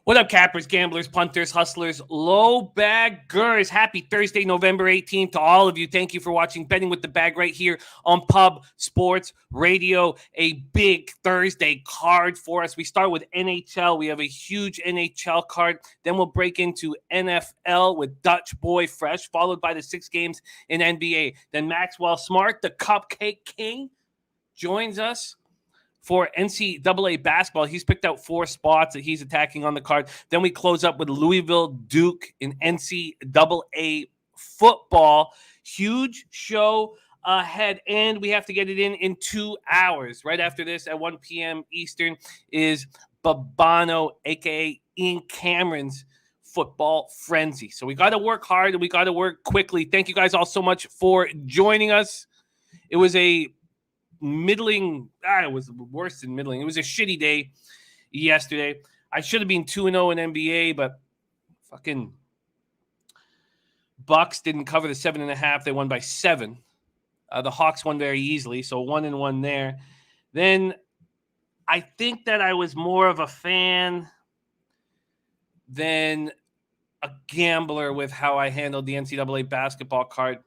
What up, cappers, gamblers, punters, hustlers, low baggers? Happy Thursday, November 18th to all of you. Thank you for watching Betting with the Bag right here on Pub Sports Radio. A big Thursday card for us. We start with NHL. We have a huge NHL card. Then we'll break into NFL with Dutch Boy Fresh, followed by the 6 games in NBA. Then Maxwell Smart, the Cupcake King, joins us for NCAA basketball. He's picked out 4 spots that he's attacking on the card. Then we close up with Louisville Duke in NCAA football. Huge show ahead, and we have to get it in 2 hours. Right after this at 1 p.m. Eastern is Babano, a.k.a. Ian Cameron's Football Frenzy. So we got to work hard, and we got to work quickly. Thank you guys all so much for joining us. It was a middling, it was worse than middling. It was a shitty day yesterday. I should have been 2-0 in NBA, but fucking Bucks didn't cover the 7.5. They won by 7. The Hawks won very easily, so 1-1 there. Then I think that I was more of a fan than a gambler with how I handled the NCAA basketball card.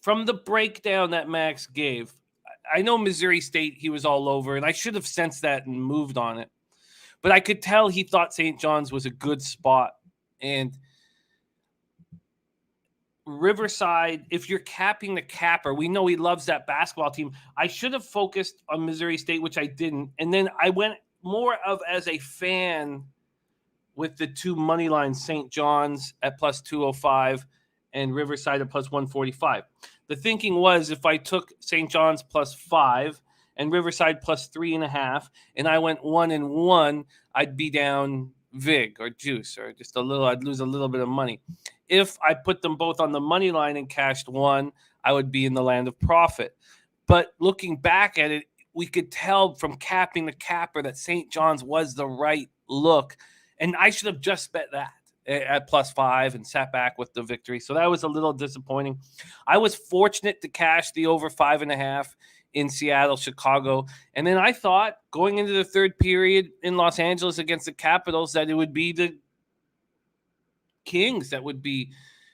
From the breakdown that Max gave, I know Missouri State, he was all over, and I should have sensed that and moved on it. But I could tell he thought St. John's was a good spot. And Riverside, if you're capping the capper, we know he loves that basketball team. I should have focused on Missouri State, which I didn't. And then I went more of as a fan with the 2 money lines, St. John's at plus 205 and Riverside at plus 145. The thinking was if I took St. John's plus 5 and Riverside plus 3.5, and I went 1-1, I'd be down vig or juice or just a little. I'd lose a little bit of money. If I put them both on the money line and cashed 1, I would be in the land of profit. But looking back at it, we could tell from capping the capper that St. John's was the right look, and I should have just bet that at plus 5 and sat back with the victory. So that was a little disappointing. I was fortunate to cash the over 5.5 in Seattle, Chicago. And then I thought going into the third period in Los Angeles against the Capitals that it would be the Kings that would be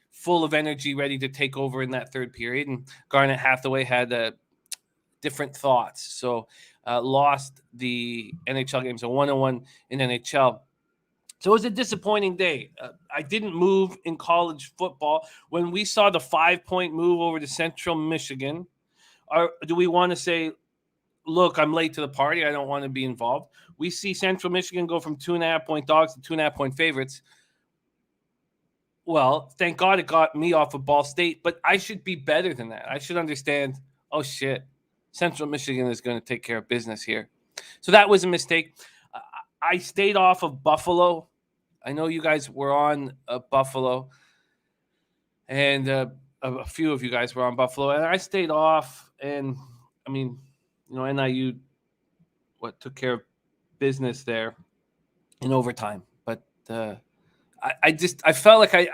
full of energy, ready to take over in that third period. And Garnet Hathaway had different thoughts. So lost the NHL games, so 1-1 in NHL. So it was a disappointing day. I didn't move in college football. When we saw the 5-point move over to Central Michigan, do we want to say, look, I'm late to the party, I don't want to be involved? We see Central Michigan go from 2.5-point dogs to 2.5-point favorites. Well, thank God it got me off of Ball State, but I should be better than that. I should understand, oh, shit, Central Michigan is going to take care of business here. So that was a mistake. I stayed off of Buffalo. I know you guys were on Buffalo, and a few of you guys were on Buffalo, and I stayed off. And I mean, NIU took care of business there in overtime, but I felt like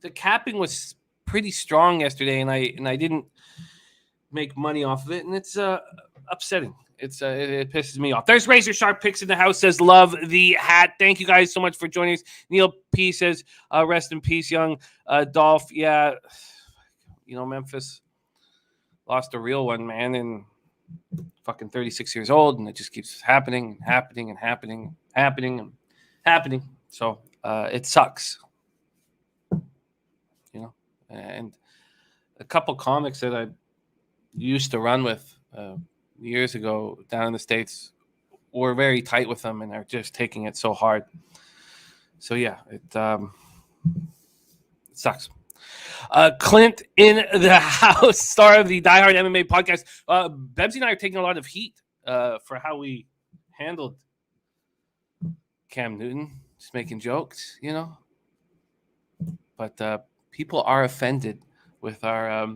the capping was pretty strong yesterday, and I didn't make money off of it, and it's upsetting. It pisses me off. There's Razor Sharp Picks in the house, says love the hat. Thank you guys so much for joining us. Neil P says rest in peace, young Dolph. Yeah, Memphis lost a real one, man, and fucking 36 years old, and it just keeps happening and happening and happening, happening and happening. So it sucks, And a couple comics that I used to run with years ago down in the States, we're very tight with them and are just taking it so hard. So yeah, it sucks. Clint in the house, star of the Die Hard MMA podcast. Bebsy and I are taking a lot of heat for how we handled Cam Newton, just making jokes, but people are offended with our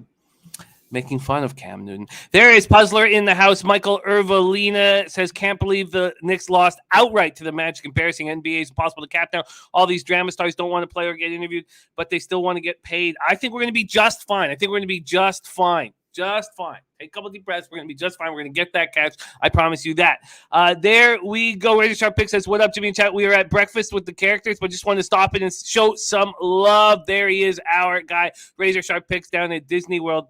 making fun of Cam Newton. There is Puzzler in the house. Michael Ervalina says, can't believe the Knicks lost outright to the Magic. Embarrassing. NBA is impossible to cap down. All these drama stars don't want to play or get interviewed, but they still want to get paid. I think we're going to be just fine. Just fine. Take a couple deep breaths. We're going to be just fine. We're going to get that catch. I promise you that. There we go. Razor Sharp Pick says, what up, Jimmy and chat? We are at breakfast with the characters, but just wanted to stop in and show some love. There he is, our guy. Razor Sharp Picks down at Disney World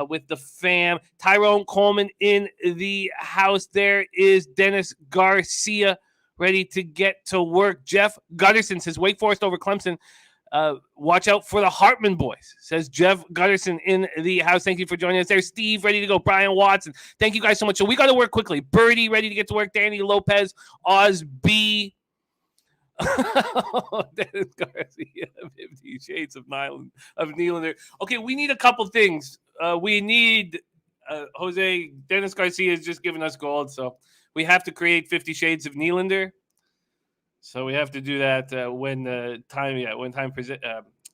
with the fam. Tyrone Coleman in the house. There is Dennis Garcia ready to get to work. Jeff Gutterson says, Wake Forest over Clemson. Watch out for the Hartman boys, says Jeff Gutterson in the house. Thank you for joining us there. Steve, ready to go. Brian Watson, thank you guys so much. So we got to work quickly. Birdie, ready to get to work. Danny Lopez, Oz B. Dennis Garcia, 50 Shades of Nylander. Okay, we need a couple things. We need Jose. Dennis Garcia has just given us gold, so we have to create 50 Shades of Nylander. So we have to do that when time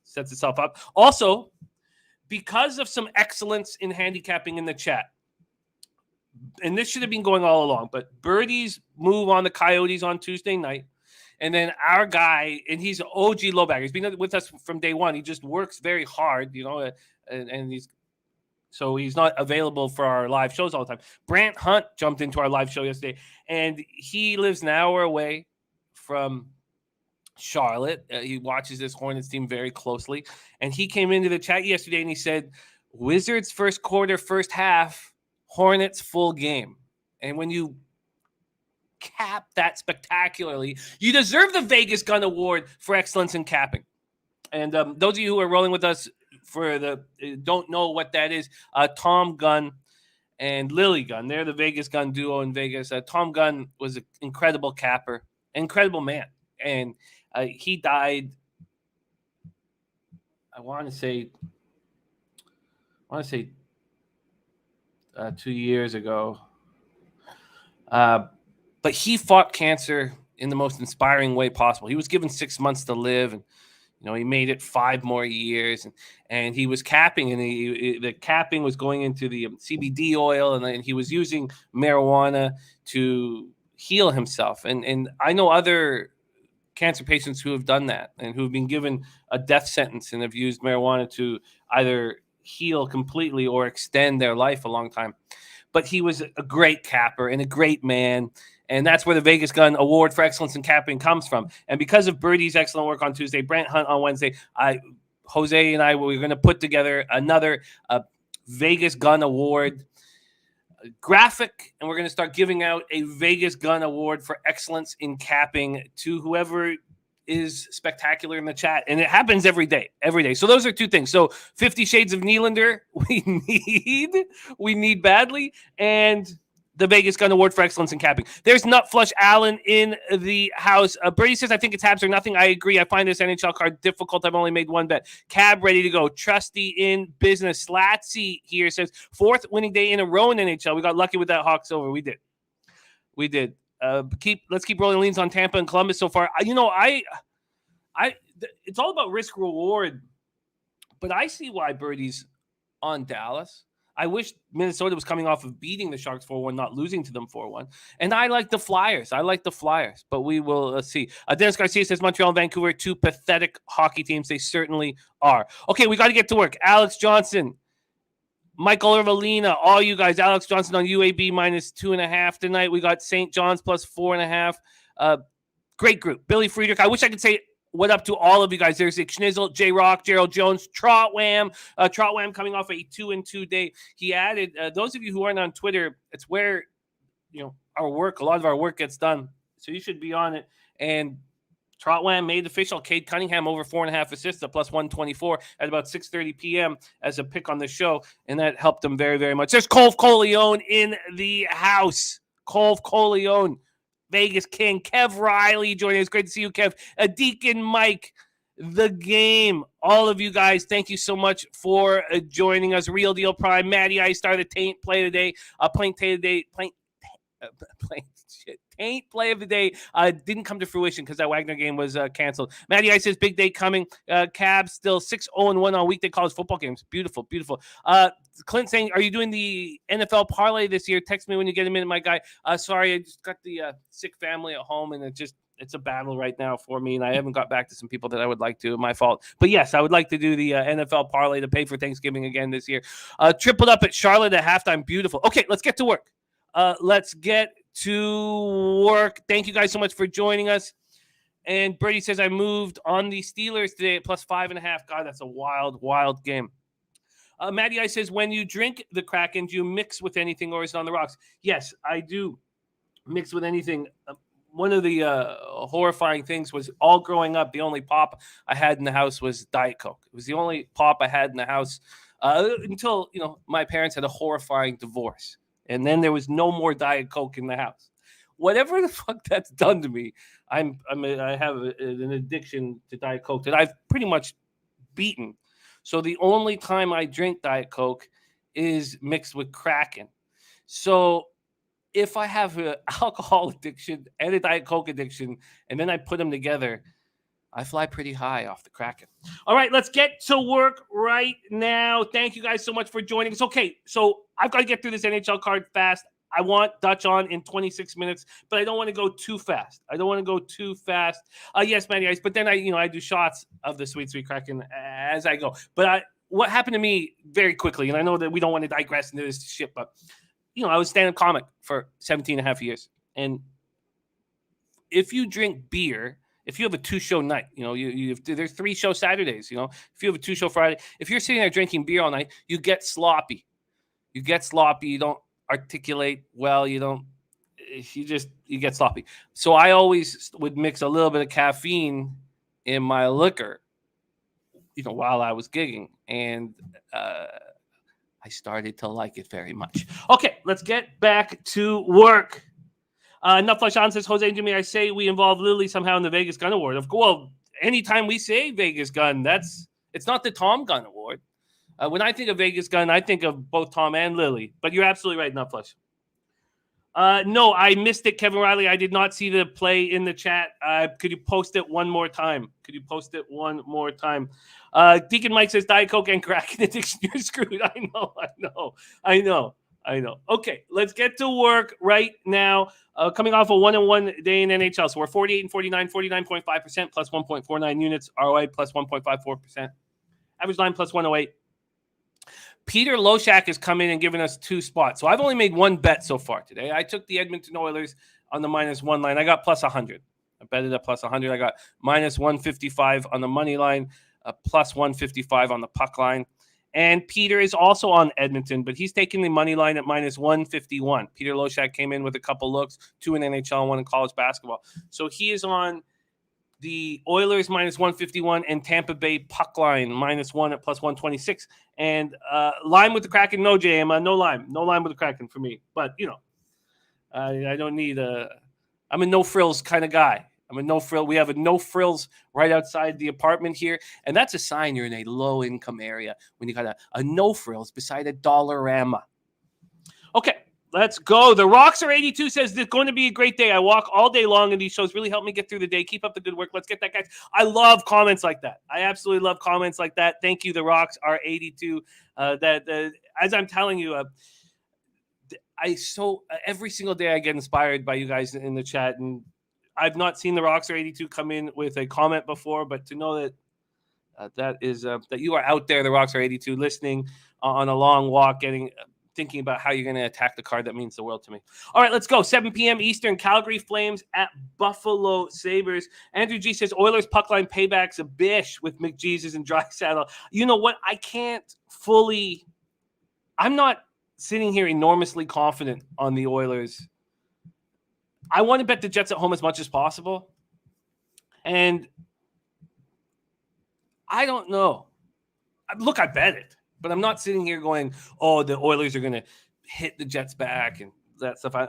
sets itself up. Also, because of some excellence in handicapping in the chat, and this should have been going all along, but Birdie's move on the Coyotes on Tuesday night, and then our guy, and he's an OG low bagger. He's been with us from day one. He just works very hard, and he's not available for our live shows all the time. Brant Hunt jumped into our live show yesterday, and he lives an hour away from Charlotte. He watches this Hornets team very closely, and he came into the chat yesterday and he said, Wizards first quarter, first half, Hornets full game. And when you cap that spectacularly, you deserve the Vegas Gun Award for excellence in capping. And those of you who are rolling with us don't know what that is, Tom Gunn and Lily Gunn, they're the Vegas Gun duo in Vegas. Tom Gunn was an incredible capper. Incredible man, and he died. I want to say 2 years ago. But he fought cancer in the most inspiring way possible. He was given 6 months to live, and he made it 5 more years, and he was capping, and the capping was going into the CBD oil, and then he was using marijuana to heal himself. And I know other cancer patients who have done that and who have been given a death sentence and have used marijuana to either heal completely or extend their life a long time. But he was a great capper and a great man. And that's where the Vegas Gun Award for excellence in capping comes from. And because of Birdie's excellent work on Tuesday, Brant Hunt on Wednesday, Jose and I were going to put together another Vegas Gun Award graphic, and we're going to start giving out a Vegas Gun Award for excellence in capping to whoever is spectacular in the chat, and it happens every day. So those are two things. So 50 Shades of Nylander we need badly, and the Vegas Gun Award for excellence in capping. There's Nutflush Allen in the house. Brady says, I think it's Habs or nothing. I agree. I find this NHL card difficult. I've only made one bet. Cab ready to go. Trusty in business. Slatsy here says, 4th winning day in a row in NHL. We got lucky with that Hawks over. We did. Let's keep rolling leans on Tampa and Columbus so far. It's all about risk reward, but I see why Birdie's on Dallas. I wish Minnesota was coming off of beating the Sharks 4-1, not losing to them 4-1. And I like the Flyers. But we will see. Dennis Garcia says Montreal and Vancouver, 2 pathetic hockey teams. They certainly are. Okay, we got to get to work. Alex Johnson, Michael Irvalina, all you guys. Alex Johnson on UAB -2.5 tonight. We got St. John's +4.5. Great group. Billy Friedrich. I wish I could say what up to all of you guys. There's Schnizzle, J Rock, Gerald Jones, Trotwham. Trotwham coming off a 2-2 day. He added, those of you who aren't on Twitter, it's where a lot of our work gets done. So you should be on it. And Trotwham made official Cade Cunningham over 4.5 assists at +124 at about 6:30 p.m. as a pick on the show. And that helped him very, very much. There's Colf Coleone in the house. Colf Coleone. Vegas King, Kev Riley joining us. Great to see you, Kev. Deacon Mike, the game. All of you guys, thank you so much for joining us. Real Deal Prime, Matty I started Taint Play today. Taint Play of the day didn't come to fruition because that Wagner game was canceled. Matty I says big day coming. Cab still 6-0-1 on weekday college football games. Beautiful. Clint saying, are you doing the NFL parlay this year? Text me when you get a minute, my guy. Sorry, I just got the sick family at home, and it's a battle right now for me, and I haven't got back to some people that I would like to. My fault. But yes, I would like to do the NFL parlay to pay for Thanksgiving again this year. Tripled up at Charlotte at halftime. Beautiful. Okay, let's get to work. Let's get to work. Thank you guys so much for joining us. And Brady says, I moved on the Steelers today at plus 5.5. God, that's a wild, wild game. Matty I says, when you drink the Kraken, do you mix with anything or is it on the rocks? Yes, I do mix with anything. One of the horrifying things was all growing up, the only pop I had in the house was Diet Coke. It was the only pop I had in the house until, my parents had a horrifying divorce. And then there was no more Diet Coke in the house. Whatever the fuck that's done to me, I have an addiction to Diet Coke that I've pretty much beaten. So the only time I drink Diet Coke is mixed with Kraken. So if I have an alcohol addiction and a Diet Coke addiction, and then I put them together, I fly pretty high off the Kraken. All right, let's get to work right now. Thank you guys so much for joining us. Okay, so I've got to get through this NHL card fast. I want Dutch on in 26 minutes, but I don't want to go too fast. Yes, Matty Ice, but then I do shots of the Sweet Kraken as I go. But what happened to me very quickly, and I know that we don't want to digress into this shit, but I was stand-up comic for 17 and a half years. And if you drink beer, if you have a 2-show night, there's 3-show Saturdays, if you have a 2-show Friday, if you're sitting there drinking beer all night, you get sloppy. You don't articulate well. You get sloppy. So I always would mix a little bit of caffeine in my liquor, while I was gigging. And, I started to like it very much. Okay, let's get back to work. Nutflush says, Jose and Jimmy, I say we involve Lily somehow in the Vegas Gun Award. Well, anytime we say Vegas Gun, it's not the Tom Gun Award. When I think of Vegas Gun, I think of both Tom and Lily. But you're absolutely right, Nutflush. No, I missed it, Kevin Riley. I did not see the play in the chat. Could you post it one more time? Deacon Mike says Diet Coke and Kraken addiction. You're screwed. I know. Okay, let's get to work right now. Coming off a 1-1 day in NHL. So we're 48 and 49, 49.5%, plus 1.49 units. ROI plus 1.54%. Average line plus 108. Peter Loshak has come in and given us 2 spots. So I've only made 1 bet so far today. I took the Edmonton Oilers on the -1 line. I got plus 100. I betted at plus 100. I got minus 155 on the money line, plus 155 on the puck line. And Peter is also on Edmonton, but he's taking the money line at minus 151. Peter Loshak came in with a couple looks, 2 in NHL, 1 in college basketball. So he is on the Oilers minus 151 and Tampa Bay puck line -1 at plus 126. And lime with the Kraken, no JM, no lime with the Kraken for me. But I don't need I'm a no frills kind of guy. I'm a no frill. We have a no frills right outside the apartment here, and that's a sign you're in a low income area when you got a no frills beside a Dollarama. Okay. Let's go. The Rocks are 82 says it's going to be a great day. I walk all day long, and these shows really help me get through the day. Keep up the good work. Let's get that, guys. I love comments like that. I absolutely love comments like that. Thank you. The Rocks are 82. As I'm telling you, every single day I get inspired by you guys in the chat, and I've not seen the Rocks are 82 come in with a comment before, but to know that that you are out there, the Rocks are 82, listening on a long walk, thinking about how you're going to attack the card, that means the world to me. All right, let's go. 7 p.m. Eastern, Calgary Flames at Buffalo Sabres. Andrew G says, Oilers puck line payback's a bish with McJesus and Draisaitl. You know what? I'm not sitting here enormously confident on the Oilers. I want to bet the Jets at home as much as possible. And I don't know. Look, I bet it. But I'm not sitting here going, oh, the Oilers are going to hit the Jets back and that stuff. I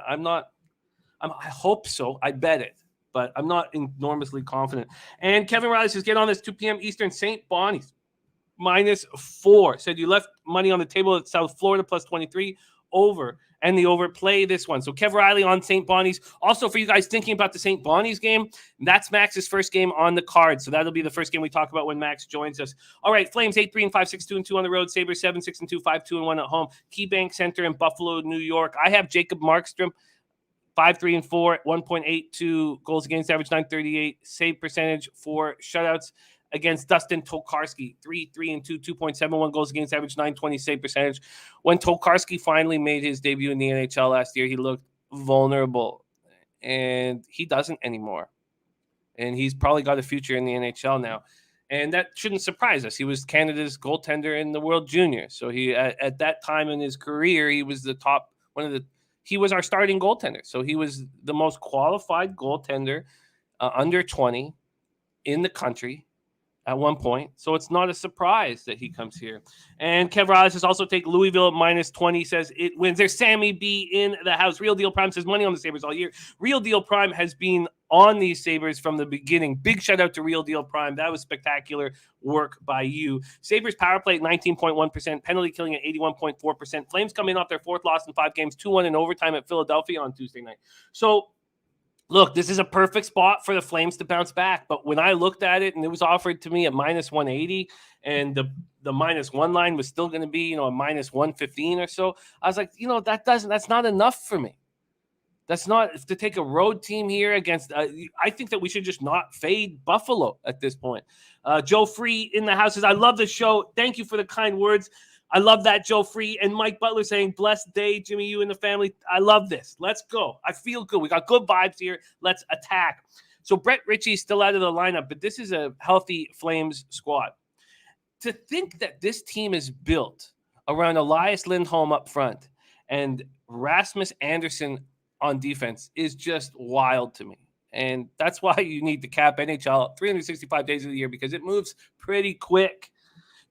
hope so. I bet it. But I'm not enormously confident. And Kevin Riley says, get on this 2 p.m. Eastern, St. Bonnie's, -4. Said you left money on the table at South Florida, plus 23, over. And the overplay this one. So Kev Riley on St. Bonnie's. Also, for you guys thinking about the St. Bonnie's game, that's Max's first game on the card. So that'll be the first game we talk about when Max joins us. All right, Flames 8-3 and 5, 6-2 and 2 on the road. Sabres 7-6 and 2, 5-2 and 1 at home. KeyBank Center in Buffalo, New York. I have Jacob Markstrom. 5-3-4, 1.82 goals against average, 938 save percentage for shutouts against Dustin Tokarski. 3-3-2, 2.71 goals against average, 920 save percentage. When Tokarski finally made his debut in the NHL last year, he looked vulnerable, and he doesn't anymore. And he's probably got a future in the NHL now. And that shouldn't surprise us. He was Canada's goaltender in the World Junior. So he at that time in his career, he was the top he was our starting goaltender. So he was the most qualified goaltender under 20 in the country at one point. So it's not a surprise that he comes here. And Kev Riles has also take Louisville at -20, says it wins. There's Sammy B in the house. Real Deal Prime says money on the Sabres all year. Real Deal Prime has been on these Sabres from the beginning. Big shout out to Real Deal Prime. That was spectacular work by you. Sabres power play at 19.1%, penalty killing at 81.4%. Flames come in off their fourth loss in 5 games, 2-1 in overtime at Philadelphia on Tuesday night. So, look, this is a perfect spot for the Flames to bounce back. But when I looked at it and it was offered to me at -180 and the -1 line was still going to be, a -115 or so, I was like, that's not enough for me. That's not to take a road team here against. I think that we should just not fade Buffalo at this point. Joe Free in the house says, I love the show. Thank you for the kind words. I love that, Joe Free. And Mike Butler saying, blessed day, Jimmy, you and the family. I love this. Let's go. I feel good. We got good vibes here. Let's attack. So Brett Ritchie is still out of the lineup, but this is a healthy Flames squad. To think that this team is built around Elias Lindholm up front and Rasmus Andersson on defense is just wild to me. And that's why you need to cap NHL 365 days of the year, because it moves pretty quick.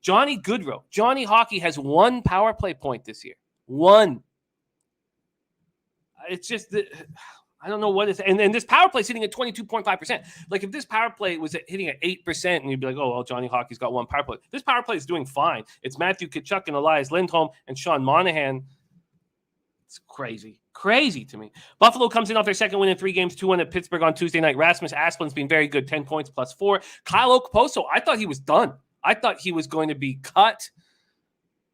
Johnny Goodrow, Johnny Hockey has 1 power play point this year. 1. It's just that I don't know what it's – and this power play is hitting at 22.5%. Like, if this power play was hitting at 8%, and you'd be like, oh, well, Johnny Hockey's got 1 power play. This power play is doing fine. It's Matthew Tkachuk and Elias Lindholm and Sean Monahan. It's crazy to me. Buffalo comes in off their second win in 3 games, 2-1 at Pittsburgh on Tuesday night. Rasmus Asplin's been very good, 10 points +4. Kyle Okposo, I thought he was done. I thought he was going to be cut.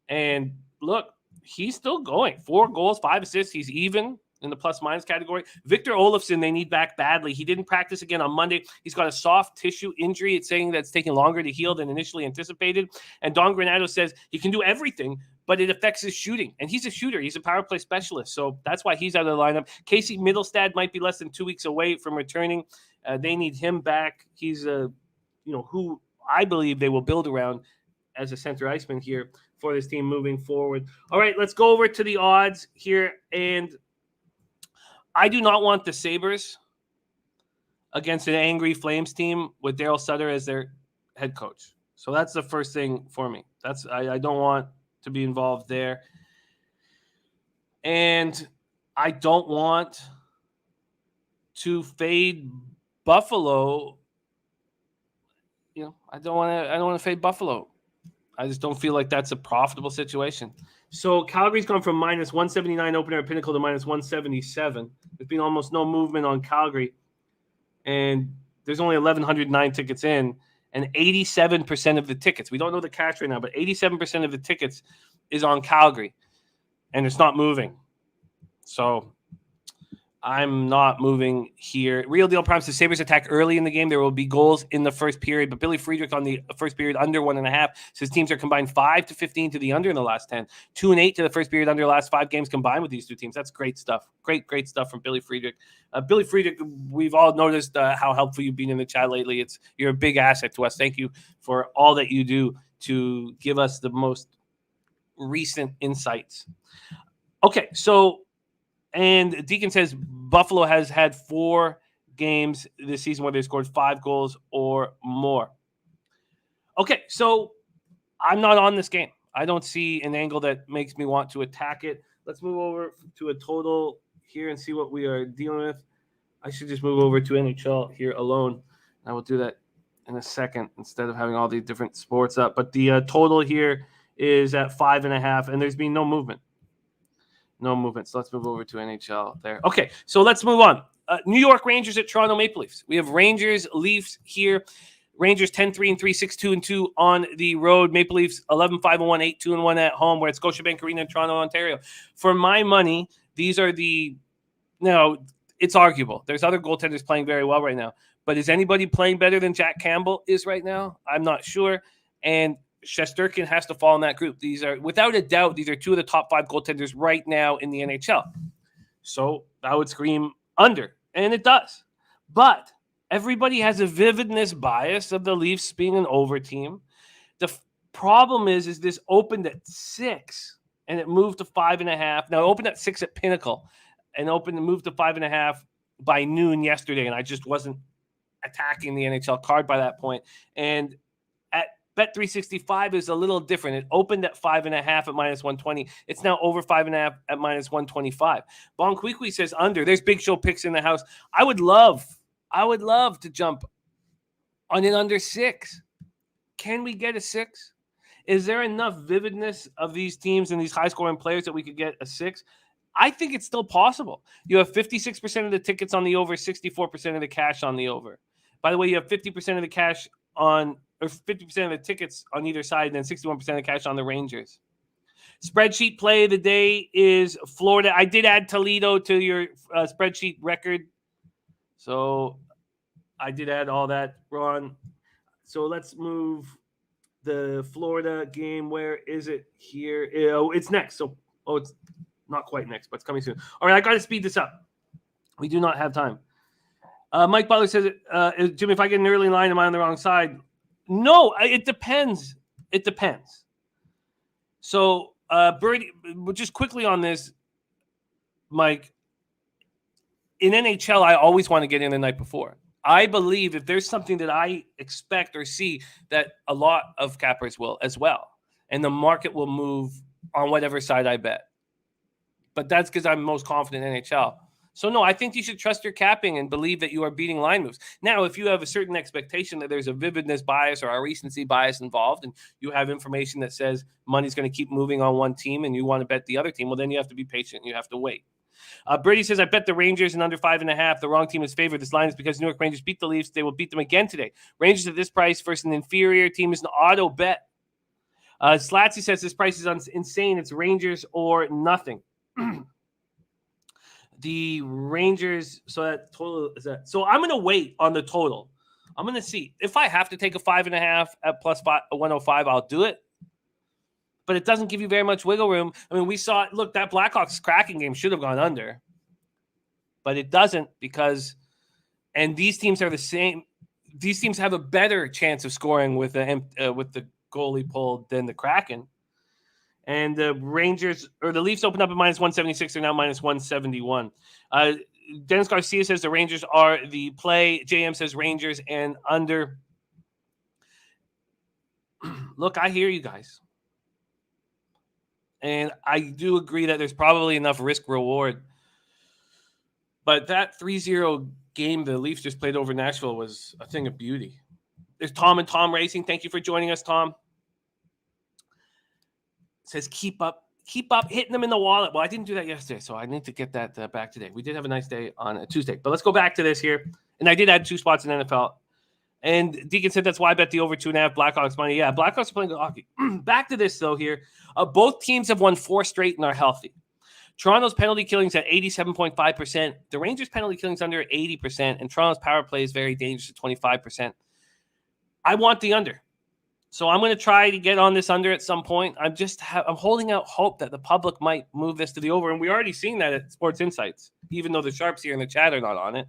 And look, he's still going. 4 goals, 5 assists. He's even in the plus-minus category. Victor Olofsson, they need back badly. He didn't practice again on Monday. He's got a soft tissue injury. It's saying that's taking longer to heal than initially anticipated. And Don Granato says he can do everything, but it affects his shooting. And he's a shooter. He's a power play specialist. So that's why he's out of the lineup. Casey Middlestad might be less than 2 weeks away from returning. They need him back. He's who I believe they will build around as a center iceman here for this team moving forward. All right, let's go over to the odds here. And I do not want the Sabres against an angry Flames team with Darryl Sutter as their head coach. So that's the first thing for me. I don't want to be involved there. And I don't want to fade Buffalo. I don't want to fade Buffalo. I just don't feel like that's a profitable situation. So Calgary's gone from -179 opener at Pinnacle to -177. There's been almost no movement on Calgary. And there's only 1,109 tickets in. And 87% of the tickets, we don't know the cash right now, but 87% of the tickets is on Calgary. And it's not moving. So I'm not moving here. Real Deal Prime says Sabres attack early in the game. There will be goals in the first period. But Billy Friedrich on the first period under 1.5 says teams are combined 5-15 to the under in the last 10. 2-8 to the first period under the last 5 games combined with these 2 teams. That's great stuff. Great stuff from Billy Friedrich. Billy Friedrich, we've all noticed how helpful you've been in the chat lately. You're a big asset to us. Thank you for all that you do to give us the most recent insights. Okay, so and Deacon says Buffalo has had 4 games this season where they scored 5 goals or more. Okay, so I'm not on this game. I don't see an angle that makes me want to attack it. Let's move over to a total here and see what we are dealing with. I should just move over to NHL here alone. I will do that in a second instead of having all these different sports up. But the total here is at 5.5, and there's been no movement. No movement. So let's move over to NHL there. Okay, so let's move on. New York Rangers at Toronto Maple Leafs. We have Rangers, Leafs here. Rangers 10-3-3, 6-2-2 on the road. Maple Leafs 11-5-1, 8-2-1 at home. We're at Scotiabank Arena in Toronto, Ontario. For my money, these are the it's arguable. There's other goaltenders playing very well right now. But is anybody playing better than Jack Campbell is right now? I'm not sure. And Shesterkin has to fall in that group. These are, without a doubt, these are two of the top 5 goaltenders right now in the NHL. So that would scream under, and it does. But everybody has a vividness bias of the Leafs being an over team. The problem is this opened at 6, and it moved to 5.5. Now, it opened at 6 at Pinnacle, and moved to 5.5 by noon yesterday, and I just wasn't attacking the NHL card by that point. And at Bet365 is a little different. It opened at 5.5 at -120. It's now over 5.5 at -125. Bonquiqui says under. There's Big Show picks in the house. I would love to jump on an under 6. Can we get a 6? Is there enough vividness of these teams and these high-scoring players that we could get a 6? I think it's still possible. You have 56% of the tickets on the over, 64% of the cash on the over. By the way, you have 50% of the cash on, or 50% of the tickets on either side, and then 61% of the cash on the Rangers. Spreadsheet play of the day is Florida. I did add Toledo to your spreadsheet record. So I did add all that, Ron. So let's move the Florida game. Where is it here? Oh, it's next. So, it's not quite next, but it's coming soon. All right, I got to speed this up. We do not have time. Mike Butler says, Jimmy, if I get an early line, am I on the wrong side? No, it depends. It depends. So, Birdie, just quickly on this, Mike, in NHL, I always want to get in the night before. I believe if there's something that I expect or see, that a lot of cappers will as well. And the market will move on whatever side I bet. But that's because I'm most confident in NHL. So, no, I think you should trust your capping and believe that you are beating line moves. Now, if you have a certain expectation that there's a vividness bias or a recency bias involved, and you have information that says money's going to keep moving on one team and you want to bet the other team, well, then you have to be patient. You have to wait. Brady says, I bet the Rangers in under 5.5. The wrong team is favored. This line is because New York Rangers beat the Leafs. They will beat them again today. Rangers at this price versus an inferior team is an auto bet. Slatsy says this price is insane. It's Rangers or nothing. The Rangers, so that total is that. So I'm going to wait on the total. I'm going to see. If I have to take a 5.5 at plus 105, I'll do it. But it doesn't give you very much wiggle room. I mean, we saw it. Look, that Blackhawks Kraken game should have gone under. But it doesn't because, and these teams are the same. These teams have a better chance of scoring with the goalie pulled than the Kraken. And the Rangers, or the Leafs opened up at -176. They're now -171. Dennis Garcia says the Rangers are the play. JM says Rangers and under. Look, I hear you guys. And I do agree that there's probably enough risk-reward. But that 3-0 game the Leafs just played over Nashville was a thing of beauty. There's Tom and Tom Racing. Thank you for joining us, Tom. Says keep up, hitting them in the wallet. Well, I didn't do that yesterday, so I need to get that back today. We did have a nice day on a Tuesday, but let's go back to this here. And I did add 2 spots in NFL. And Deacon said that's why I bet the over 2.5 Blackhawks money. Yeah, Blackhawks are playing good hockey. Back to this though here. Both teams have won 4 straight and are healthy. Toronto's penalty killing's at 87.5%. The Rangers' penalty killing's under 80%, and Toronto's power play is very dangerous at 25%. I want the under. So I'm going to try to get on this under at some point. I'm holding out hope that the public might move this to the over, and we're already seeing that at Sports Insights, even though the Sharps here in the chat are not on it.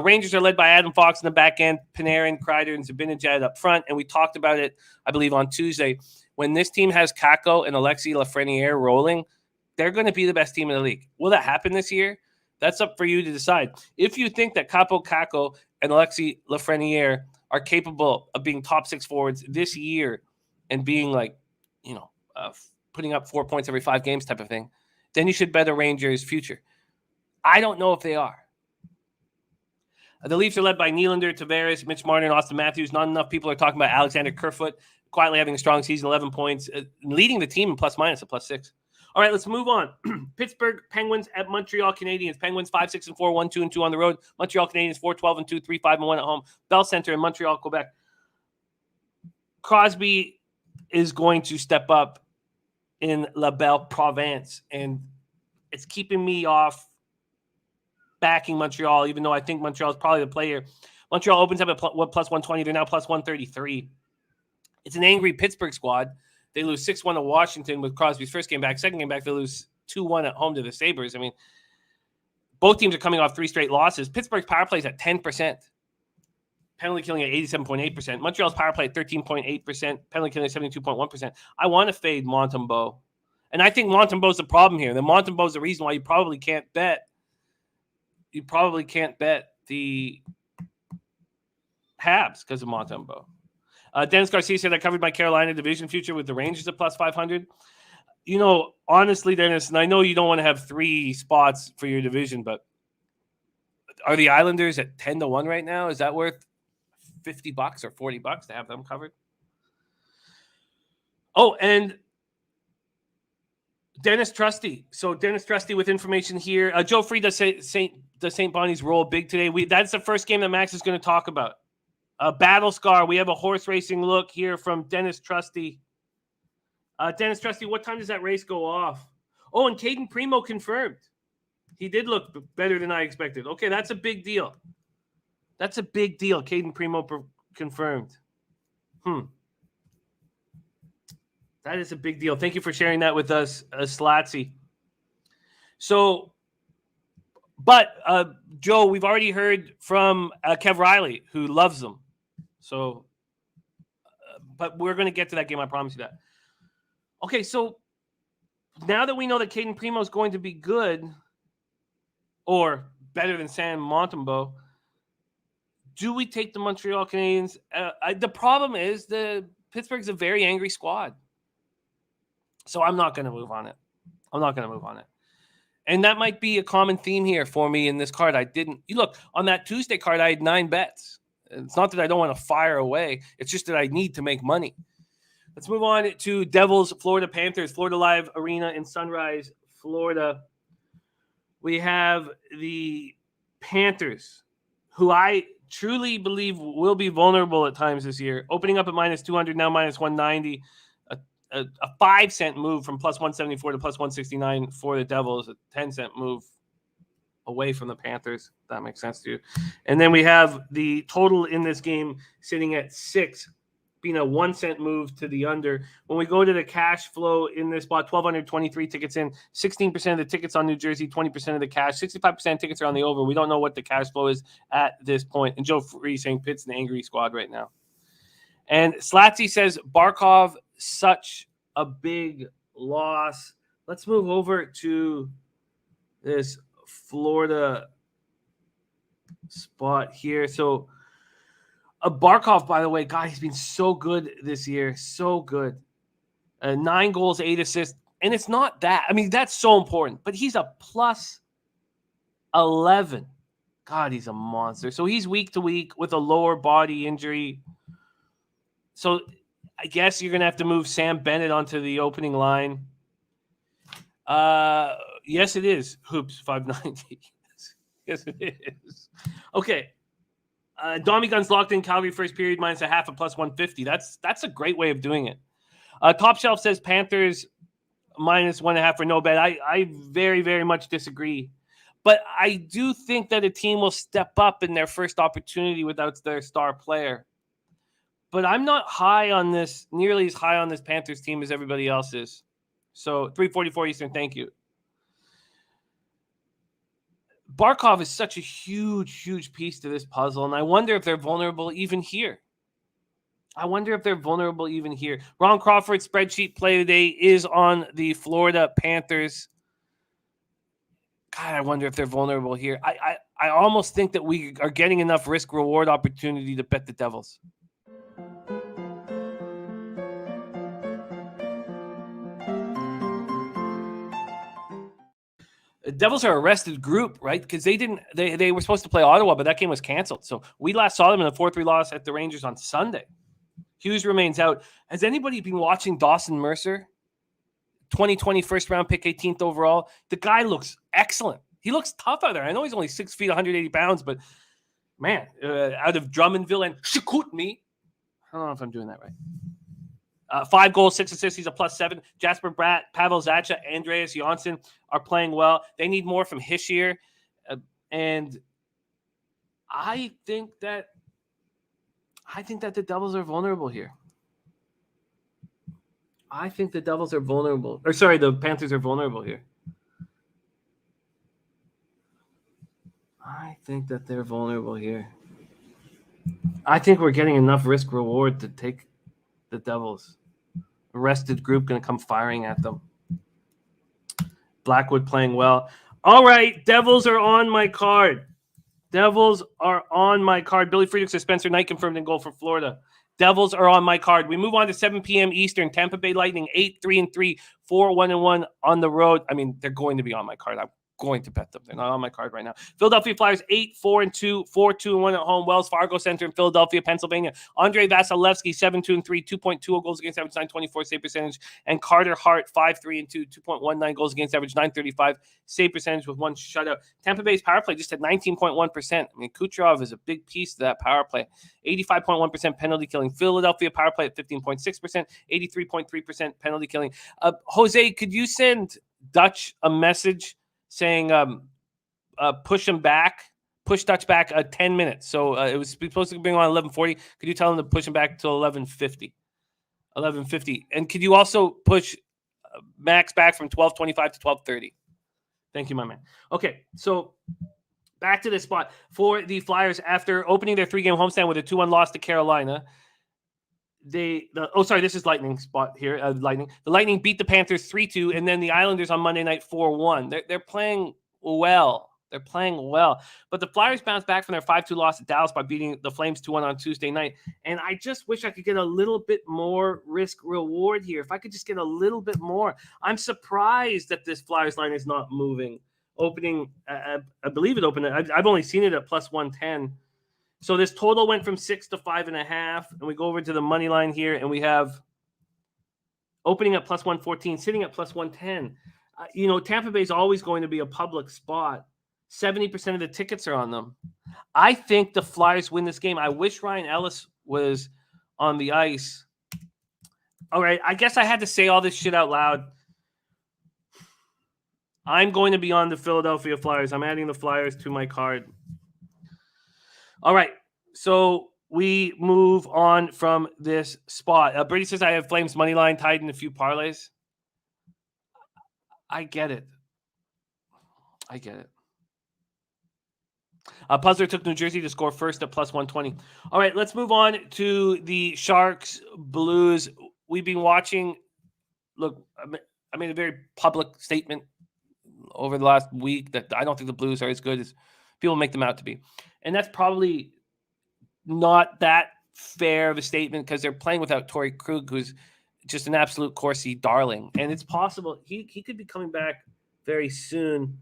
Rangers are led by Adam Fox in the back end, Panarin, Kreider, and Zibanejad up front, and we talked about it, I believe, on Tuesday. When this team has Kakko and Alexis Lafreniere rolling, they're going to be the best team in the league. Will that happen this year? That's up for you to decide. If you think that Kaapo Kakko and Alexis Lafreniere are capable of being top 6 forwards this year and being like, putting up 4 points every 5 games type of thing, then you should bet the Rangers' future. I don't know if they are. The Leafs are led by Nylander, Tavares, Mitch Marner, and Austin Matthews. Not enough people are talking about Alexander Kerfoot quietly having a strong season, 11 points, leading the team in plus-minus at +6. All right, let's move on. Pittsburgh Penguins at Montreal Canadiens. Penguins 5-6-4, 1-2-2 on the road. Montreal Canadiens 4-12-2, 3-5-1 at home. Bell Center in Montreal, Quebec. Crosby is going to step up in La Belle Province, and it's keeping me off backing Montreal, even though I think Montreal is probably the player. Montreal opens up at plus 120. They're now plus 133. It's an angry Pittsburgh squad. They lose 6-1 to Washington with Crosby's first game back. Second game back, they lose 2-1 at home to the Sabres. I mean, both teams are coming off 3 straight losses. Pittsburgh's power play is at 10%. Penalty killing at 87.8%. Montreal's power play at 13.8%. Penalty killing at 72.1%. I want to fade Montembeault. And I think Montembeault's the problem here. The Montembeault's the reason why you probably can't bet. You probably can't bet the Habs because of Montembeault. Dennis Garcia said, I covered my Carolina division future with the Rangers at plus 500. You know, honestly, Dennis, and I know you don't want to have 3 spots for your division, but are the Islanders at 10-1 right now? Is that worth $50 or $40 to have them covered? Oh, and Dennis Trusty. So Dennis Trusty with information here. Joe Free does St. Bonnie's roll big today. That's the first game that Max is going to talk about. Battle Scar. We have a horse racing look here from Dennis Trusty. Dennis Trusty, what time does that race go off? Oh, and Caden Primo confirmed. He did look better than I expected. Okay, that's a big deal. That's a big deal. Caden Primo confirmed. That is a big deal. Thank you for sharing that with us, Slatsy. So, but Joe, we've already heard from Kev Riley, who loves them. So, but we're going to get to that game. I promise you that. Okay, so now that we know that Caden Primo is going to be good or better than Sam Montembeault, do we take the Montreal Canadiens? The problem is the Pittsburgh's a very angry squad. So I'm not going to move on it. And that might be a common theme here for me in this card. You look, on that Tuesday card, I had 9 bets. It's not that I don't want to fire away. It's just that I need to make money. Let's move on to Devils, Florida Panthers, Florida Live Arena in Sunrise, Florida. We have the Panthers, who I truly believe will be vulnerable at times this year. Opening up at minus 200, now minus 190. A 5-cent move from plus 174 to plus 169 for the Devils. A 10-cent move away from the Panthers. That makes sense to you. And then we have the total in this game sitting at 6, being a 1-cent move to the under. When we go to the cash flow in this spot, 1,223 tickets in, 16% of the tickets on New Jersey, 20% of the cash, 65% tickets are on the over. We don't know what the cash flow is at this point. And Joe Free saying Pitt's an angry squad right now. And Slatsy says Barkov, such a big loss. Let's move over to this Florida spot here. So Barkov, by the way, God, he's been so good this year. So good. 9 goals, 8 assists. And it's not that. I mean, that's so important. But he's a plus 11. God, he's a monster. So he's week to week with a lower body injury. So I guess you're going to have to move Sam Bennett onto the opening line. Yes, it is. Hoops, 590. Yes, it is. Okay. Dommy Guns locked in Calgary first period minus a half at plus 150. That's a great way of doing it. Top Shelf says Panthers minus 1.5 for no bet. I very, very much disagree. But I do think that a team will step up in their first opportunity without their star player. But I'm not high on this, nearly as high on this Panthers team as everybody else is. So 3:44 Eastern, thank you. Barkov is such a huge, huge piece to this puzzle, and I wonder if they're vulnerable even here. Ron Crawford's spreadsheet play today is on the Florida Panthers. God, I wonder if they're vulnerable here. I almost think that we are getting enough risk-reward opportunity to bet the Devils. The Devils are a rested group, right? Because they were supposed to play Ottawa, but that game was canceled. So we last saw them in a 4-3 loss at the Rangers on Sunday. Hughes remains out. Has anybody been watching Dawson Mercer? 2020 first-round pick, 18th overall. The guy looks excellent. He looks tough out there. I know he's only 6 feet, 180 pounds, but man, out of Drummondville and Chicoutimi. I don't know if I'm doing that right. 5 goals, 6 assists. He's a +7. Jasper Bratt, Pavel Zacha, Andreas Johnsson are playing well. They need more from Hischier. And I think that the Devils are vulnerable here. I think the Devils are vulnerable. Or sorry, the Panthers are vulnerable here. I think that they're vulnerable here. I think we're getting enough risk reward to take the Devils. A rested group going to come firing at them. Blackwood playing well. All right, Devils are on my card. Devils are on my card. Billy Friedrich says Spencer Knight confirmed in goal for Florida. Devils are on my card. We move on to 7 p.m. Eastern. Tampa Bay Lightning 8-3-3, 4-1-1 on the road. I mean, they're going to be on my card. I'm going to bet them. They're not on my card right now. Philadelphia Flyers 8-4-2, 4-2-1 at home. Wells Fargo Center in Philadelphia, Pennsylvania. Andrei Vasilevsky 7-2-3, 2.20 goals against average, 924 save percentage, and Carter Hart 5-3-2, 2.19 goals against average, 935 save percentage with one shutout. Tampa Bay's power play just at 19.1%. I mean, Kucherov is a big piece of that power play. 85.1% penalty killing. Philadelphia power play at 15.6%, 83.3% penalty killing. Jose, could you send Dutch a message saying push Dutch back 10 minutes. So it was supposed to be on 11:40. Could you tell him to push him back to 11:50? 11:50. And could you also push Max back from 12:25 to 12:30? Thank you, my man. Okay, so back to this spot for the Flyers after opening their 3-game homestand with a 2-1 loss to Carolina. This is Lightning spot here. The Lightning beat the Panthers 3-2, and then the Islanders on Monday night 4-1. They're playing well. They're playing well. But the Flyers bounced back from their 5-2 loss at Dallas by beating the Flames 2-1 on Tuesday night. And I just wish I could get a little bit more risk reward here. If I could just get a little bit more. I'm surprised that this Flyers line is not moving. Opening, I believe it opened. I've only seen it at plus 110. So this total went from 6 to 5.5, and we go over to the money line here, and we have opening at plus 114, sitting at plus 110. Tampa Bay is always going to be a public spot. 70% of the tickets are on them. I think the Flyers win this game. I wish Ryan Ellis was on the ice. All right, I guess I had to say all this shit out loud. I'm going to be on the Philadelphia Flyers. I'm adding the Flyers to my card. All right, so we move on from this spot. Brady says I have Flames money line tied in a few parlays. I get it. Puzzler took New Jersey to score first at plus 120. All right, let's move on to the Sharks Blues. We've been watching. Look, I made a very public statement over the last week that I don't think the Blues are as good as people make them out to be. And that's probably not that fair of a statement because they're playing without Torrey Krug, who's just an absolute Corsi darling. And it's possible he could be coming back very soon.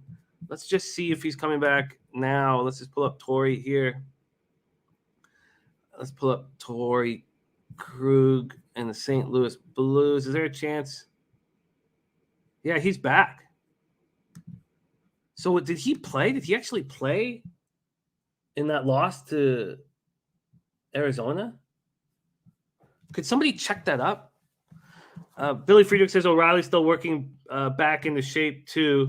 Let's just see if he's coming back now. Let's just pull up Torrey here. Let's pull up Torrey Krug and the St. Louis Blues. Is there a chance? Yeah, he's back. So did he play? Did he actually play in that loss to Arizona? Could somebody check that up? Billy Friedrich says O'Reilly's still working back into shape too.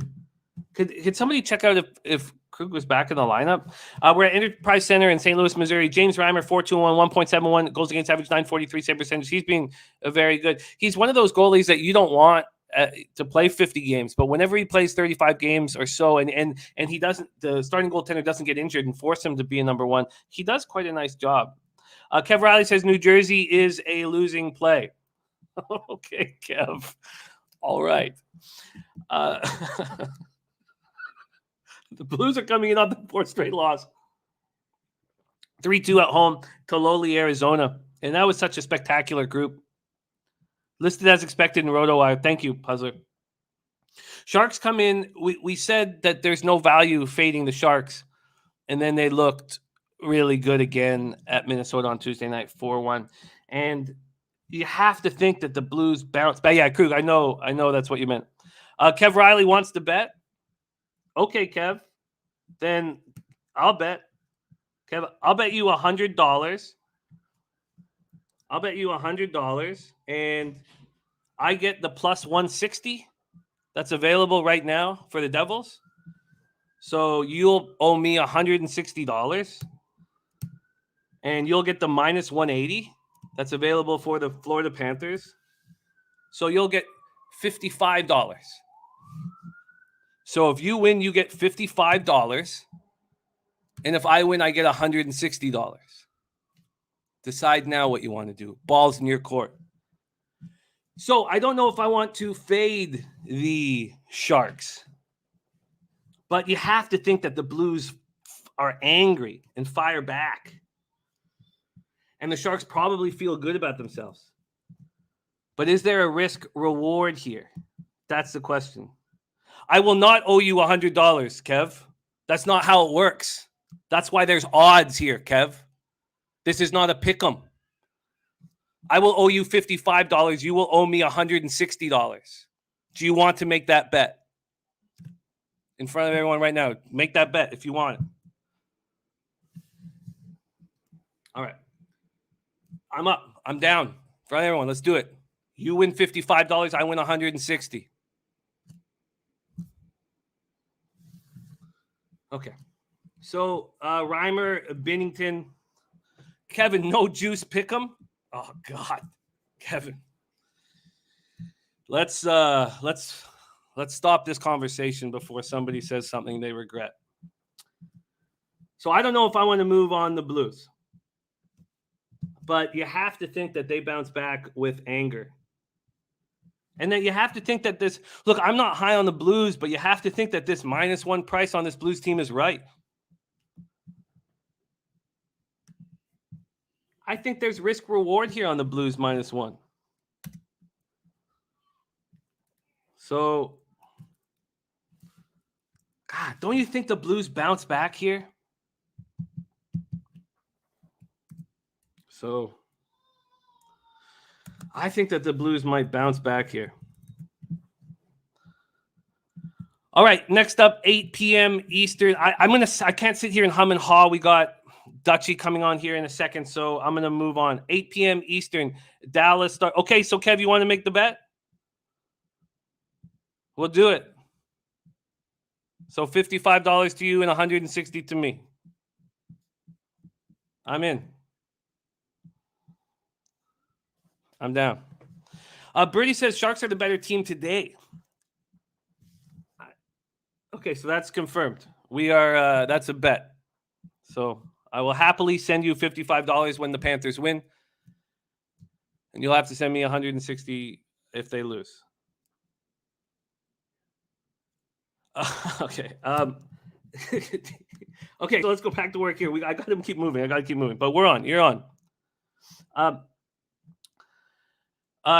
Could somebody check out if Krug was back in the lineup? We're at Enterprise Center in St. Louis, Missouri. James Reimer, 4-2-1, 1.71 goals against average, 943 save percentage. He's being very good. He's one of those goalies that you don't want to play 50 games, but whenever he plays 35 games or so, and he doesn't, the starting goaltender doesn't get injured and force him to be a number one, he does quite a nice job. Kev Riley says New Jersey is a losing play. Okay, Kev. All right. The Blues are coming in on the 4th straight loss. 3-2 at home to lowly Arizona. And that was such a spectacular group. Listed as expected in RotoWire. Thank you, Puzzler. Sharks come in. We said that there's no value fading the Sharks. And then they looked really good again at Minnesota on Tuesday night, 4-1. And you have to think that the Blues bounce back. Yeah, Krug, I know that's what you meant. Kev Riley wants to bet. Okay, Kev. Then I'll bet. Kev, I'll bet you $100. I'll bet you $100, and I get the plus 160 that's available right now for the Devils. So you'll owe me $160, and you'll get the minus 180 that's available for the Florida Panthers. So you'll get $55. So if you win, you get $55. And if I win, I get $160. Decide now what you want to do. Ball's in your court. So I don't know if I want to fade the Sharks. But you have to think that the Blues are angry and fire back. And the Sharks probably feel good about themselves. But is there a risk reward here? That's the question. I will not owe you $100, Kev. That's not how it works. That's why there's odds here, Kev. This is not a pick'em. I will owe you $55. You will owe me $160. Do you want to make that bet? In front of everyone right now. Make that bet if you want it. All right. I'm up. I'm down. In front of everyone. Let's do it. You win $55. I win $160. Okay. So, Reimer, Binnington, Kevin, no juice pick'em. Oh God, Kevin. Let's stop this conversation before somebody says something they regret. So I don't know if I want to move on the Blues, but you have to think that they bounce back with anger. And then you have to think that this, look, I'm not high on the Blues, but you have to think that this -1 price on this Blues team is right. I think there's risk reward here on the Blues -1. So, God, don't you think the Blues bounce back here? So, I think that the Blues might bounce back here. All right, next up, 8 p.m. Eastern. I can't sit here and hum and haw. We got Dutchie coming on here in a second, so I'm gonna move on. 8 p.m. Eastern. Dallas start. Okay, so Kev, you want to make the bet? We'll do it. So $55 to you and $160 to me. I'm in. I'm down. Birdie says Sharks are the better team today. Okay, so that's confirmed. We are. That's a bet. So I will happily send you $55 when the Panthers win, and you'll have to send me $160 if they lose. Okay. Okay, so let's go back to work here. I got to keep moving. But we're on. You're on.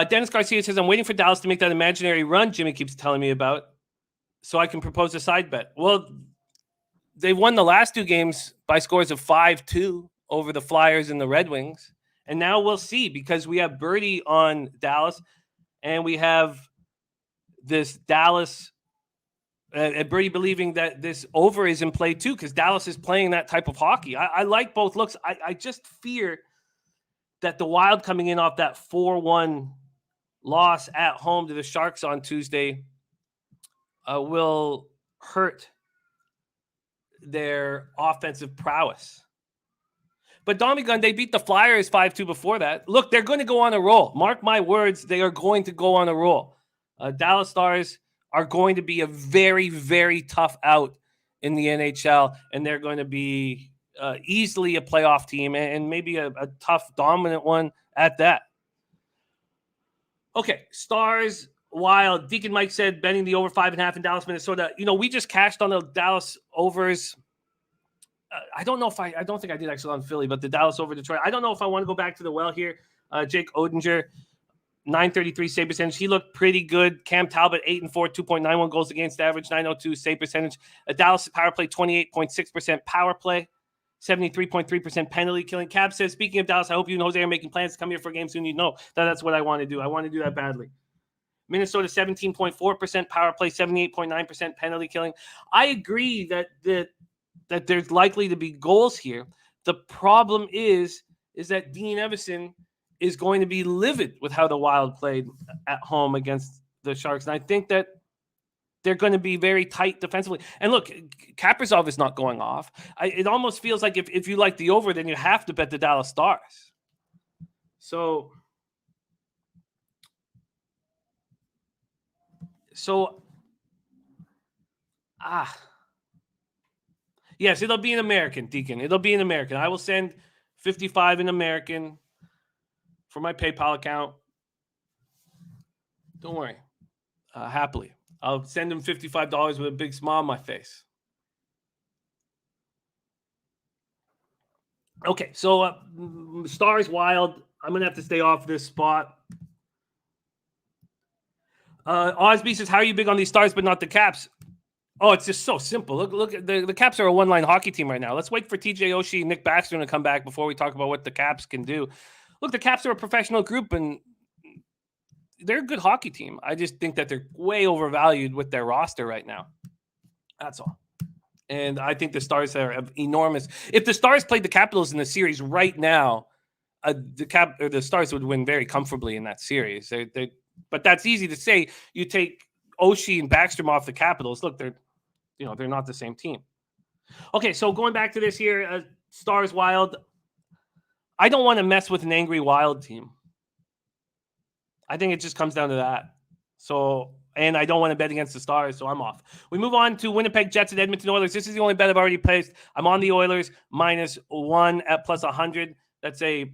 Dennis Garcia says, I'm waiting for Dallas to make that imaginary run Jimmy keeps telling me about so I can propose a side bet. Well, they won the last 2 games by scores of 5-2 over the Flyers and the Red Wings. And now we'll see, because we have Birdie on Dallas and we have this Dallas Birdie believing that this over is in play too, because Dallas is playing that type of hockey. I like both looks. I just fear that the Wild coming in off that 4-1 loss at home to the Sharks on Tuesday will hurt their offensive prowess. But Dommy Gun, they beat the Flyers 5-2 before that. Look, they're going to go on a roll. Mark my words, they are going to go on a roll. Dallas Stars are going to be a very, very tough out in the NHL, and they're going to be easily a playoff team and maybe a tough, dominant one at that. Okay, Stars, Wild. Deacon Mike said betting the over 5.5 in Dallas, Minnesota. You know, we just cashed on the Dallas overs. I don't think I did actually on Philly, but the Dallas over Detroit. I don't know if I want to go back to the well here. Jake Odinger, 933 save percentage. He looked pretty good. Cam Talbot, 8-4, 2.91 goals against average, 902 save percentage. Dallas power play, 28.6% power play, 73.3% penalty killing. Cab says, speaking of Dallas, I hope you and Jose are making plans to come here for a game soon. You know that's what I want to do. I want to do that badly. Minnesota, 17.4% power play, 78.9% penalty killing. I agree that there's likely to be goals here. The problem is that Dean Evison is going to be livid with how the Wild played at home against the Sharks. And I think that they're going to be very tight defensively. And look, Kaprizov is not going off. It almost feels like if you like the over, then you have to bet the Dallas Stars. So yes, it'll be an American, Deacon. It'll be an American. I will send 55 in American for my PayPal account. Don't worry. Happily. I'll send him $55 with a big smile on my face. Okay, so Stars Wild. I'm going to have to stay off this spot. Osby says, how are you big on these Stars but not the Caps? Oh, it's just so simple. Look, the Caps are a one-line hockey team right now. Let's wait for TJ Oshie and Nick Backstrom to come back before we talk about what the Caps can do. Look, the Caps are a professional group, and they're a good hockey team. I just think that they're way overvalued with their roster right now. That's all. And I think the Stars are enormous. If the Stars played the Capitals in the series right now, the Stars would win very comfortably in that series. But that's easy to say. You take Oshie and Backstrom off the Capitals. Look, they're not the same team. Okay, so going back to this here, Stars Wild. I don't want to mess with an angry Wild team. I think it just comes down to that. So, and I don't want to bet against the Stars, so I'm off. We move on to Winnipeg Jets and Edmonton Oilers. This is the only bet I've already placed. I'm on the Oilers -1 at +100. That's a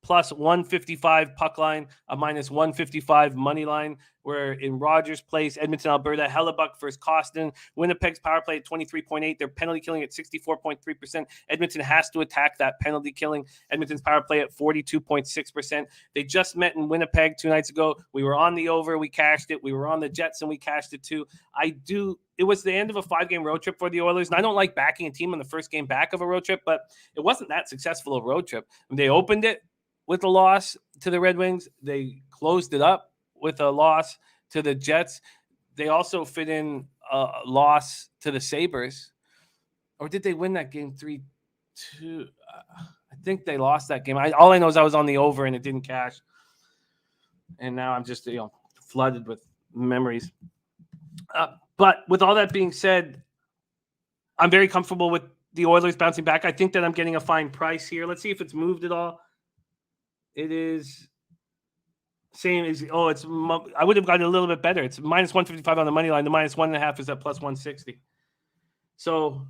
+155 puck line, a -155 money line. We're in Rogers Place, Edmonton, Alberta. Hellebuck versus Costin. Winnipeg's power play at 23.8. Their penalty killing at 64.3%. Edmonton has to attack that penalty killing. Edmonton's power play at 42.6%. They just met in Winnipeg 2 nights ago. We were on the over. We cashed it. We were on the Jets, and we cashed it too. It was the end of a 5-game road trip for the Oilers, and I don't like backing a team on the first game back of a road trip, but it wasn't that successful a road trip. They opened it with a loss to the Red Wings. They closed it up with a loss to the Jets. They also fit in a loss to the Sabres. Or did they win that game 3-2? I think they lost that game. All I know is I was on the over and it didn't cash. And now I'm just flooded with memories. But with all that being said, I'm very comfortable with the Oilers bouncing back. I think that I'm getting a fine price here. Let's see if it's moved at all. It is same as I would have gotten a little bit better. It's -155 on the money line. The -1.5 is at +160. So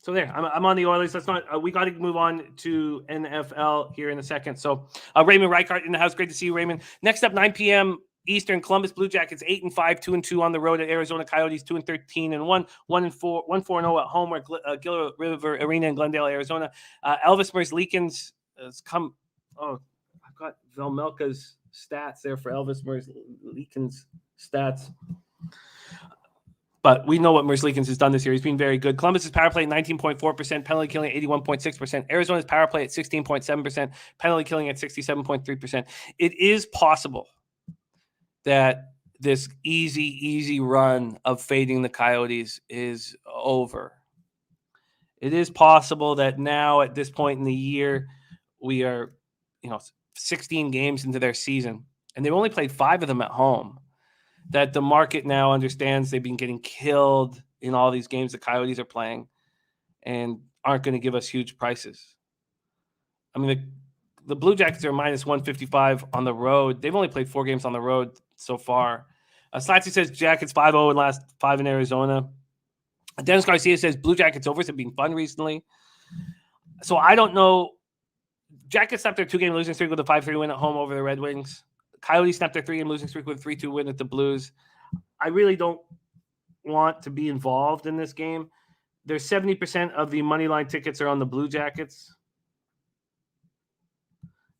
there. I'm on the Oilers. That's not. We got to move on to NFL here in a second. So Raymond Reichart in the house. Great to see you, Raymond. Next up, 9 p.m. Eastern. Columbus Blue Jackets 8-5, 2-2 on the road at Arizona Coyotes 2-13-1, 1-4, 1-4-0 at home at Gila River Arena in Glendale, Arizona. Elvis Merzlikins has come. Oh, I've got Velmelka's stats there for Elvis Merzlikins stats. But we know what Merzlikins has done this year. He's been very good. Columbus's power play at 19.4%, penalty killing at 81.6%. Arizona's power play at 16.7%, penalty killing at 67.3%. It is possible that this easy run of fading the Coyotes is over. It is possible that now at this point in the year, we are, 16 games into their season, and they've only played 5 of them at home, that the market now understands they've been getting killed in all these games the Coyotes are playing and aren't going to give us huge prices. I mean, the Blue Jackets are -155 on the road. They've only played 4 games on the road so far. Slatsy says Jackets 5-0 in last 5 in Arizona. Dennis Garcia says Blue Jackets overs have been fun recently. So I don't know. Jackets snapped their 2-game losing streak with a 5-3 win at home over the Red Wings. Coyotes snapped their 3-game losing streak with a 3-2 win at the Blues. I really don't want to be involved in this game. There's 70% of the money line tickets are on the Blue Jackets.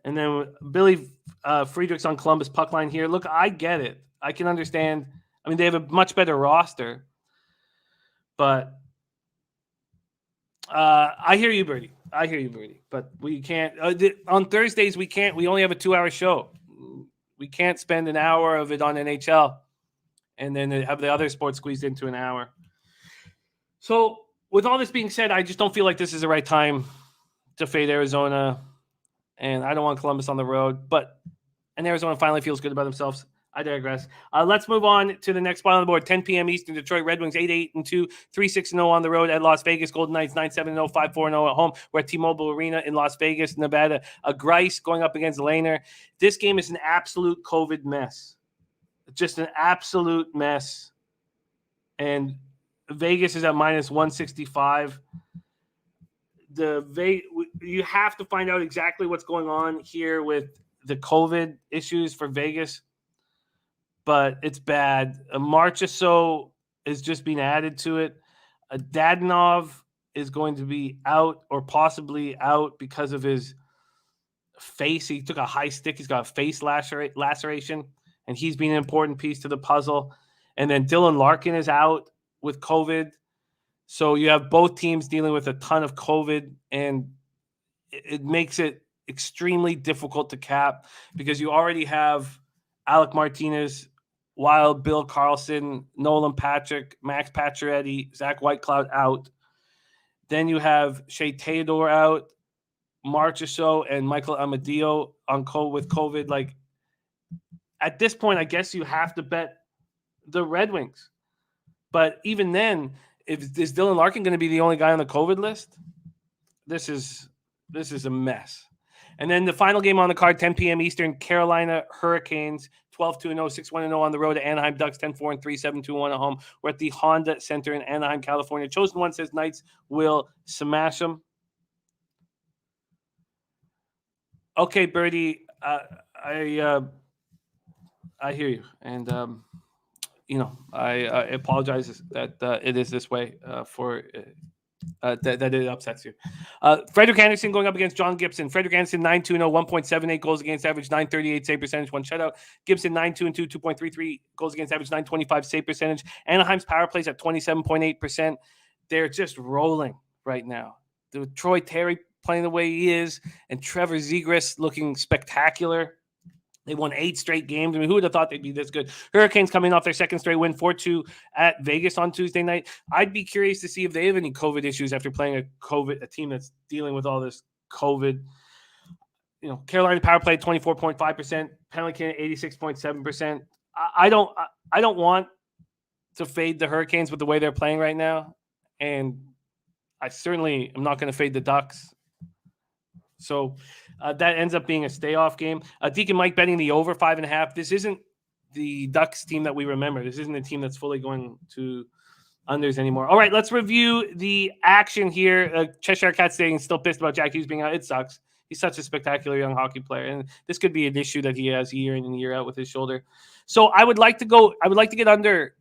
And then Billy Friedrichs on Columbus puck line here. Look, I get it. I can understand. I mean, they have a much better roster. But I hear you, Bertie. But we can't. On Thursdays, we can't. We only have a 2-hour show. We can't spend an hour of it on NHL and then have the other sports squeezed into an hour. So with all this being said, I just don't feel like this is the right time to fade Arizona. And I don't want Columbus on the road. And Arizona finally feels good about themselves. I digress. Let's move on to the next spot on the board. 10 p.m. Eastern, Detroit Red Wings 8-8-2, 3-6-0 on the road at Las Vegas. Golden Knights 9-7-0, 5-4-0 at home. We're at T-Mobile Arena in Las Vegas, Nevada. Grice going up against Lehner. This game is an absolute COVID mess. Just an absolute mess. And Vegas is at minus 165. You have to find out exactly what's going on here with the COVID issues for Vegas. But it's bad. Marchessault is just being added to it. Dadonov is going to be out or possibly out because of his face. He took a high stick. He's got a face laceration, and he's been an important piece to the puzzle. And then Dylan Larkin is out with COVID. So you have both teams dealing with a ton of COVID, and it makes it extremely difficult to cap because you already have Alec Martinez, Wild, Bill Carlson, Nolan Patrick, Max Pacioretty, Zach Whitecloud out. Then you have Shea Theodore out, Marchessault, and Michael Amadio with COVID. Like, at this point, I guess you have to bet the Red Wings. But even then, is Dylan Larkin going to be the only guy on the COVID list? This is a mess. And then the final game on the card, 10 p.m. Eastern, Carolina Hurricanes, 12-2-0, 6-1-0 on the road at Anaheim Ducks, 10-4-3, 7-2-1 at home. We're at the Honda Center in Anaheim, California. Chosen One says Knights will smash them. Okay, Birdie, I hear you. And, I apologize that it is this way that it upsets you. Frederick Anderson going up against John Gibson. Frederick Anderson 9-2-0, 1.78 goals against average, 938 save percentage, 1 shutout. Gibson 9-2-2, 2.33 goals against average, 925 save percentage. Anaheim's power plays at 27.8%. They're just rolling right now. With Troy Terry playing the way he is and Trevor Zegras looking spectacular. They won 8 straight games. I mean, who would have thought they'd be this good? Hurricanes coming off their second straight win, 4-2 at Vegas on Tuesday night. I'd be curious to see if they have any COVID issues after playing a team that's dealing with all this COVID. Carolina power play 24.5%, penalty kill 86.7%. I don't want to fade the Hurricanes with the way they're playing right now, and I certainly am not going to fade the Ducks. So that ends up being a stay-off game. Deacon Mike betting the over 5.5. This isn't the Ducks team that we remember. This isn't a team that's fully going to unders anymore. All right, let's review the action here. Cheshire Cat saying still pissed about Jack Hughes being out. It sucks. He's such a spectacular young hockey player, and this could be an issue that he has year in and year out with his shoulder. So I would like to get under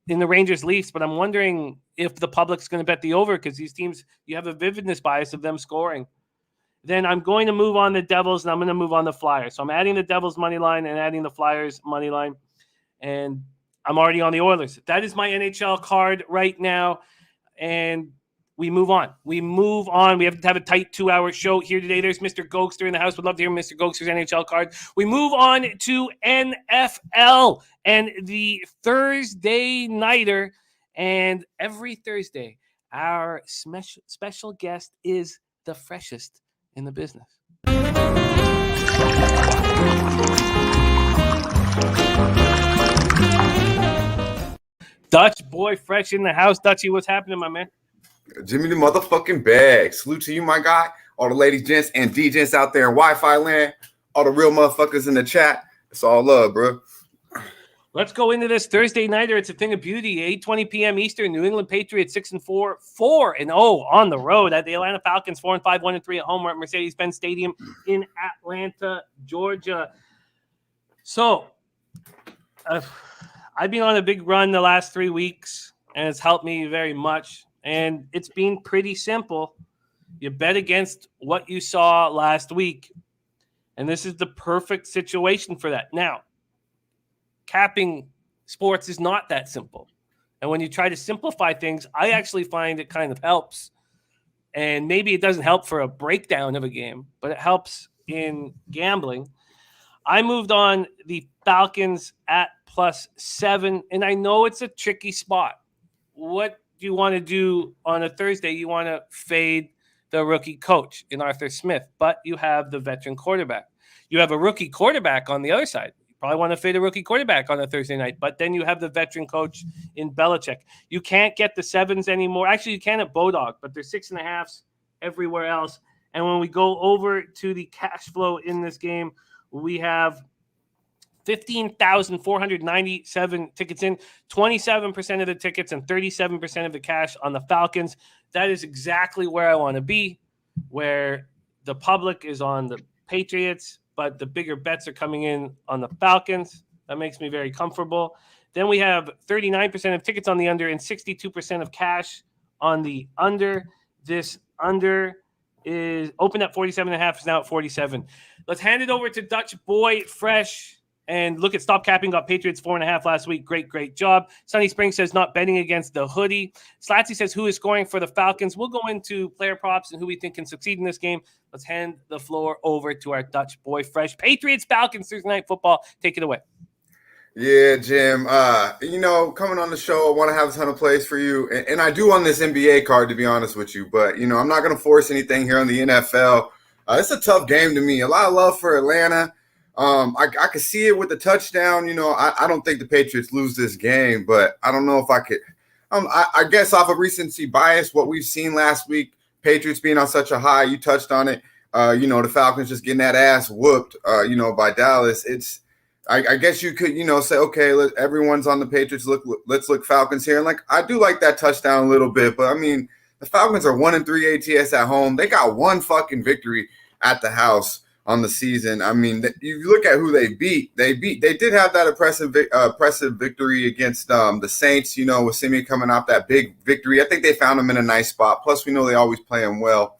in the Rangers Leafs, but I'm wondering if the public's going to bet the over because these teams, you have a vividness bias of them scoring. Then I'm going to move on the Devils, and I'm going to move on the Flyers. So I'm adding the Devils money line and adding the Flyers money line, and I'm already on the Oilers. That is my NHL card right now, and we move on. We have to have a tight 2-hour show here today. There's Mr. Gokster in the house. Would love to hear Mr. Gokster's NHL card. We move on to NFL and the Thursday Nighter, and every Thursday, our special guest is the freshest in the business. Dutch boy fresh in the house. Dutchy, what's happening, my man? Jimmy the motherfucking bag. Salute to you, my guy. All the ladies, gents, and D-gents out there in Wi-Fi land. All the real motherfuckers in the chat. It's all love, bro. Let's go into this Thursday nighter. It's a thing of beauty. 8:20 p.m. Eastern. New England Patriots 6-4, 4-0 on the road at the Atlanta Falcons. 4-5, 1-3 at home. We're at Mercedes-Benz Stadium in Atlanta, Georgia. So, I've been on a big run the last 3 weeks, and it's helped me very much. And it's been pretty simple. You bet against what you saw last week, and this is the perfect situation for that. Now, capping sports is not that simple. And when you try to simplify things, I actually find it kind of helps. And maybe it doesn't help for a breakdown of a game, but it helps in gambling. I moved on the Falcons at +7, and I know it's a tricky spot. What do you want to do on a Thursday? You want to fade the rookie coach in Arthur Smith, but you have the veteran quarterback. You have a rookie quarterback on the other side. probably want to fade a rookie quarterback on a Thursday night, but then you have the veteran coach in Belichick. You can't get the 7s anymore. Actually, you can at Bodog, but there's 6.5s everywhere else. And when we go over to the cash flow in this game, we have 15,497 tickets in, 27% of the tickets and 37% of the cash on the Falcons. That is exactly where I want to be, where the public is on the Patriots, but the bigger bets are coming in on the Falcons. That makes me very comfortable. Then we have 39% of tickets on the under and 62% of cash on the under. This under is open at 47.5, is now at 47. Let's hand it over to Dutch Boy Fresh. And look at Stop Capping, got Patriots 4.5 last week. Great job. Sunny Spring says not betting against the hoodie. Slatsy says who is scoring for the Falcons. We'll go into player props and who we think can succeed in this game. Let's hand the floor over to our Dutch Boy Fresh. Patriots, Falcons, Thursday Night Football. Take it away. Yeah, Jim. Coming on the show, I want to have a ton of plays for you. And I do on this NBA card, to be honest with you. But, I'm not going to force anything here on the NFL. It's a tough game to me. A lot of love for Atlanta. I could see it with the touchdown. I don't think the Patriots lose this game, but I don't know if I could. I guess off of recency bias, what we've seen last week, Patriots being on such a high, you touched on it. The Falcons just getting that ass whooped, by Dallas. I guess you could, say, okay, everyone's on the Patriots. Let's look Falcons here. And I do like that touchdown a little bit, but I mean, the Falcons are 1-3 ATS at home. They got one fucking victory at the house on the season. I mean, you look at who they beat. They did have that impressive victory against the Saints, with Simeon coming off that big victory. I think they found him in a nice spot. Plus, we know they always play him well.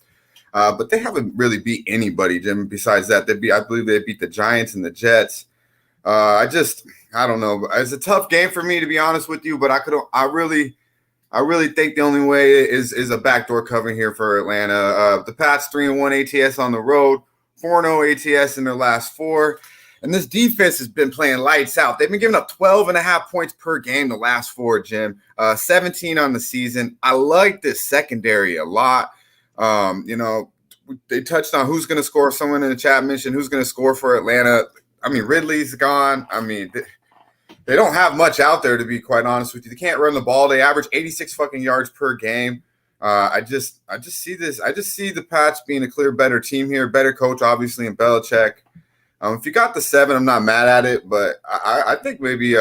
But they haven't really beat anybody, Jim, besides that. I believe they beat the Giants and the Jets. I don't know. It's a tough game for me, to be honest with you, but I really think the only way is a backdoor cover here for Atlanta. The Pats 3-1 ATS on the road. 4-0 ATS in their last 4. And this defense has been playing lights out. They've been giving up 12.5 points per game the last 4, Jim. 17 on the season. I like this secondary a lot. They touched on who's going to score. Someone in the chat mentioned who's going to score for Atlanta. I mean, Ridley's gone. I mean, they don't have much out there, to be quite honest with you. They can't run the ball. They average 86 fucking yards per game. I just see this. I just see the Pats being a clear better team here, better coach, obviously, in Belichick. If you got the 7, I'm not mad at it, but I think maybe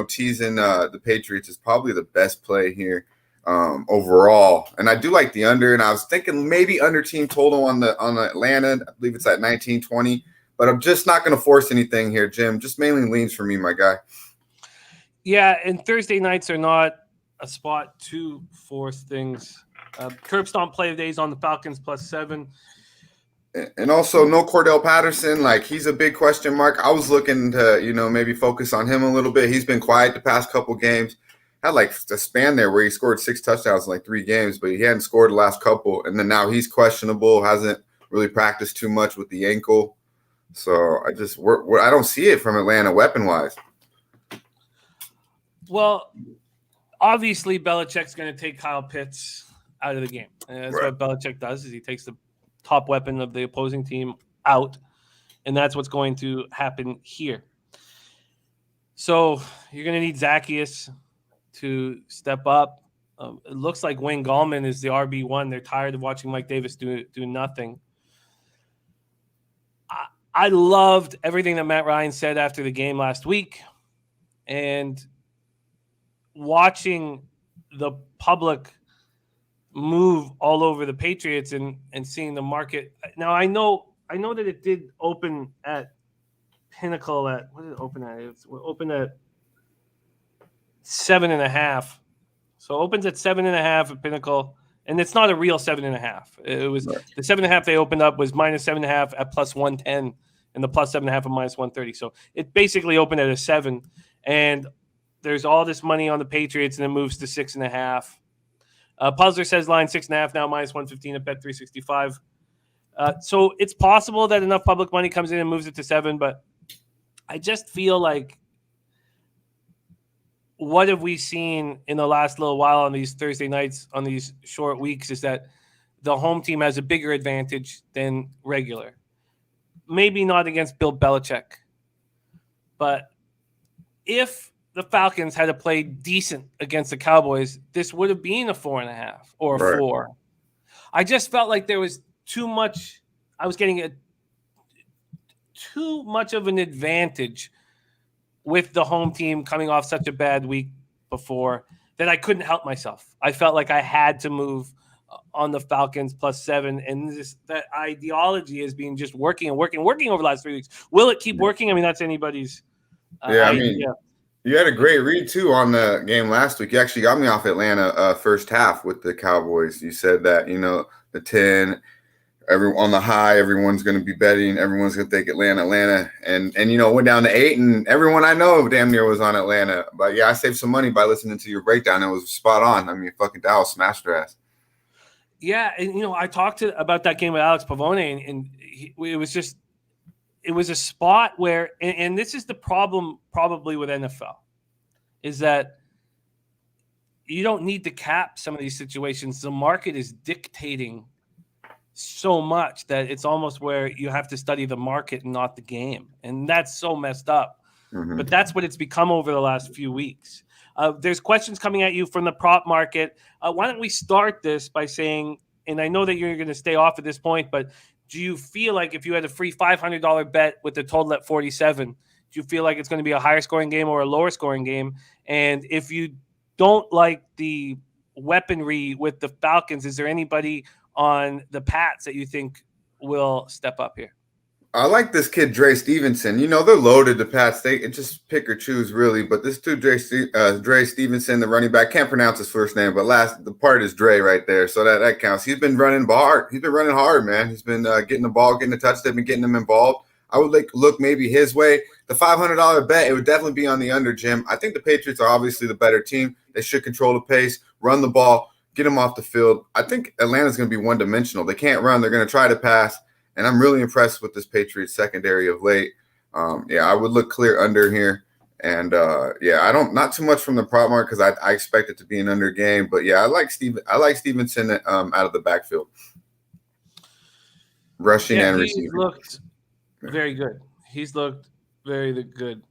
teasing the Patriots is probably the best play here overall. And I do like the under, and I was thinking maybe under team total on the Atlanta. I believe it's at 19-20, but I'm just not going to force anything here, Jim. Just mainly leans for me, my guy. Yeah, and Thursday nights are not a spot to force things. Curb stomp play of days on the Falcons +7. And also no Cordell Patterson. He's a big question mark. I was looking to, maybe focus on him a little bit. He's been quiet the past couple games. Had a span there where he scored 6 touchdowns in 3 games, but he hadn't scored the last couple. And then now he's questionable, hasn't really practiced too much with the ankle. So I don't see it from Atlanta weapon-wise. Well, obviously Belichick's going to take Kyle Pitts out of the game. And that's right. What Belichick does is he takes the top weapon of the opposing team out, and that's what's going to happen here. So you're going to need Zacchaeus to step up. It looks like Wayne Gallman is the RB1. They're tired of watching Mike Davis do nothing. I loved everything that Matt Ryan said after the game last week, and watching the public move all over the Patriots and seeing the market. Now I know that it did open at Pinnacle at, what did it open at? It's open at 7.5. So it opens at 7.5 at Pinnacle, and it's not a real 7.5. It was right. The 7.5 they opened up was -7.5 at +110, and the +7.5 at -130. So it basically opened at a 7, and there's all this money on the Patriots, and it moves to 6.5. Puzzler says line 6.5 now -115 at Bet365. So it's possible that enough public money comes in and moves it to 7, but I just feel like what have we seen in the last little while on these Thursday nights, on these short weeks, is that the home team has a bigger advantage than regular. Maybe not against Bill Belichick, But if the Falcons had played decent against the Cowboys, this would have been a 4.5 or a 4. I just felt like there was too much. I was getting too much of an advantage with the home team coming off such a bad week before that I couldn't help myself. I felt like I had to move on the Falcons +7, and that ideology has been just working over the last 3 weeks. Will it keep working? I mean, that's anybody's idea. I mean, you had a great read too on the game last week. You actually got me off Atlanta first half with the Cowboys. You said that the 10. On the high, everyone's going to be betting. Everyone's going to take Atlanta, and went down to 8, and everyone I know damn near was on Atlanta. But yeah, I saved some money by listening to your breakdown. It was spot on. I mean, fucking Dallas smashed their ass. Yeah, and I talked about that game with Alex Pavone, and it was a spot where, and this is the problem probably with NFL, is that you don't need to cap some of these situations. The market is dictating so much that it's almost where you have to study the market and not the game. And that's so messed up. Mm-hmm. But that's what it's become over the last few weeks. There's questions coming at you from the prop market. Why don't we start this by saying, and I know that you're going to stay off at this point, but do you feel like if you had a free $500 bet with the total at 47, do you feel like it's going to be a higher scoring game or a lower scoring game? And if you don't like the weaponry with the Falcons, is there anybody on the Pats that you think will step up here? I like this kid, Dre Stevenson. They're loaded, the Pats. They just pick or choose, really. But this dude, Dre Stevenson, the running back, can't pronounce his first name, but the part is Dre right there. So that counts. He's been running hard. He's been running hard, man. He's been getting the ball, getting the touchdown, and getting them involved. I would look maybe his way. The $500 bet, it would definitely be on the under, Jim. I think the Patriots are obviously the better team. They should control the pace, run the ball, get them off the field. I think Atlanta's going to be one-dimensional. They can't run. They're going to try to pass, and I'm really impressed with this Patriots secondary of late. I would look clear under here, and not too much from the prop market because I expect it to be an under game. But yeah, I like Stevenson out of the backfield, rushing and receiving. He's looked very good. He's looked very good.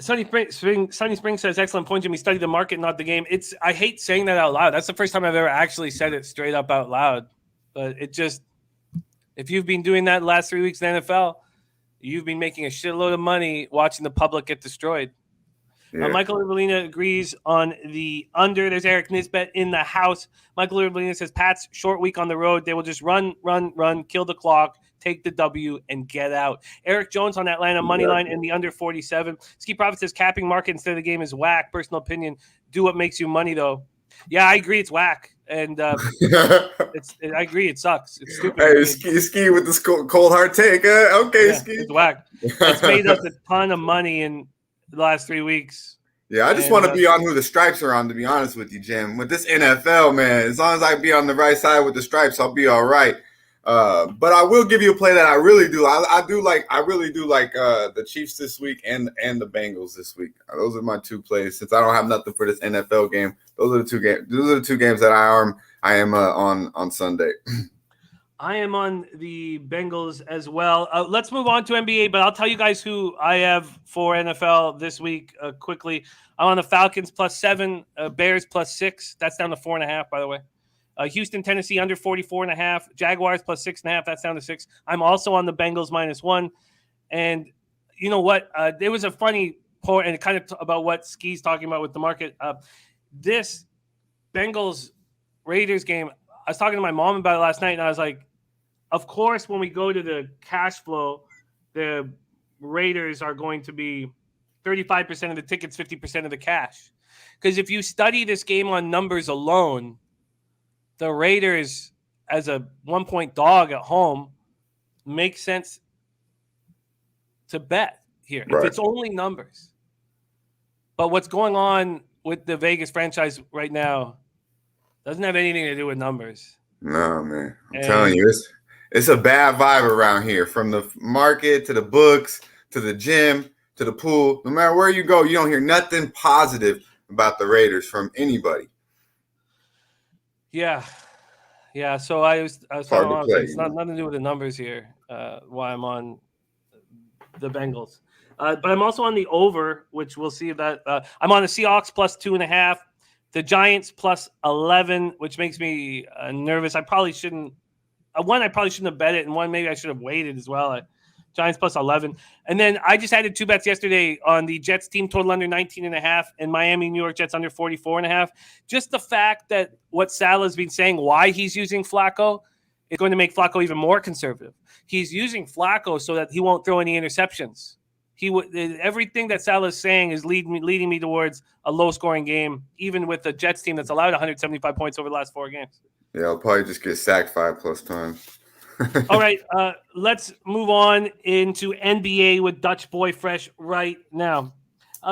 Sunny Spring says, excellent point, Jimmy. Study the market, not the game. I hate saying that out loud. That's the first time I've ever actually said it straight up out loud. But if you've been doing that the last 3 weeks in the NFL, you've been making a shitload of money watching the public get destroyed. Yeah. Michael Irvelina agrees on the under. There's Eric Nisbet in the house. Michael Irvelina says, Pats, short week on the road. They will just run, kill the clock, take the W, and get out. Eric Jones on Atlanta money line in the under 47. Ski Prophet says, capping market instead of the game is whack. Personal opinion. Do what makes you money, though. Yeah, I agree. It's whack. And I agree. It sucks. It's stupid. Hey, ski with this cold hard take. Okay, Ski. It's whack. It's made us a ton of money in the last 3 weeks. Yeah, I just want to be on who the stripes are on, to be honest with you, Jim. With this NFL, man, as long as I be on the right side with the stripes, I'll be all right. But I will give you a play that I really do. I really do like the Chiefs this week and the Bengals this week. Those are my two plays. Since I don't have nothing for this NFL game, those are the two games. Those are the two games that I am on Sunday. I am on the Bengals as well. Let's move on to NBA, but I'll tell you guys who I have for NFL this week quickly. I'm on the Falcons +7, Bears +6. That's down to 4.5, by the way. Houston, Tennessee under 44.5. Jaguars +6.5. That's down to 6. I'm also on the Bengals -1. And you know what? There was a funny point and kind of about what Ski's talking about with the market. This Bengals Raiders game, I was talking to my mom about it last night, and I was like, of course, when we go to the cash flow, the Raiders are going to be 35% of the tickets, 50% of the cash. Because if you study this game on numbers alone, the Raiders as a 1-point dog at home makes sense to bet here. Right. If it's only numbers. But what's going on with the Vegas franchise right now doesn't have anything to do with numbers. No, man. I'm telling you, it's a bad vibe around here. From the market to the books to the gym to the pool. No matter where you go, you don't hear nothing positive about the Raiders from anybody. Yeah. So I was talking about it's nothing to do with the numbers here. Why I'm on the Bengals. But I'm also on the over, which we'll see if that. I'm on the Seahawks plus 2.5, the Giants plus 11, which makes me nervous. I probably shouldn't. One, I probably shouldn't have bet it, and one, maybe I should have waited as well. Giants plus 11. And then I just added 2 bets yesterday on the Jets team total under 19.5 and Miami, New York Jets under 44.5. Just the fact that what Salah's been saying, why he's using Flacco, is going to make Flacco even more conservative. He's using Flacco so that he won't throw any interceptions. Everything that Salah's saying is leading me towards a low-scoring game, even with the Jets team that's allowed 175 points over the last 4 games. Yeah, I'll probably just get sacked 5+ times. All right, let's move on into NBA with Dutch Boy Fresh right now.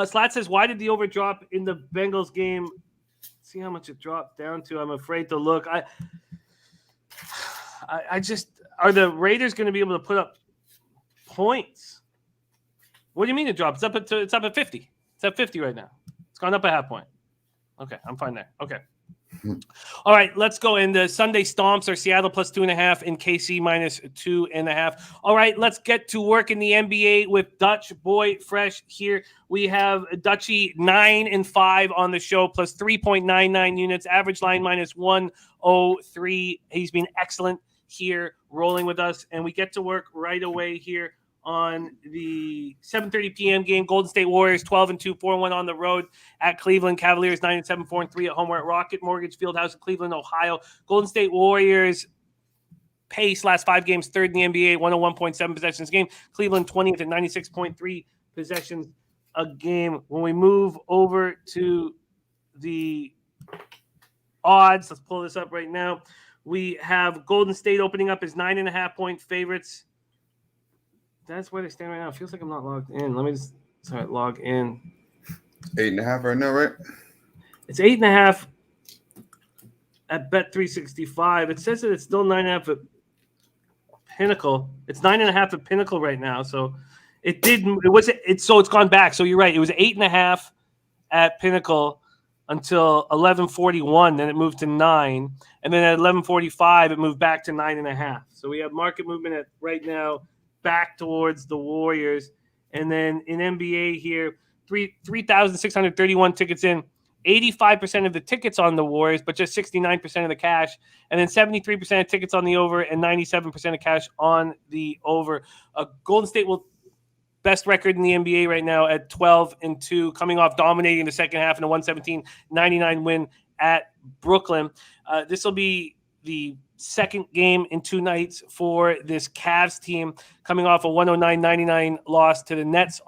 Slat says, why did the over drop in the Bengals game? See how much it dropped down to. I'm afraid to look. I just – are the Raiders going to be able to put up points? What do you mean it dropped? It's up at 50. It's at 50 right now. It's gone up a half point. Okay, I'm fine there. Okay. All right, let's go. And the Sunday stomps are Seattle plus 2.5 and KC minus 2.5. All right, let's get to work in the NBA with Dutch Boy Fresh here. We have Dutchy 9-5 on the show, plus 3.99 units, average line minus 103. He's been excellent here, rolling with us, and we get to work right away here on the 7:30 p.m. game. Golden State Warriors 12-2, 4-1 on the road at Cleveland. Cavaliers 9-7, 4-3 at home. We're at Rocket Mortgage Fieldhouse in Cleveland, Ohio. Golden State Warriors pace last 5 games, third in the NBA, 101.7 possessions a game. Cleveland 20th at 96.3 possessions a game. When we move over to the odds, let's pull this up right now. We have Golden State opening up as 9.5-point favorites. That's where they stand right now. It feels like I'm not logged in. Let me just log in. 8.5 right now, right? It's 8.5 at Bet365. It says that it's still 9.5 at Pinnacle. It's 9.5 at Pinnacle right now. So it's gone back. So you're right. It was 8.5 at Pinnacle until 11:41. Then it moved to 9, and then at 11:45 it moved back to 9.5. So we have market movement at right now back towards the Warriors. And then in NBA here, 3,631 tickets in, 85% of the tickets on the Warriors, but just 69% of the cash. And then 73% of tickets on the over and 97% of cash on the over. Golden State will best record in the NBA right now at 12-2, coming off dominating the second half in a 117-99 win at Brooklyn. This will be the second game in 2 nights for this Cavs team, coming off a 109-99 loss to the Nets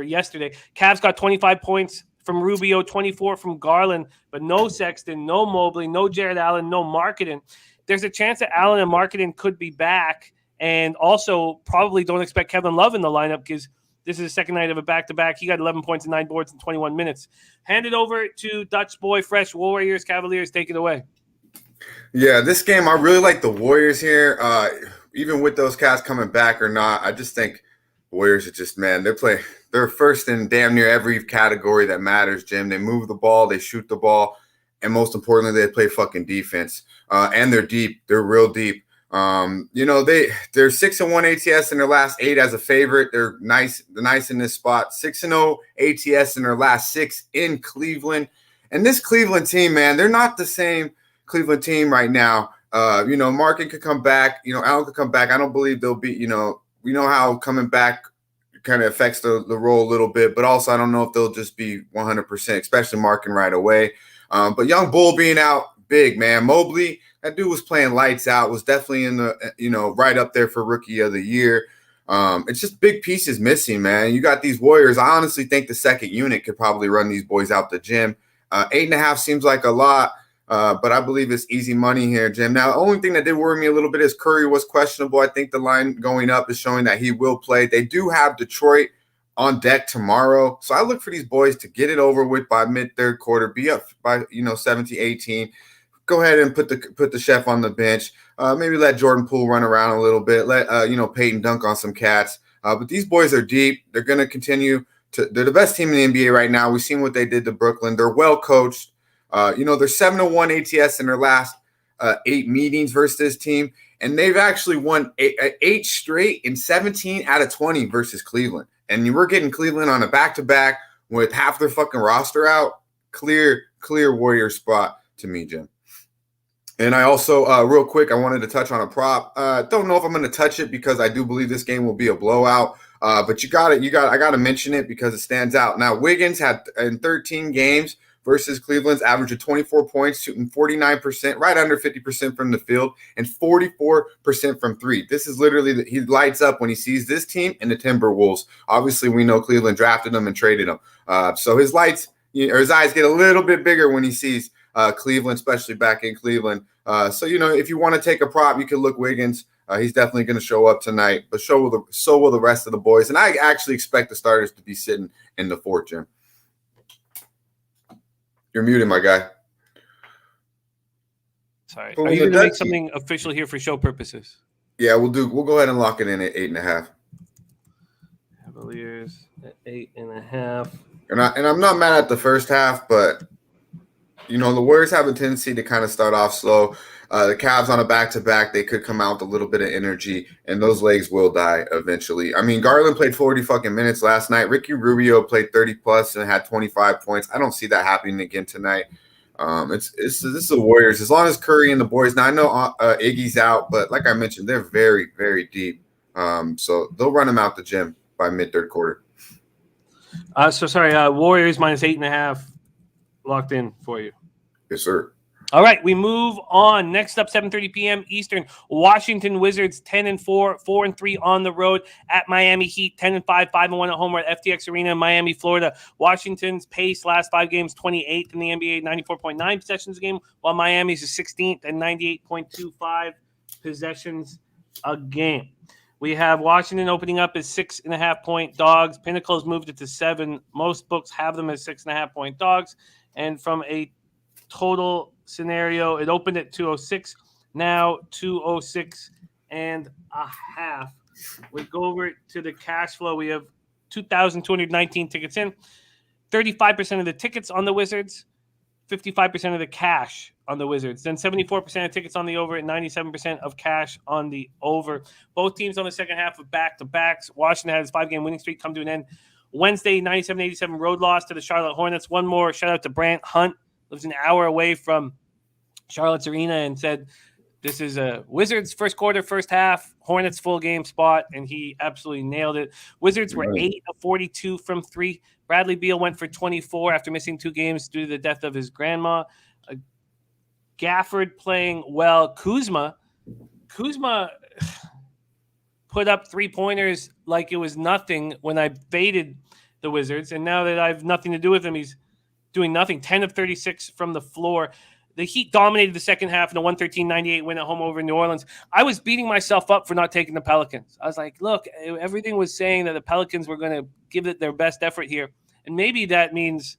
yesterday. Cavs got 25 points from Rubio, 24 from Garland, but no Sexton, no Mobley, no Jared Allen, no Markkanen. There's a chance that Allen and Markkanen could be back, and also probably don't expect Kevin Love in the lineup because this is the second night of a back-to-back. He got 11 points and 9 boards in 21 minutes. Hand it over to Dutch Boy Fresh. Warriors, Cavaliers, take it away. Yeah, this game, I really like the Warriors here. Even with those Cavs coming back or not, I just think Warriors are just, man, they're first in damn near every category that matters, Jim. They move the ball, they shoot the ball, and most importantly, they play fucking defense. And they're deep. They're real deep. They're 6-1 ATS in their last 8 as a favorite. They're nice in this spot. 6-0 ATS in their last 6 in Cleveland. And this Cleveland team, man, they're not the same Cleveland team right now. Markin could come back. Allen could come back. I don't believe they'll be, we know how coming back kind of affects the role a little bit, but also I don't know if they'll just be 100%, especially Markin right away. But Young Bull being out, big, man. Mobley, that dude was playing lights out, was definitely in the, right up there for Rookie of the Year. It's just big pieces missing, man. You got these Warriors. I honestly think the second unit could probably run these boys out the gym. 8.5 seems like a lot. But I believe it's easy money here, Jim. Now, the only thing that did worry me a little bit is Curry was questionable. I think the line going up is showing that he will play. They do have Detroit on deck tomorrow. So I look for these boys to get it over with by mid-third quarter, be up by, 17-18. Go ahead and put the chef on the bench. Maybe let Jordan Poole run around a little bit. Let, Peyton dunk on some cats. But these boys are deep. They're going to continue they're the best team in the NBA right now. We've seen what they did to Brooklyn. They're well coached. They're 7-1 ATS in their last 8 meetings versus this team, and they've actually won 8 straight in 17 out of 20 versus Cleveland. and we're getting Cleveland on a back-to-back with half their fucking roster out. Clear Warrior spot to me, Jim. And I also, real quick, I wanted to touch on a prop. Don't know if I'm going to touch it because I do believe this game will be a blowout. But I got to mention it because it stands out. Now, Wiggins had in 13 games versus Cleveland's average of 24 points, shooting 49%, right under 50% from the field, and 44% from three. This is literally, he lights up when he sees this team and the Timberwolves. Obviously, we know Cleveland drafted him and traded him. So his eyes get a little bit bigger when he sees Cleveland, especially back in Cleveland. So, if you want to take a prop, you can look Wiggins. He's definitely going to show up tonight, but so will the rest of the boys. And I actually expect the starters to be sitting in the fourth, Jim. You're muted, my guy. Sorry. Are you going to make something official here for show purposes? Yeah, we'll go ahead and lock it in at 8.5. Cavaliers at 8.5. And I'm not mad at the first half, but the Warriors have a tendency to kind of start off slow. The Cavs on a back-to-back, they could come out with a little bit of energy, and those legs will die eventually. I mean, Garland played 40 fucking minutes last night. Ricky Rubio played 30-plus and had 25 points. I don't see that happening again tonight. This is the Warriors. As long as Curry and the boys – now, I know Iggy's out, but like I mentioned, they're very, very deep. So they'll run them out the gym by mid-third quarter. Warriors minus 8.5 locked in for you. Yes, sir. All right, we move on. Next up, 7:30 p.m. Eastern. Washington Wizards 10-4, 4-3 on the road at Miami Heat. 10-5, 5-1 at home at FTX Arena in Miami, Florida. Washington's pace last 5 games 28th in the NBA, 94.9 possessions a game, while Miami's is 16th and 98.25 possessions a game. We have Washington opening up as 6.5-point dogs. Pinnacle's moved it to 7. Most books have them as 6.5-point dogs. And from a total scenario, it opened at 206, now 206 and a half. We go over to the cash flow. We have 2,219 tickets in, 35% of the tickets on the Wizards, 55% of the cash on the Wizards, then 74% of tickets on the over and 97% of cash on the over. Both teams on the second half of back-to-backs. Washington had his 5-game winning streak come to an end Wednesday, 97-87 road loss to the Charlotte Hornets. One more shout out to Brant Hunt. Lives an hour away from Charlotte's arena and said this is a Wizards first quarter, first half, Hornets full game spot, and he absolutely nailed it. Wizards were 8 of 42 from 3. Bradley Beal went for 24 after missing 2 games due to the death of his grandma. Gafford playing well. Kuzma put up 3-pointers like it was nothing when I faded the Wizards, and now that I have nothing to do with him, he's doing nothing. 10 of 36 from the floor. The Heat dominated the second half in a 113-98 win at home over New Orleans. I was beating myself up for not taking the Pelicans. I was like, look, everything was saying that the Pelicans were going to give it their best effort here. And maybe that means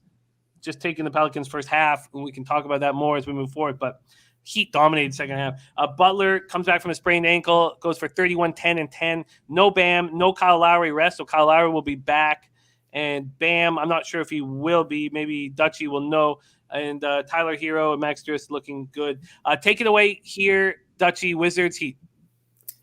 just taking the Pelicans first half, and we can talk about that more as we move forward. But Heat dominated second half. Butler comes back from a sprained ankle, goes for 31, 10, and 10. No Bam, no Kyle Lowry rest, so Kyle Lowry will be back. And Bam, I'm not sure if he will be. Maybe Dutchie will know. And Tyler Hero and Max Strus looking good. Take it away here, Dutchie, Wizards, Heat.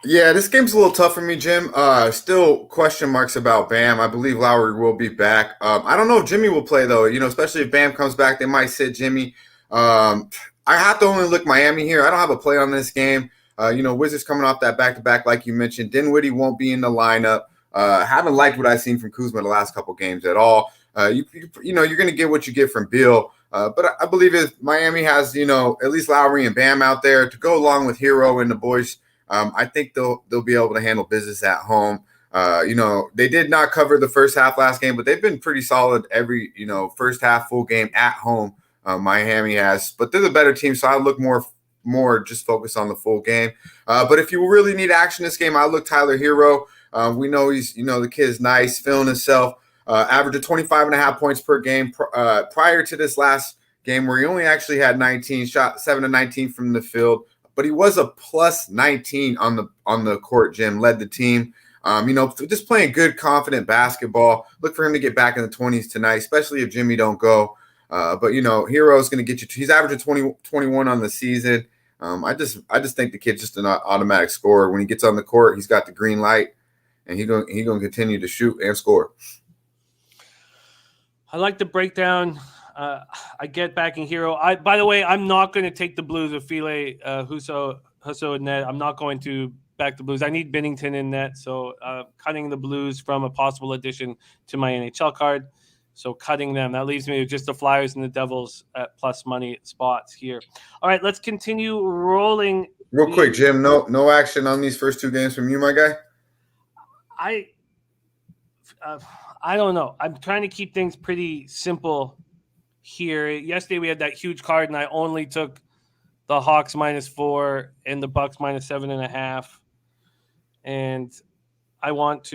Yeah, this game's a little tough for me, Jim. Still question marks about Bam. I believe Lowry will be back. I don't know if Jimmy will play, though. Especially if Bam comes back, they might sit Jimmy. I have to only look Miami here. I don't have a play on this game. Wizards coming off that back-to-back, like you mentioned. Dinwiddie won't be in the lineup. Haven't liked what I've seen from Kuzma the last couple games at all. You're going to get what you get from Bill. But I believe if Miami has, at least Lowry and Bam out there to go along with Hero and the boys, I think they'll be able to handle business at home. They did not cover the first half last game, but they've been pretty solid every, first half full game at home. Miami has, but they're the better team, so I look more just focus on the full game. But if you really need action this game, I look Tyler Hero. We know he's, the kid's nice, feeling himself. Average of 25.5 points per game prior to this last game where he only actually had 19, shot 7 of 19 from the field, but he was a plus 19 on the court, Jim, led the team. Just playing good, confident basketball. Look for him to get back in the 20s tonight, especially if Jimmy don't go. But Hero's going to get you. He's averaging 21 on the season. I just think the kid's just an automatic scorer. When he gets on the court, he's got the green light. and he gonna continue to shoot and score. I like the breakdown. I get backing Hero. By the way, I'm not going to take the Blues with File, Husso, and net. I'm not going to back the Blues. I need Binnington in net, so cutting the Blues from a possible addition to my NHL card. So cutting them. That leaves me with just the Flyers and the Devils at plus money spots here. All right, let's continue rolling. Real quick, Jim, no action on these first two games from you, my guy? I don't know. I'm trying to keep things pretty simple here. Yesterday we had that huge card, and I only took the Hawks -4 and the Bucks -7.5. And I don't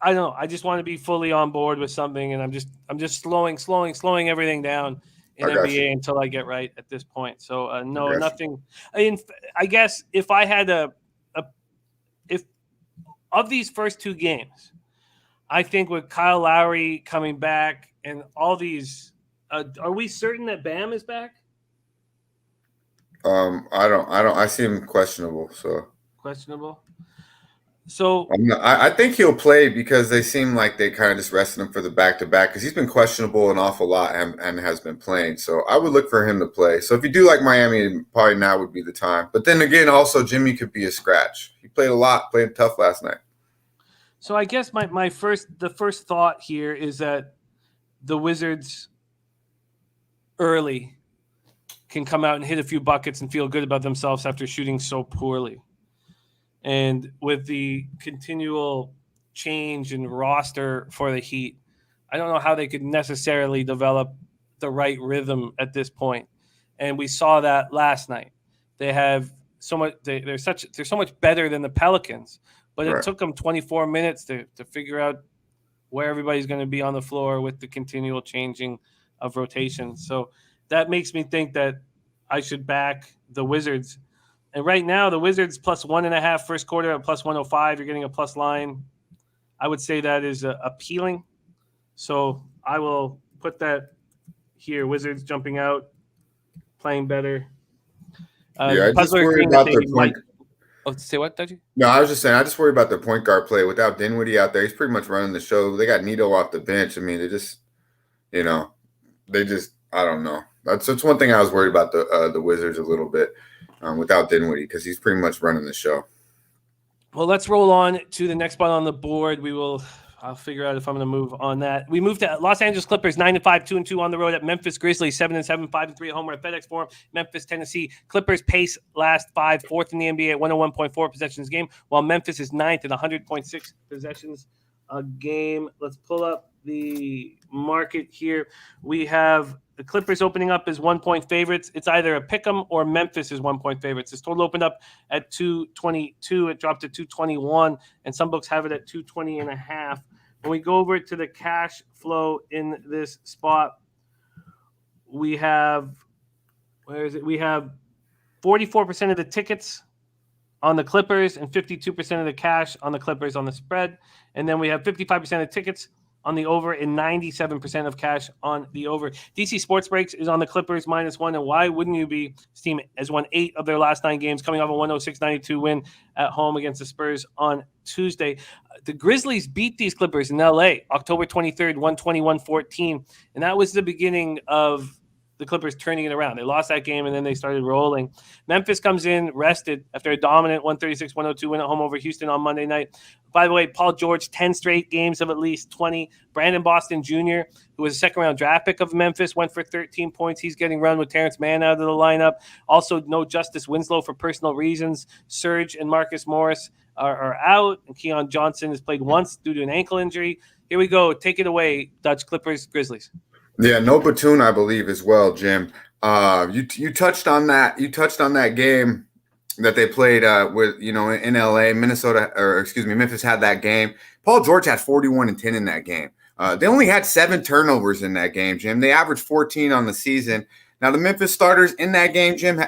know. I just want to be fully on board with something, and I'm just slowing everything down in NBA until I get right at this point. So no, nothing. I guess if I had if of these first two games, I think with Kyle Lowry coming back and all these, are we certain that Bam is back? I see him questionable. So questionable. So I think he'll play because they seem like they kind of just rested him for the back-to-back because he's been questionable an awful lot and has been playing. So I would look for him to play. So if you do like Miami, probably now would be the time. But then again, also Jimmy could be a scratch. He played a lot, played tough last night. So I guess the first thought here is that the Wizards early can come out and hit a few buckets and feel good about themselves after shooting so poorly. And with the continual change in roster for the Heat, I don't know how they could necessarily develop the right rhythm at this point. And we saw that last night. They have so much. They're so much better than the Pelicans, but it took them 24 minutes to figure out where everybody's going to be on the floor with the continual changing of rotations. So that makes me think that I should back the Wizards. And right now, the Wizards +1.5 first quarter at +105. You're getting a plus line. I would say that is appealing. So I will put that here. Wizards jumping out, playing better. I just worry about their point. Say what, Dudgy? No, I was just saying, I just worry about their point guard play. Without Dinwiddie out there, he's pretty much running the show. They got Nito off the bench. I mean, I don't know. That's one thing I was worried about the Wizards a little bit without Dinwiddie because he's pretty much running the show. Well, let's roll on to the next spot on the board. I'll figure out if I'm going to move on that. We moved to Los Angeles Clippers, 9-5, 2-2 on the road at Memphis Grizzlies, 7-7, 5-3 at home. We're at FedEx Forum, Memphis, Tennessee. Clippers pace last 5, fourth in the NBA at 101.4 possessions a game, while Memphis is ninth at 100.6 possessions a game. Let's pull up the market here. We have the Clippers opening up as 1-point favorites. It's either a pick'em or Memphis is 1-point favorites. This total opened up at 222. It dropped to 221, and some books have it at 220.5. When we go over to the cash flow in this spot, we have, We have 44% of the tickets on the Clippers and 52% of the cash on the Clippers on the spread. And then we have 55% of tickets on the over and 97% of cash on the over. DC Sports Breaks is on the Clippers -1. And why wouldn't you be? This team has won 8 of their last 9 games, coming off a 106-92 win at home against the Spurs on Tuesday. The Grizzlies beat these Clippers in LA October 23rd, 120-114. And that was the beginning of the Clippers turning it around. They lost that game, and then they started rolling. Memphis comes in rested after a dominant 136-102 win at home over Houston on Monday night. By the way, Paul George, 10 straight games of at least 20. Brandon Boston Jr., who was a second-round draft pick of Memphis, went for 13 points. He's getting run with Terrence Mann out of the lineup. Also, no Justice Winslow for personal reasons. Serge and Marcus Morris are out, and Keon Johnson has played once due to an ankle injury. Here we go. Take it away, Dutch Clippers, Grizzlies. Yeah, no Batum, I believe, as well, Jim. You touched on that. You touched on that game that they played in LA. Memphis had that game. Paul George had 41 and 10 in that game. They only had 7 turnovers in that game, Jim. They averaged 14 on the season. Now, the Memphis starters in that game, Jim,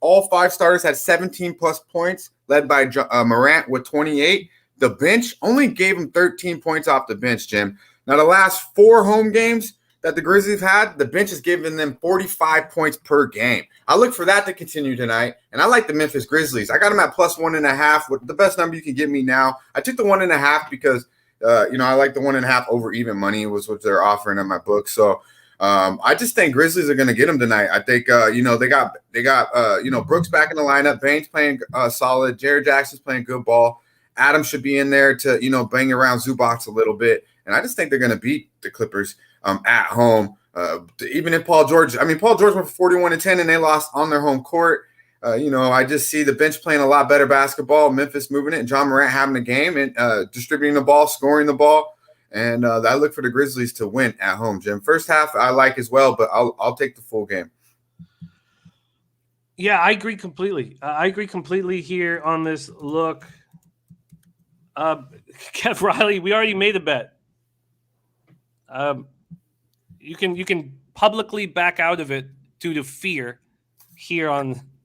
all 5 starters had 17-plus points, led by Morant with 28. The bench only gave him 13 points off the bench, Jim. Now, the last 4 home games, that the Grizzlies had, the bench is giving them 45 points per game. I look for that to continue tonight, and I like the Memphis Grizzlies. I got them at plus 1.5, with the best number you can give me now. I took the 1.5 because, I like the 1.5 over even money was what they're offering in my book. So I just think Grizzlies are going to get them tonight. I think, they got Brooks back in the lineup. Bane's playing solid. Jared Jackson's playing good ball. Adam should be in there to, bang around Zubac a little bit. And I just think they're going to beat the Clippers at home. Even if Paul George went for 41-10 and they lost on their home court. I just see the bench playing a lot better basketball, Memphis moving it, and John Morant having a game and distributing the ball, scoring the ball. And I look for the Grizzlies to win at home, Jim. First half I like as well, but I'll take the full game. Yeah, I agree completely. I agree completely here on this look. Kev Riley, we already made a bet. You can publicly back out of it due to fear here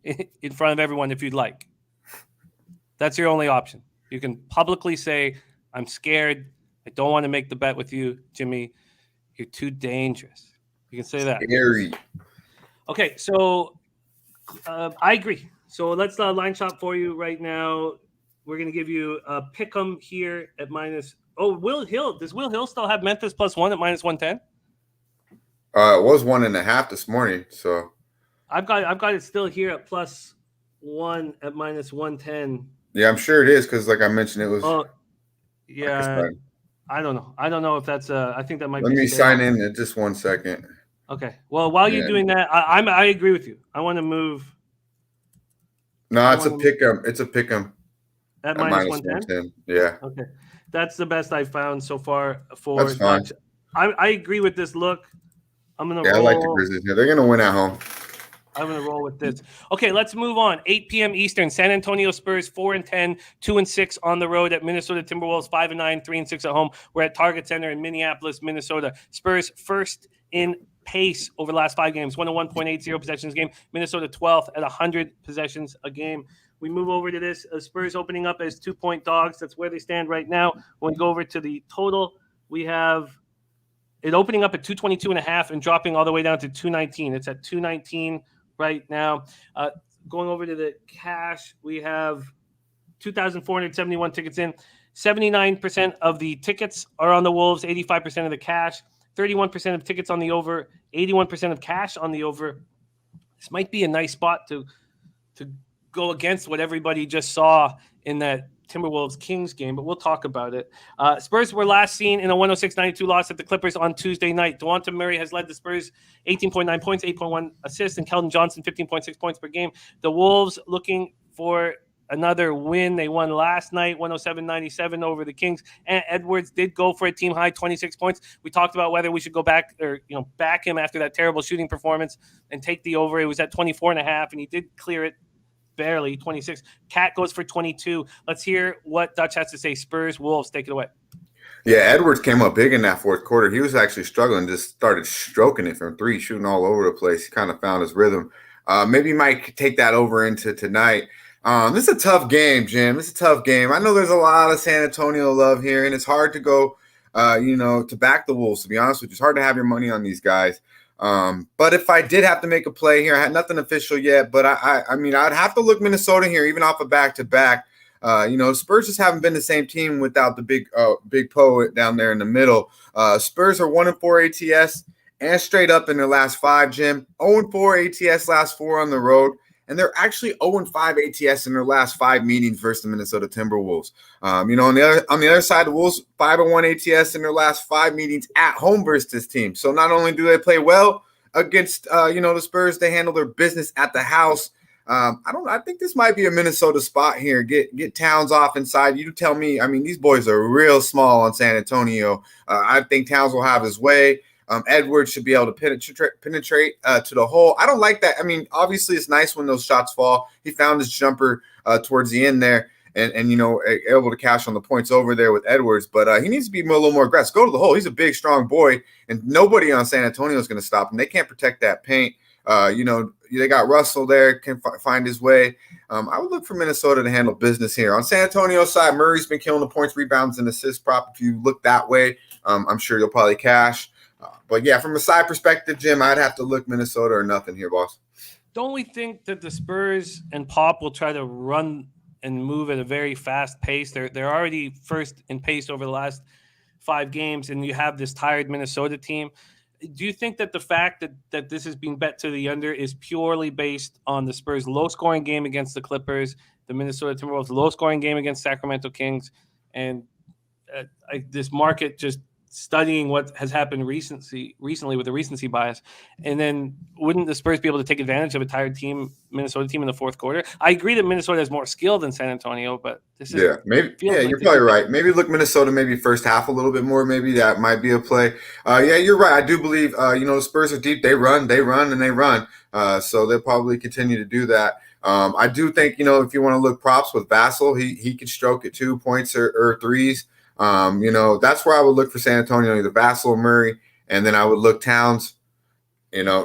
in front of everyone if you'd like. That's your only option. You can publicly say, I'm scared. I don't want to make the bet with you, Jimmy. You're too dangerous. You can say that. Scary. Okay, so I agree. So let's line shop for you right now. We're going to give you a pick 'em here at minus. Oh, Will Hill. Does Will Hill still have Memphis plus 1 at minus 110? It was 1.5 this morning. So I've got it still here at plus 1 at minus 110. Yeah, I'm sure it is because, like I mentioned, it was. Oh, yeah. I don't know. I don't know if that's I think that might Let be. Let me sign in at just 1 second. Okay. Well, while you're doing that, I agree with you. I want to move. No, it's a pick 'em. It's a pick 'em. At minus 110? Yeah. Okay. That's the best I've found so far for. That's fine. I agree with this look. I'm going to roll. I like the Grizzlies here. They're going to win at home. I'm going to roll with this. Okay, let's move on. 8 p.m. Eastern. San Antonio Spurs 4-10, 2-6 on the road at Minnesota Timberwolves 5-9, 3-6 at home. We're at Target Center in Minneapolis, Minnesota. Spurs first in pace over the last 5 games, 101.80 possessions a game. Minnesota 12th at 100 possessions a game. We move over to this. Spurs opening up as 2-point dogs. That's where they stand right now. When we go over to the total, we have it opening up at 222.5 and dropping all the way down to 219. It's at 219 right now. Going over to the cash, we have 2,471 tickets in. 79% of the tickets are on the Wolves, 85% of the cash, 31% of tickets on the over, 81% of cash on the over. This might be a nice spot to go against what everybody just saw in that Timberwolves Kings game, but we'll talk about it. Spurs were last seen in a 106-92 loss at the Clippers on Tuesday night. DeJounte Murray has led the Spurs 18.9 points, 8.1 assists, and Keldon Johnson 15.6 points per game. The Wolves looking for another win. They won last night 107-97 over the Kings. And Edwards did go for a team high 26 points. We talked about whether we should go back or back him after that terrible shooting performance and take the over. It was at 24.5 and he did clear it. Barely 26. Cat goes for 22. Let's hear what Dutch has to say. Spurs, Wolves, take it away. Yeah, Edwards came up big in that fourth quarter. He was actually struggling, just started stroking it from 3, shooting all over the place. He kind of found his rhythm. Maybe he might take that over into tonight. This is a tough game, Jim. It's a tough game. I know there's a lot of San Antonio love here, and it's hard to go, to back the Wolves, to be honest with you. It's hard to have your money on these guys. But if I did have to make a play here, I had nothing official yet, but I mean, I'd have to look Minnesota here, even off a back-to-back. Spurs just haven't been the same team without the big poet down there in the middle. Spurs are 1-4 ATS and straight up in their last 5, Jim. 0-4 ATS last 4 on the road. And they're actually 0-5 ATS in their last 5 meetings versus the Minnesota Timberwolves. On the other side, the Wolves 5-1 ATS in their last 5 meetings at home versus this team. So not only do they play well against the Spurs, they handle their business at the house. I think this might be a Minnesota spot here. Get Towns off inside. You tell me. I mean, these boys are real small on San Antonio. I think Towns will have his way. Edwards should be able to penetrate to the hole. I don't like that. I mean, obviously it's nice when those shots fall. He found his jumper towards the end there and able to cash on the points over there with Edwards. But he needs to be a little more aggressive. Go to the hole. He's a big, strong boy, and nobody on San Antonio is going to stop him. They can't protect that paint. They got Russell there, can find his way. I would look for Minnesota to handle business here. On San Antonio's side, Murray's been killing the points, rebounds, and assists prop. If you look that way, I'm sure you'll probably cash. But yeah, from a side perspective, Jim, I'd have to look Minnesota or nothing here, boss. Don't we think that the Spurs and Pop will try to run and move at a very fast pace? They're already first in pace over the last 5 games, and you have this tired Minnesota team. Do you think that the fact that this is being bet to the under is purely based on the Spurs' low-scoring game against the Clippers, the Minnesota Timberwolves' low-scoring game against Sacramento Kings, and this market just studying what has happened recently with the recency bias? And then wouldn't the Spurs be able to take advantage of a tired Minnesota team in the fourth quarter? I agree that Minnesota has more skill than San Antonio, but this is you're probably right. Maybe look Minnesota maybe first half a little bit more. Maybe that might be a play. You're right. I do believe the Spurs are deep. They run, and they run. So they'll probably continue to do that. I do think if you want to look props with Vassell, he can stroke it too, points or threes. That's where I would look for San Antonio, either Vassell or Murray, and then I would look Towns.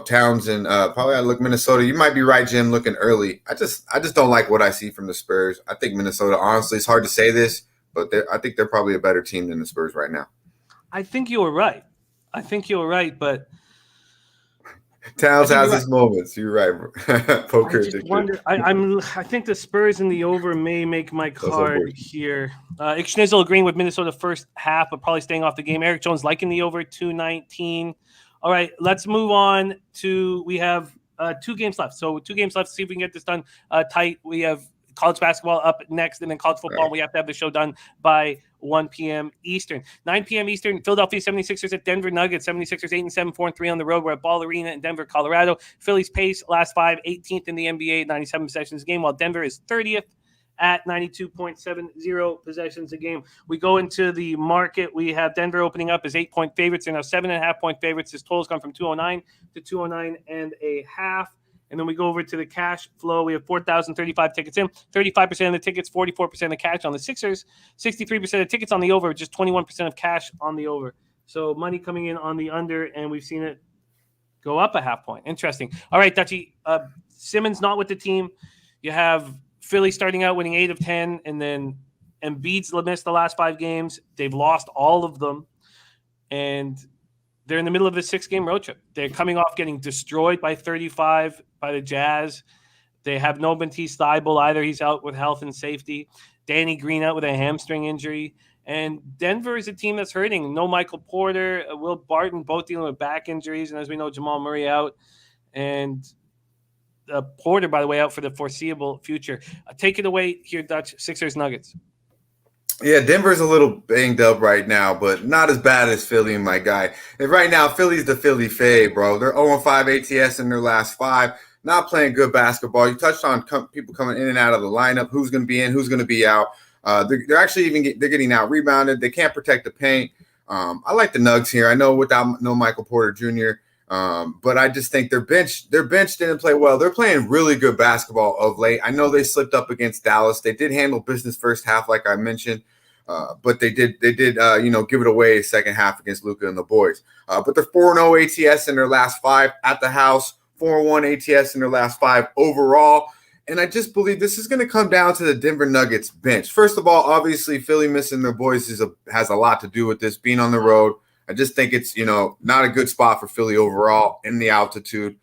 Towns and probably I look Minnesota. You might be right, Jim, looking early. I just don't like what I see from the Spurs. I think Minnesota, honestly, it's hard to say this, but I think they're probably a better team than the Spurs right now. I think you were right. But Towns has his moments. You're right. Poker I just wonder. I think the Spurs in the over may make my card here. Schnizzle agreeing with Minnesota first half, but probably staying off the game. Eric Jones liking the over 219. All right, let's move on to. We have 2 games left. So 2 games left. See if we can get this done tight. We have college basketball up next, and then college football. Right. We have to have the show done by 1 p.m. Eastern. 9 p.m. Eastern, Philadelphia 76ers at Denver Nuggets. 76ers 8-7, 4-3 on the road. We're at Ball Arena in Denver, Colorado. Philly's pace, last 5, 18th in the NBA, 97 possessions a game, while Denver is 30th at 92.70 possessions a game. We go into the market. We have Denver opening up as 8-point favorites. They're now 7.5-point favorites. This total's gone from 209 to 209.5. And then we go over to the cash flow. We have 4,035 tickets in, 35% of the tickets, 44% of cash on the Sixers, 63% of tickets on the over, just 21% of cash on the over. So money coming in on the under, and we've seen it go up a half point. Interesting. All right, Dutchie, Simmons not with the team. You have Philly starting out winning 8 of 10, and then Embiid's missed the last 5 games. They've lost all of them, and they're in the middle of a 6-game road trip. They're coming off getting destroyed by 35 by the Jazz. They have no Matisse Thybulle either. He's out with health and safety. Danny Green out with a hamstring injury. And Denver is a team that's hurting. No Michael Porter, Will Barton, both dealing with back injuries. And as we know, Jamal Murray out. And Porter, by the way, out for the foreseeable future. Take it away here, Dutch. Sixers Nuggets. Yeah, Denver's a little banged up right now, but not as bad as Philly, my guy. And right now, Philly's the Philly Fade, bro. They're 0-5 ATS in their last 5. Not playing good basketball. You touched on people coming in and out of the lineup. Who's going to be in? Who's going to be out? They're actually they're getting out rebounded. They can't protect the paint. I like the Nugs here. I know without no Michael Porter Jr., but I just think their bench didn't play well. They're playing really good basketball of late. I know they slipped up against Dallas. They did handle business first half, like I mentioned, but they did give it away second half against Luka and the boys. But they're 4-0 ATS in their last 5 at the house, 4-1 ATS in their last 5 overall. And I just believe this is going to come down to the Denver Nuggets bench. First of all, obviously, Philly missing their boys has a lot to do with this being on the road. I just think it's, not a good spot for Philly overall in the altitude.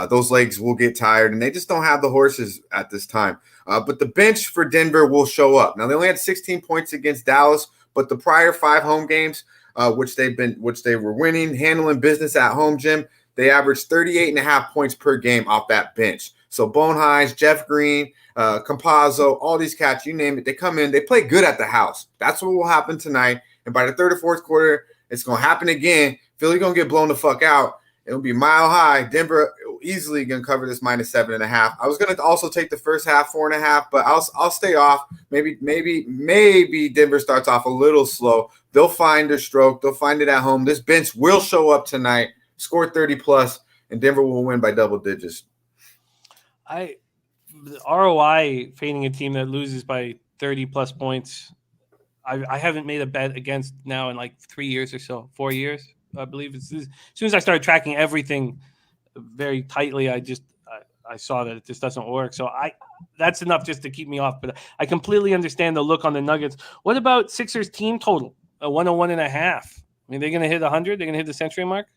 Those legs will get tired, and they just don't have the horses at this time. But the bench for Denver will show up. Now, they only had 16 points against Dallas, but the prior 5 home games, which they were winning, handling business at home, Jim, they averaged 38.5 points per game off that bench. So Bone Highs, Jeff Green, Campazzo, all these cats, you name it, they come in, they play good at the house. That's what will happen tonight. And by the third or fourth quarter, it's going to happen again. Philly going to get blown the fuck out. It'll be mile high. Denver easily going to cover this -7.5. I was going to also take the first half, 4.5, but I'll stay off. Maybe Denver starts off a little slow. They'll find their stroke. They'll find it at home. This bench will show up tonight, score 30+, and Denver will win by double digits. The ROI fading a team that loses by 30+ points. I haven't made a bet against now in like 3 years or so, 4 years, I believe. As soon as I started tracking everything very tightly, I saw that it just doesn't work. So that's enough just to keep me off. But I completely understand the look on the Nuggets. What about Sixers team total? 101.5. I mean, they're going to hit 100. They're going to hit the century mark.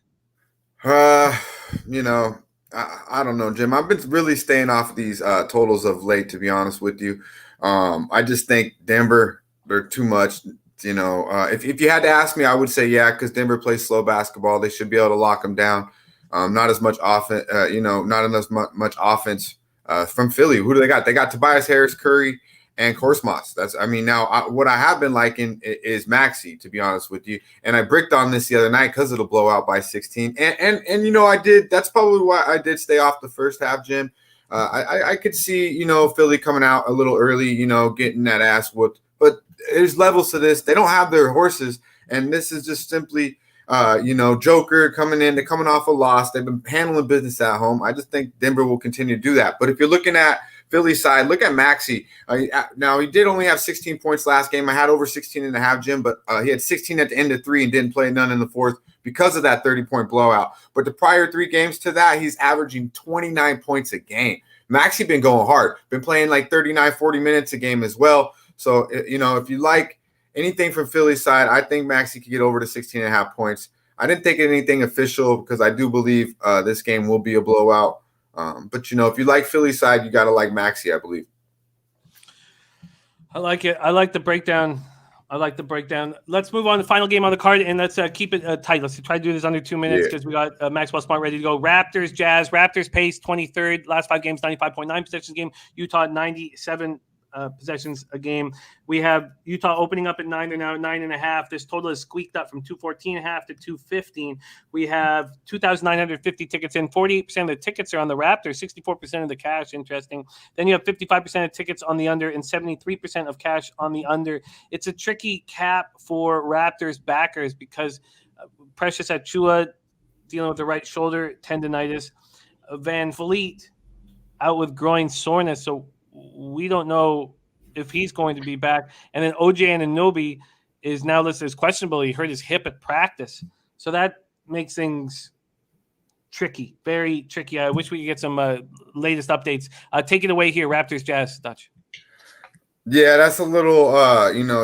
Uh, you know, I don't know, Jim. I've been really staying off these totals of late, to be honest with you. I just think Denver, they're too much. If you had to ask me, I would say yeah, because Denver plays slow basketball. They should be able to lock them down. Not as much offense, not as much offense from Philly. Who do they got? They got Tobias Harris, Curry, and Korsmas. What I have been liking is Maxey, to be honest with you. And I bricked on this the other night because it'll blow out by 16. And I did. That's probably why I did stay off the first half, Jim. I could see, Philly coming out a little early, getting that ass whooped. But there's levels to this. They don't have their horses, and this is just simply, Joker coming in. They're coming off a loss. They've been handling business at home. I just think Denver will continue to do that. But if you're looking at Philly side, look at Maxey. Now, he did only have 16 points last game. I had over 16 and a half, Jim, but he had 16 at the end of 3 and didn't play none in the fourth because of that 30-point blowout. But the prior 3 games to that, he's averaging 29 points a game. Maxey been going hard, been playing like 39, 40 minutes a game as well. So, if you like anything from Philly's side, I think Maxey could get over to 16 and a half points. I didn't think anything official because I do believe this game will be a blowout. But, if you like Philly's side, you got to like Maxey, I believe. I like it. I like the breakdown. Let's move on to the final game on the card, and let's keep it tight. Let's try to do this under 2 minutes because we got Maxwell Smart ready to go. Raptors, Jazz. Raptors pace 23rd. Last 5 games, 95.9 possessions game. Utah, 97 possessions a game. We have Utah opening up at 9. They're now at 9.5. This total is squeaked up from 214.5 to 215. We have 2,950 tickets in. 48% of the tickets are on the Raptors, 64% of the cash. Interesting. Then you have 55% of tickets on the under and 73% of cash on the under. It's a tricky cap for Raptors backers because Precious Achiuwa dealing with the right shoulder tendonitis. Van Vliet out with groin soreness. So we don't know if he's going to be back. And then OJ Anunoby is now listed as questionable. He hurt his hip at practice. So that makes things tricky, very tricky. I wish we could get some latest updates. Take it away here, Raptors Jazz, Dutch. Yeah, that's a little,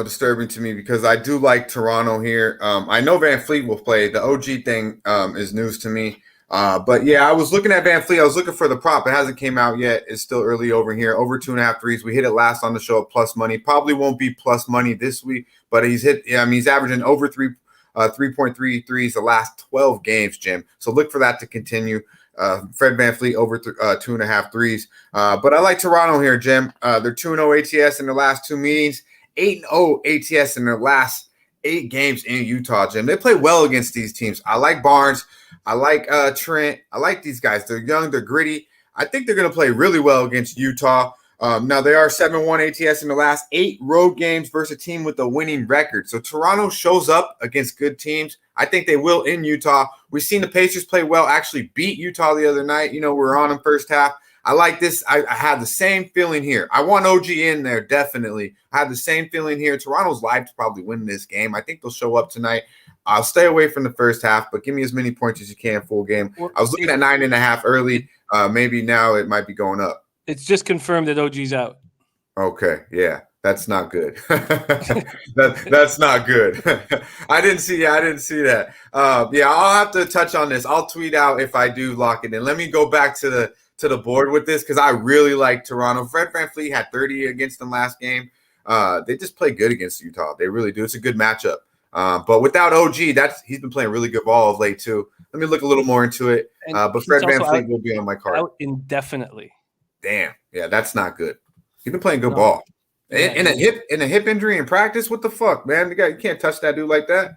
disturbing to me because I do like Toronto here. I know Van Fleet will play. The OG thing is news to me. But yeah, I was looking at Van Fleet. I was looking for the prop. It hasn't came out yet. It's still early over here. Over 2.5 threes. We hit it last on the show at plus money. Probably won't be plus money this week, but he's averaging over 3.3 threes the last 12 games, Jim. So look for that to continue. Fred Van Fleet over 2.5 threes. But I like Toronto here, Jim. They're 2-0 ATS in their last 2 meetings, 8-0 ATS in their last 8 games in Utah, Jim. They play well against these teams. I like Barnes. I like Trent. I like these guys. They're young. They're gritty. I think they're going to play really well against Utah. Now, they are 7-1 ATS in the last 8 road games versus a team with a winning record. So Toronto shows up against good teams. I think they will in Utah. We've seen the Pacers play well, actually beat Utah the other night. We were on in first half. I like this. I had the same feeling here. I want OG in there, definitely. I had the same feeling here. Toronto's live to probably win this game. I think they'll show up tonight. I'll stay away from the first half, but give me as many points as you can full game. I was looking at 9.5 early. Maybe now it might be going up. It's just confirmed that OG's out. Okay, yeah. That's not good. That's not good. I didn't see that. I'll have to touch on this. I'll tweet out if I do lock it in. Let me go back to the board with this because I really like Toronto. Fred VanVleet had 30 against them last game. They just play good against Utah. They really do. It's a good matchup. But without OG, he's been playing really good ball of late too. Let me look a little more into it. But Fred VanVleet will be on my card. Out indefinitely. Damn. Yeah, that's not good. He's been playing good ball. In a hip injury in practice, what the fuck, man? You can't touch that dude like that.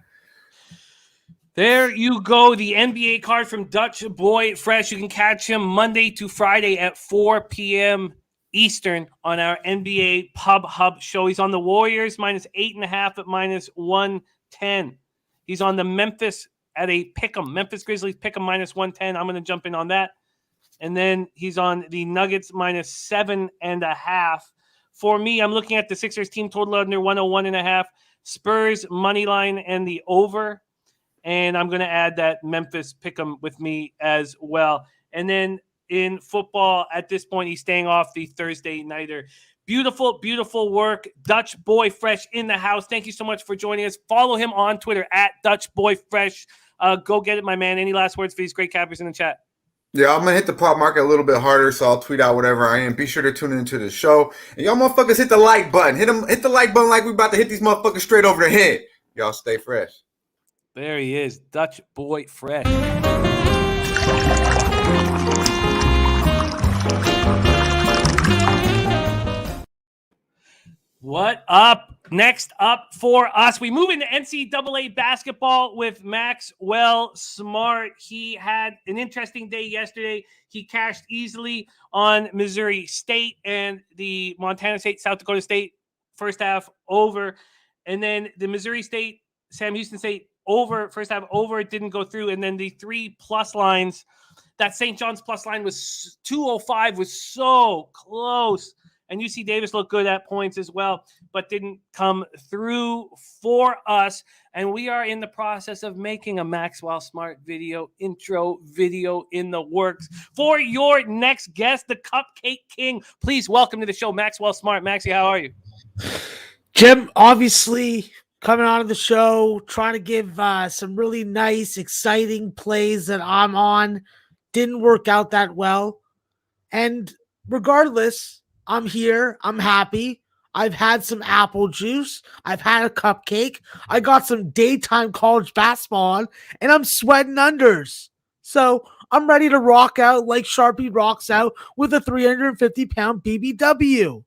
There you go, the NBA card from Dutch Boy Fresh. You can catch him Monday to Friday at 4 p.m. Eastern on our NBA Pub Hub show. He's on the Warriors minus 8.5 at minus 110. He's on the Memphis at a pick'em. Memphis Grizzlies pick'em minus 110. I'm going to jump in on that. And then he's on the Nuggets minus 7.5. For me, I'm looking at the Sixers team total under 101.5, Spurs money line and the over, and I'm going to add that Memphis pick'em with me as well. And then in football, at this point, he's staying off the Thursday nighter. Beautiful, beautiful work. Dutch Boy Fresh in the house. Thank you so much for joining us. Follow him on Twitter at Dutch Boy Fresh. Go get it, my man. Any last words for these great cappers in the chat? Yeah, I'm going to hit the prop market a little bit harder, so I'll tweet out whatever I am. Be sure to tune into the show. And y'all motherfuckers hit the like button. Hit the like button like we about to hit these motherfuckers straight over the head. Y'all stay fresh. There he is, Dutch Boy Fresh. What up? Next up for us, we move into NCAA basketball with Maxwell Smart. He had an interesting day yesterday. He cashed easily on Missouri State and the Montana State, South Dakota State first half over. And then the Missouri State, Sam Houston State over, first half over, it didn't go through. And then the 3+ lines, that St. John's plus line was 205, was so close. And UC Davis looked good at points as well, but didn't come through for us. And we are in the process of making a Maxwell Smart intro video in the works. For your next guest, the Cupcake King, please welcome to the show, Maxwell Smart. Maxie, how are you? Jim, obviously coming on to the show, trying to give some really nice, exciting plays that I'm on. Didn't work out that well. And regardless, I'm here. I'm happy. I've had some apple juice. I've had a cupcake. I got some daytime college basketball on, and I'm sweating unders. So I'm ready to rock out like Sharpie rocks out with a 350-pound BBW.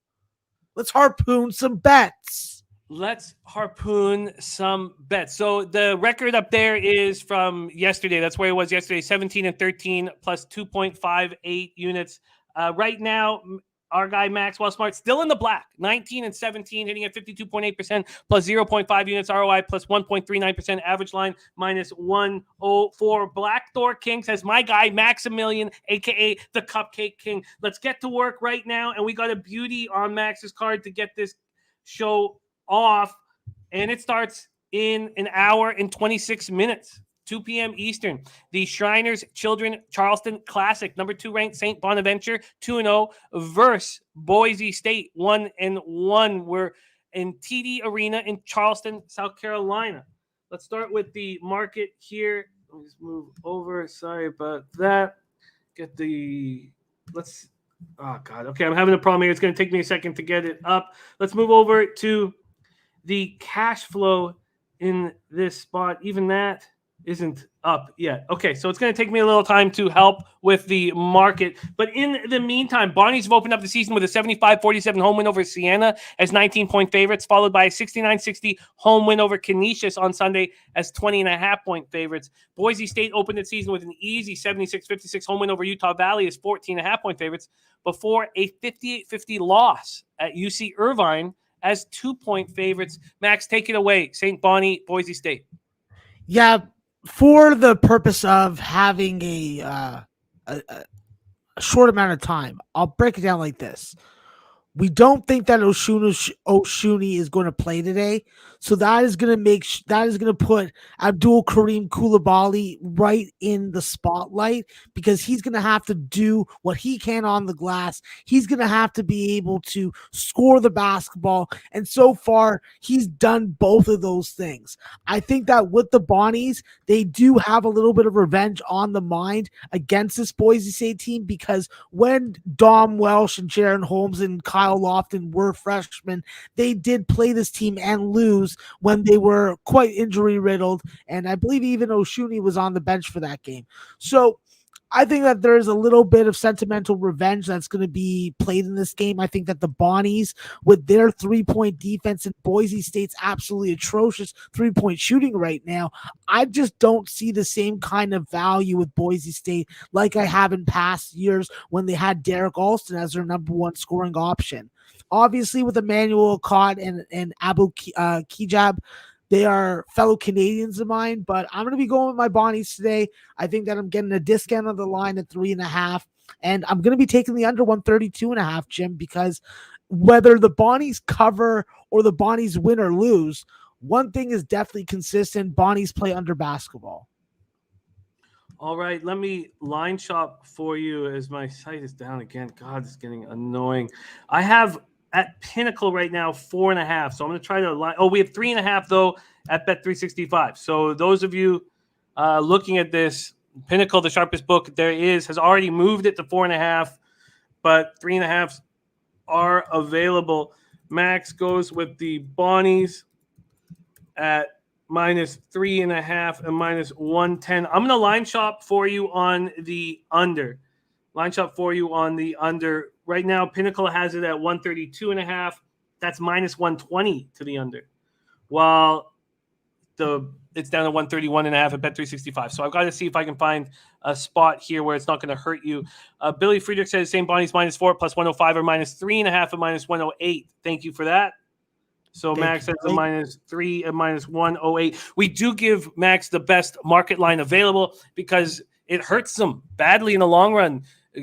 Let's harpoon some bets. Let's harpoon some bets. So the record up there is from yesterday. That's where it was yesterday, 17-13 plus 2.58 units. Right now, our guy Maxwell Smart still in the black, 19-17, hitting at 52.8% plus 0.5 units ROI plus 1.39%, average line minus 104. Black Thor King says, my guy Maximilian, aka the Cupcake King. Let's get to work right now, and we got a beauty on Max's card to get this show off, and it starts in an hour and 26 minutes. 2 p.m. Eastern. The Shriners Children Charleston Classic, number 2 ranked St. Bonaventure, 2-0 versus Boise State, 1-1. We're in TD Arena in Charleston, South Carolina. Let's start with the market here. Let me just move over. Sorry about that. Oh God. Okay, I'm having a problem here. It's going to take me a second to get it up. Let's move over to the cash flow in this spot. Even that isn't up yet. Okay, so it's going to take me a little time to help with the market. But in the meantime, Bonnies have opened up the season with a 75-47 home win over Siena as 19-point favorites, followed by a 69-60 home win over Canisius on Sunday as 20.5-point favorites. Boise State opened the season with an easy 76-56 home win over Utah Valley as 14.5-point favorites before a 58-50 loss at UC Irvine as 2-point favorites. Max, take it away. St. Bonnie, Boise State. Yeah, for the purpose of having a short amount of time, I'll break it down like this. We don't think that Oshuni is going to play today, so that is going to put Abdul Kareem Koulibaly right in the spotlight because he's going to have to do what he can on the glass. He's going to have to be able to score the basketball, and so far he's done both of those things. I think that with the Bonnies, they do have a little bit of revenge on the mind against this Boise State team because when Dom Welsh and Jaron Holmes and Kyle Lofton were freshmen, they did play this team and lose when they were quite injury riddled, and I believe even Oshuni was on the bench for that game. So I think that there's a little bit of sentimental revenge that's going to be played in this game. I think that the Bonnies, with their 3-point defense and Boise State's absolutely atrocious 3-point shooting right now, I just don't see the same kind of value with Boise State like I have in past years when they had Derek Alston as their number 1 scoring option. Obviously, with Emmanuel Cott and Abu Kijab, they are fellow Canadians of mine, but I'm going to be going with my Bonnies today. I think that I'm getting a discount on the line at 3.5, and I'm going to be taking the under 132.5, Jim, because whether the Bonnies cover or the Bonnies win or lose, one thing is definitely consistent. Bonnies play under basketball. All right, let me line shop for you as my site is down again. God, it's getting annoying. I have at Pinnacle right now 4.5. So I'm going to try to line. Oh, we have 3.5 though at Bet365. So those of you Looking at this, Pinnacle, the sharpest book there is, has already moved it to 4.5, but 3.5s are available. Max goes with the Bonnies at -3.5 and -110. I'm going to line shop for you on the under. Line shop for you on the under. Right now, Pinnacle has it at 132.5. That's -120 to the under. While it's down to 131.5 at Bet365. So I've got to see if I can find a spot here where it's not going to hurt you. Billy Friedrich says same Bonnies -4 plus 105 or -3.5 and -108. Thank you for that. So Max has a -3 and -108. We do give Max the best market line available because it hurts him badly in the long run,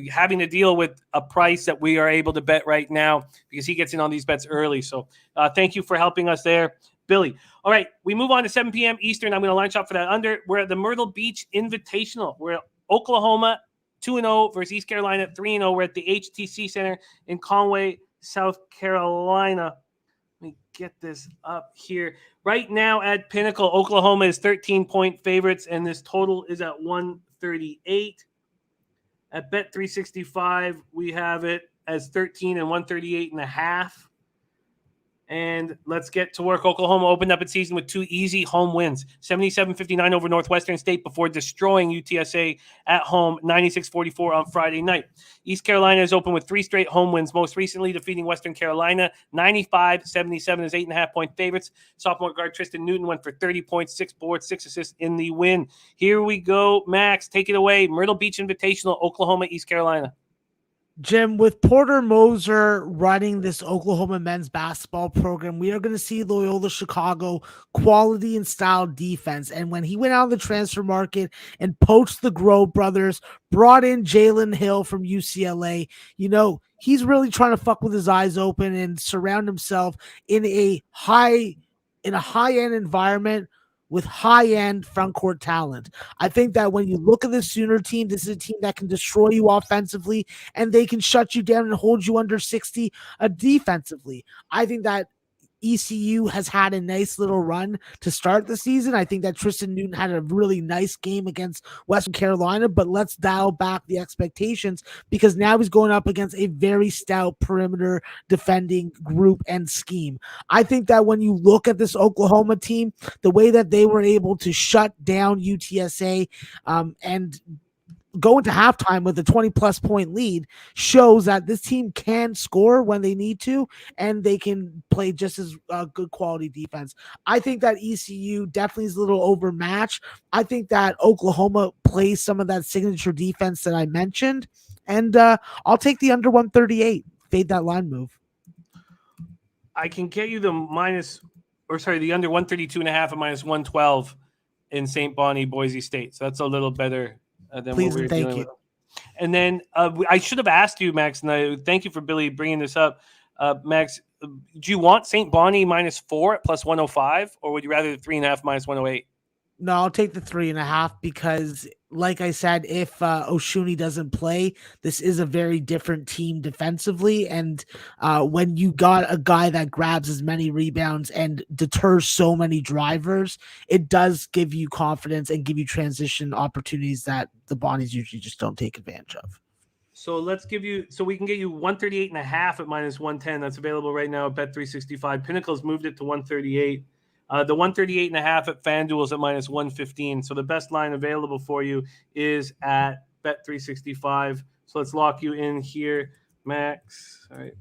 having to deal with a price that we are able to bet right now because he gets in on these bets early. So thank you for helping us there, Billy. All right, we move on to 7 p.m. Eastern. I'm going to line shop for that under. We're at the Myrtle Beach Invitational. We're at Oklahoma 2-0 versus East Carolina 3-0. We're at the HTC Center in Conway, South Carolina. Let me get this up here. Right now at Pinnacle, Oklahoma is 13-point favorites, and this total is at 138. At Bet365, we have it as 13 and 138.5. And let's get to work. Oklahoma opened up its season with 2 easy home wins, 77-59 over Northwestern State before destroying UTSA at home, 96-44 on Friday night. East Carolina is open with 3 straight home wins, most recently defeating Western Carolina, 95-77 as 8.5-point favorites. Sophomore guard Tristan Newton went for 30 points, 6 boards, 6 assists in the win. Here we go. Max, take it away. Myrtle Beach Invitational, Oklahoma, East Carolina. Jim, with Porter Moser running this Oklahoma men's basketball program, we are going to see Loyola Chicago quality and style defense. And when he went out on the transfer market and poached the Grove brothers, brought in Jalen Hill from UCLA, he's really trying to fuck with his eyes open and surround himself in a high-end environment with high-end front-court talent. I think that when you look at the Sooner team, this is a team that can destroy you offensively, and they can shut you down and hold you under 60 defensively. I think that ECU has had a nice little run to start the season. I think that Tristan Newton had a really nice game against Western Carolina, but let's dial back the expectations because now he's going up against a very stout perimeter defending group and scheme. I think that when you look at this Oklahoma team, the way that they were able to shut down UTSA and go into halftime with a 20-plus point lead shows that this team can score when they need to, and they can play just as good quality defense. I think that ECU definitely is a little overmatched. I think that Oklahoma plays some of that signature defense that I mentioned, and I'll take the under 138. Fade that line move. I can get you the under 132.5 and -112 in St. Bonnie, Boise State. So that's a little better than Please what we were and dealing thank with. And then I should have asked you, Max, and I thank you for Billy bringing this up. Max, do you want St. Bonnie -4 at plus 105, or would you rather the 3.5 -108? No, I'll take the 3.5 because, like I said, if Oshuni doesn't play, this is a very different team defensively. And when you got a guy that grabs as many rebounds and deters so many drivers, it does give you confidence and give you transition opportunities that the Bonnies usually just don't take advantage of. So we can get you 138.5 at -110. That's available right now at Bet365. Pinnacle's moved it to 138. The 138.5 at FanDuel is at -115. So the best line available for you is at Bet365. So let's lock you in here, Max. All right,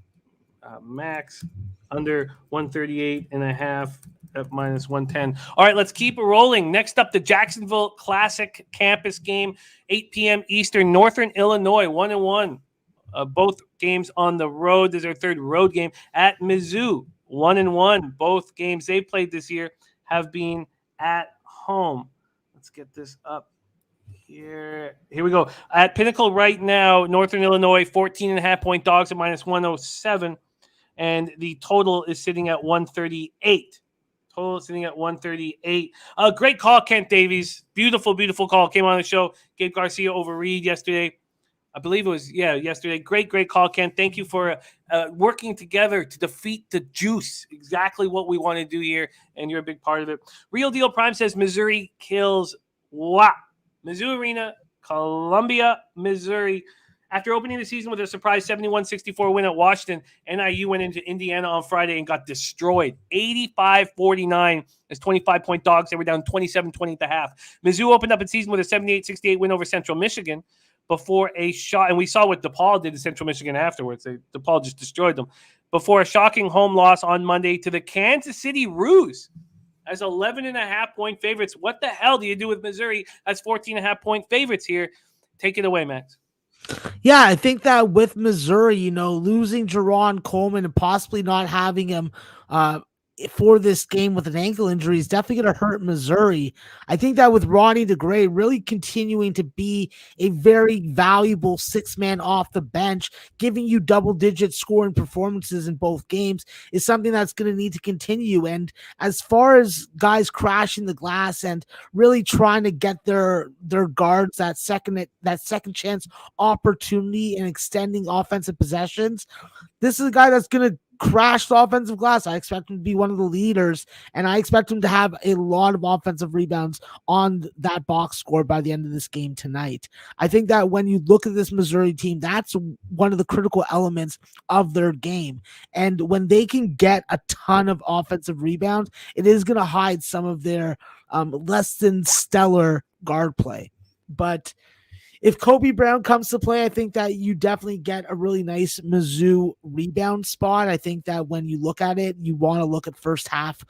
Max under 138.5 at -110. All right, let's keep it rolling. Next up, the Jacksonville Classic Campus game, 8 p.m. Eastern, Northern Illinois, 1-1. Both games on the road. This is our third road game at Mizzou. 1-1. Both games they played this year have been at home. Let's get this up here. Here we go. At Pinnacle right now, Northern Illinois, 14.5-point dogs at -107. And the total is sitting at 138. Total is sitting at 138. Great call, Kent Davies. Beautiful, beautiful call. Came on the show. Gabe Garcia over Reed yesterday. I believe it was, yesterday. Great call, Ken. Thank you for working together to defeat the juice. Exactly what we want to do here, and you're a big part of it. Real Deal Prime says Missouri kills Wow. Mizzou Arena, Columbia, Missouri. After opening the season with a surprise 71-64 win at Washington, NIU went into Indiana on Friday and got destroyed. 85-49 as 25-point dogs. They were down 27-20 at the half. Mizzou opened up its season with a 78-68 win over Central Michigan before a shot. And we saw what DePaul did to Central Michigan afterwards. DePaul just destroyed them. Before a shocking home loss on Monday to the Kansas City Roos as 11.5-point favorites. What the hell do you do with Missouri as 14.5-point favorites here? Take it away, Max. Yeah, I think that with Missouri, losing Jerron Coleman and possibly not having him for this game with an ankle injury is definitely going to hurt Missouri. I think that with Ronnie DeGray really continuing to be a very valuable six-man off the bench, giving you double-digit scoring performances in both games is something that's going to need to continue. And as far as guys crashing the glass and really trying to get their guards that second chance opportunity and extending offensive possessions, this is a guy that's going to crash the offensive glass. I expect him to be one of the leaders, and I expect him to have a lot of offensive rebounds on that box score by the end of this game tonight. I think that when you look at this Missouri team, that's one of the critical elements of their game. And when they can get a ton of offensive rebounds, it is going to hide some of their less than stellar guard play. But if Kobe Brown comes to play, I think that you definitely get a really nice Mizzou rebound spot. I think that when you look at it, you want to look at first half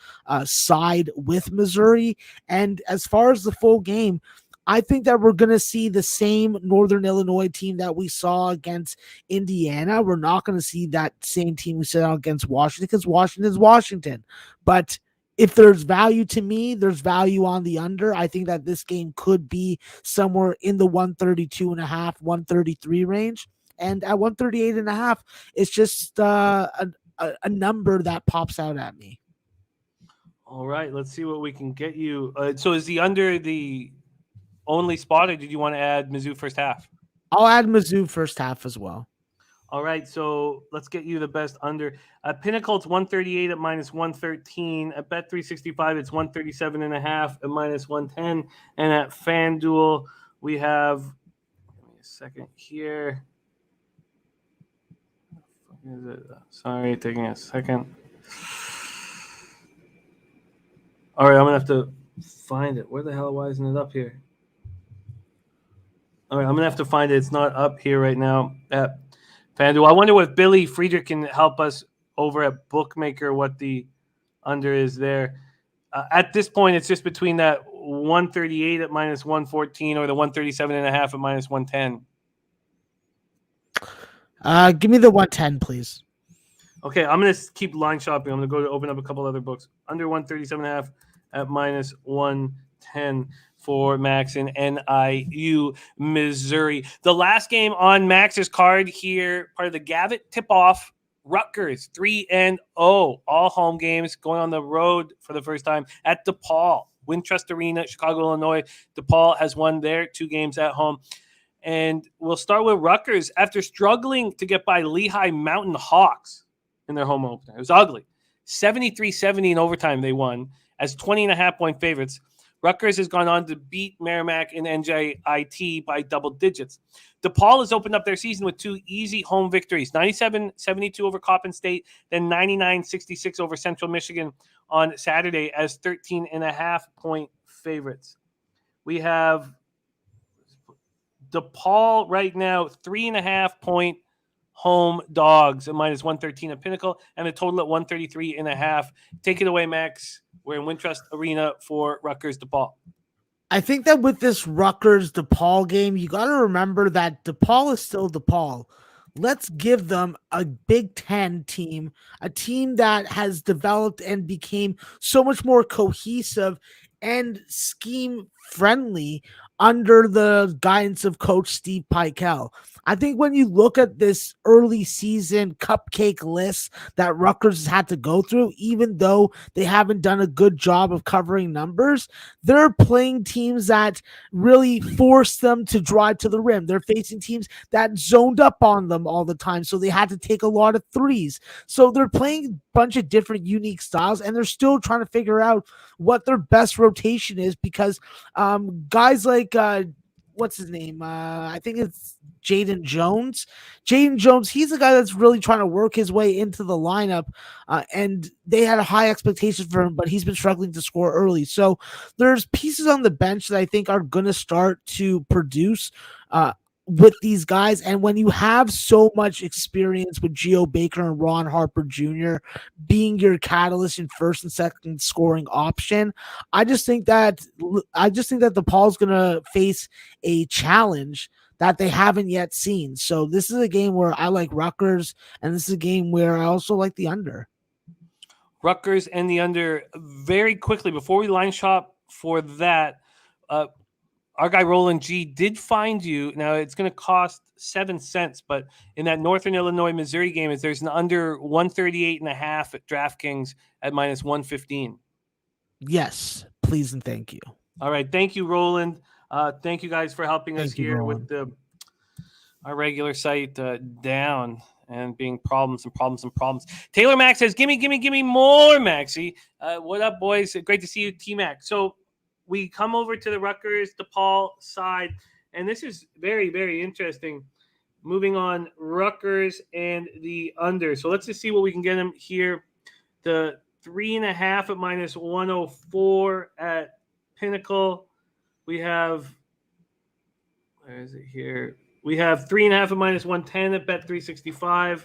side with Missouri. And as far as the full game, I think that we're going to see the same Northern Illinois team that we saw against Indiana. We're not going to see that same team we saw against Washington because Washington is Washington. But if there's value to me, there's value on the under. I think that this game could be somewhere in the 132.5, 133 range. And at 138.5, it's just a number that pops out at me. All right, let's see what we can get you. So is the under the only spot, or did you want to add Mizzou first half? I'll add Mizzou first half as well. All right, so let's get you the best under. At Pinnacle, it's 138 at minus 113. At Bet365, it's 137.5 at minus 110. And at FanDuel, we have, give me a second here. Is it? Sorry, taking a second. All right, I'm going to have to find it. Where the hell? Why isn't it up here? All right, I'm going to have to find it. It's not up here right now at FanDuel. I wonder if Billy Friedrich can help us over at Bookmaker what the under is there. At this point, it's just between that 138 at minus 114 or the 137.5 at minus 110. Give me the 110, please. Okay, I'm going to keep line shopping. I'm going to go to open up a couple other books. Under 137.5 at minus 110 for Max in NIU Missouri. The last game on Max's card here, part of the Gavitt tip-off, Rutgers 3-0, all home games, going on the road for the first time at DePaul, Wintrust Arena, Chicago, Illinois. DePaul has won their 2 games at home. And we'll start with Rutgers. After struggling to get by Lehigh Mountain Hawks in their home opener, it was ugly. 73-70 in overtime they won as 20.5-point favorites. Rutgers has gone on to beat Merrimack in NJIT by double digits. DePaul has opened up their season with 2 easy home victories, 97-72 over Coppin State, then 99-66 over Central Michigan on Saturday as 13.5-point favorites. We have DePaul right now, 3.5-point home dogs at minus 113 at Pinnacle, and a total at 133.5. Take it away, Max. We're in Wintrust Arena for Rutgers DePaul. I think that with this Rutgers DePaul game, you got to remember that DePaul is still DePaul. Let's give them a Big Ten team, a team that has developed and became so much more cohesive and scheme friendly under the guidance of Coach Steve Peichel. I think when you look at this early season cupcake list that Rutgers has had to go through, even though they haven't done a good job of covering numbers, they're playing teams that really force them to drive to the rim. They're facing teams that zoned up on them all the time, so they had to take a lot of threes. So they're playing a bunch of different unique styles, and they're still trying to figure out what their best rotation is, because Guys like what's his name? I think it's Jaden Jones. Jaden Jones, he's the guy that's really trying to work his way into the lineup, and they had a high expectation for him, but he's been struggling to score early. So there's pieces on the bench that I think are going to start to produce with these guys. And when you have so much experience with Geo Baker and Ron Harper Jr. being your catalyst in first and second scoring option, I just think that DePaul's going to face a challenge that they haven't yet seen. So this is a game where I like Rutgers, and this is a game where I also like the under. Rutgers and the under. Very quickly, before we line shop for that, our guy Roland G did find you. Now it's going to cost 7 cents, but in that Northern Illinois Missouri game, there's an under 138.5 at DraftKings at minus 115. Yes, please and thank you. All right, thank you, Roland. Thank you guys for helping us here with our regular site down and being problems. Taylor Mack says, gimme more, Maxie. What up, boys? Great to see you, T-Mac. So we come over to the Rutgers DePaul side, and this is very, very interesting. Moving on, Rutgers and the under. So let's just see what we can get them here. The 3.5 at minus 104 at Pinnacle. We have, where is it here? We have 3.5 at minus 110 at Bet365.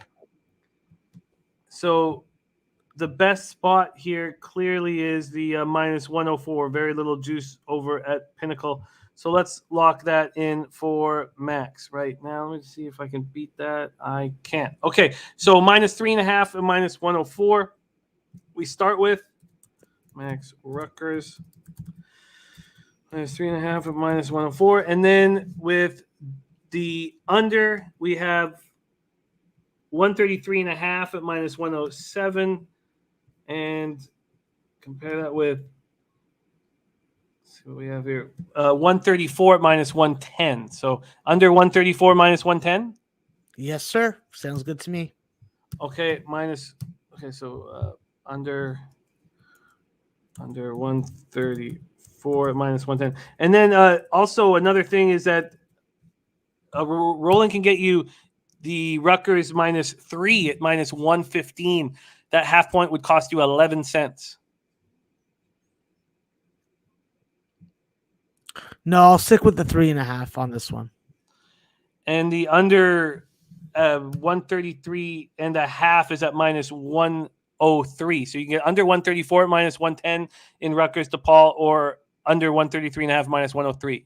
So the best spot here clearly is the minus 104. Very little juice over at Pinnacle. So let's lock that in for Max right now. Let me see if I can beat that. I can't. Okay, so minus 3.5 and minus 104. We start with Max Rutgers. Minus 3.5 and minus 104. And then with the under, we have 133.5 at minus 107. And compare that with, let's see what we have here, 134 at minus 110. So under 134 minus 110? Yes, sir. Sounds good to me. Okay, so under 134 at minus 110. And then also another thing is that Roland can get you the Rutgers minus 3 at minus 115. That half point would cost you 11 cents. No, I'll stick with the 3.5 on this one. And the under 133.5 is at minus 103. So you can get under 134 at minus 110 in Rutgers DePaul, or under 133.5 minus 103.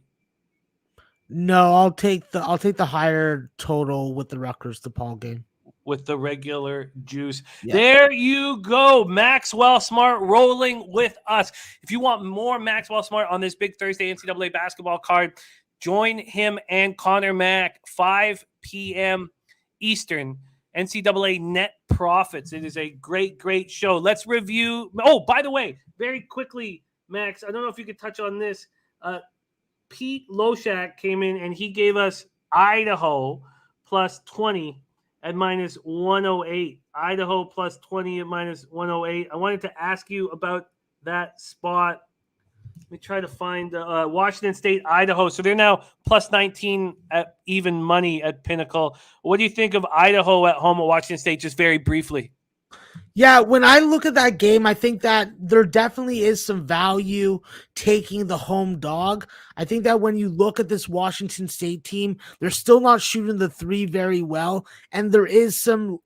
No, I'll take the higher total with the Rutgers DePaul game. With the regular juice. Yeah. There you go. Maxwell Smart rolling with us. If you want more Maxwell Smart on this big Thursday NCAA basketball card, join him and Connor Mack, 5 p.m. Eastern, NCAA Net Profits. It is a great, great show. Let's review. Oh, by the way, very quickly, Max, I don't know if you could touch on this. Pete Loshak came in and he gave us Idaho plus 20 at minus 108. Idaho plus 20 at minus 108. I wanted to ask you about that spot. Let me try to find Washington State, Idaho. So they're now plus 19 at even money at Pinnacle. What do you think of Idaho at home at Washington State, just very briefly? Yeah, when I look at that game, I think that there definitely is some value taking the home dog. I think that when you look at this Washington State team, they're still not shooting the three very well, and there is some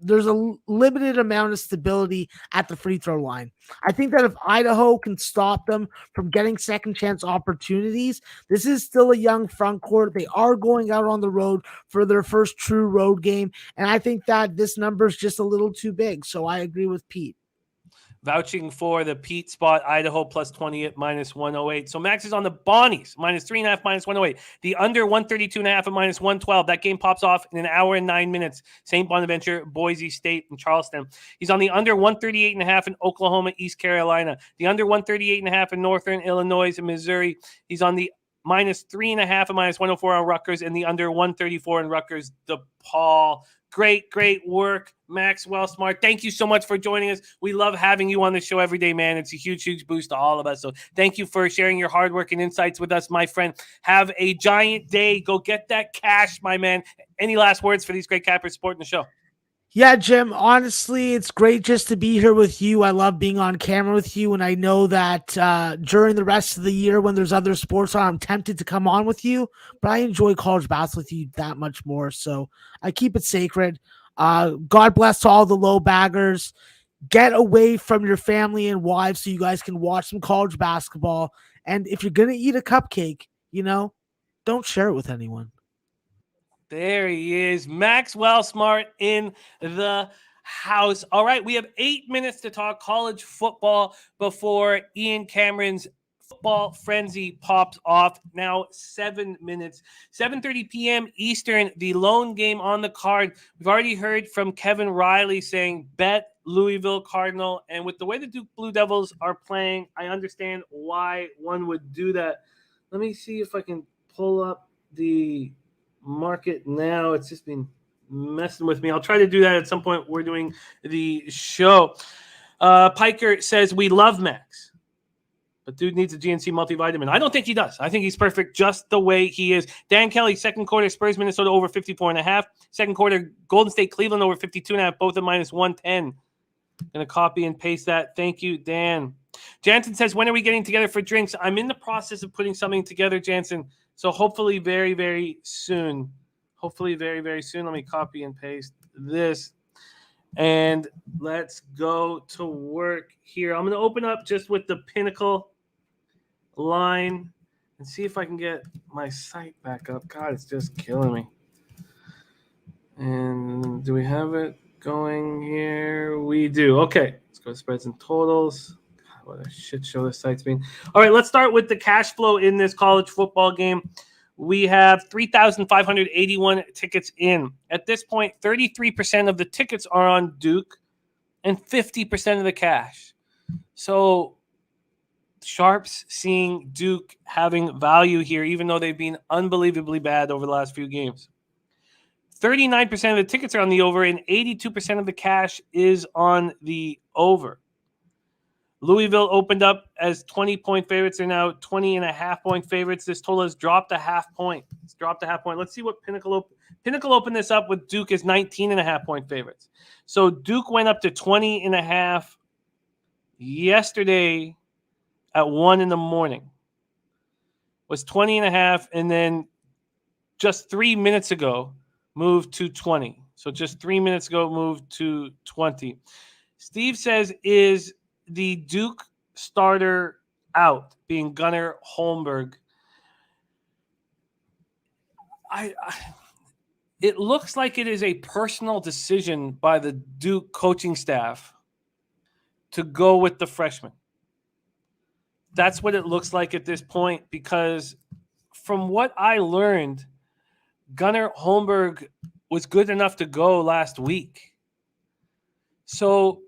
there's a limited amount of stability at the free throw line. I think that if Idaho can stop them from getting second chance opportunities, this is still a young front court. They are going out on the road for their first true road game. And I think that this number is just a little too big. So I agree with Pete. Vouching for the Pete spot, Idaho plus 20 at minus 108. So Max is on the Bonnies, minus 3.5, minus 108. The under 132.5 at minus 112. That game pops off in an hour and 9 minutes. St. Bonaventure, Boise State, and Charleston. He's on the under 138.5 in Oklahoma, East Carolina. The under 138.5 in Northern Illinois and Missouri. He's on the minus 3.5 and minus 104 on Rutgers, and the under 134 in Rutgers DePaul. Great work, Maxwell Smart. Thank you so much for joining us. We love having you on the show every day, man. It's a huge boost to all of us. So thank you for sharing your hard work and insights with us, my friend. Have a giant day. Go get that cash, my man. Any last words for these great cappers supporting the show? Yeah, Jim, honestly, it's great just to be here with you. I love being on camera with you, and I know that during the rest of the year when there's other sports on, I'm tempted to come on with you, but I enjoy college basketball with you that much more, so I keep it sacred. God bless all the low baggers. Get away from your family and wives so you guys can watch some college basketball, and if you're going to eat a cupcake, don't share it with anyone. There he is, Maxwell Smart in the house. All right, we have 8 minutes to talk college football before Ian Cameron's football frenzy pops off. Now 7 minutes, 7:30 p.m. Eastern, the lone game on the card. We've already heard from Kevin Riley saying bet Louisville Cardinal, and with the way the Duke Blue Devils are playing, I understand why one would do that. Let me see if I can pull up the market now. It's just been messing with me. I'll try to do that at some point. We're doing the show. Piker says we love Max, but dude needs a GNC multivitamin. I don't think he does. I think he's perfect just the way he is. Dan Kelly, second quarter Spurs Minnesota over 54.5. Second quarter Golden State Cleveland over 52.5. Both at -110. Gonna copy and paste that. Thank you, Dan. Jansen says, when are we getting together for drinks? I'm in the process of putting something together, Jansen. So hopefully very, very soon. Hopefully very, very soon. Let me copy and paste this. And let's go to work here. I'm going to open up just with the Pinnacle line and see if I can get my site back up. God, it's just killing me. And do we have it going here? We do. Okay. Let's go to spreads and totals. What a shit show this site's been. All right, let's start with the cash flow in this college football game. We have 3,581 tickets in. At this point, 33% of the tickets are on Duke and 50% of the cash. So sharps seeing Duke having value here, even though they've been unbelievably bad over the last few games. 39% of the tickets are on the over and 82% of the cash is on the over. Louisville opened up as 20-point favorites. They're now 20.5-point favorites. This total has dropped a half point. It's dropped a half point. Let's see what Pinnacle opened this up with. Duke is 19.5-point favorites. So Duke went up to 20.5 yesterday at 1 a.m. Was 20.5, and then just 3 minutes ago moved to 20. So just 3 minutes ago moved to 20. Steve says, is the Duke starter out, being Gunnar Holmberg? It looks like it is a personal decision by the Duke coaching staff to go with the freshman. That's what it looks like at this point, because from what I learned, Gunnar Holmberg was good enough to go last week. So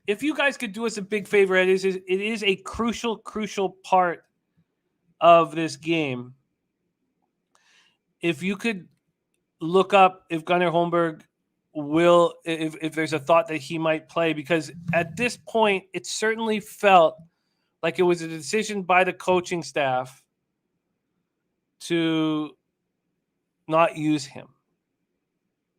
if you guys could do us a big favor, it is a crucial part of this game. If you could look up if Gunnar Holmberg will, if there's a thought that he might play, because at this point, it certainly felt like it was a decision by the coaching staff to not use him.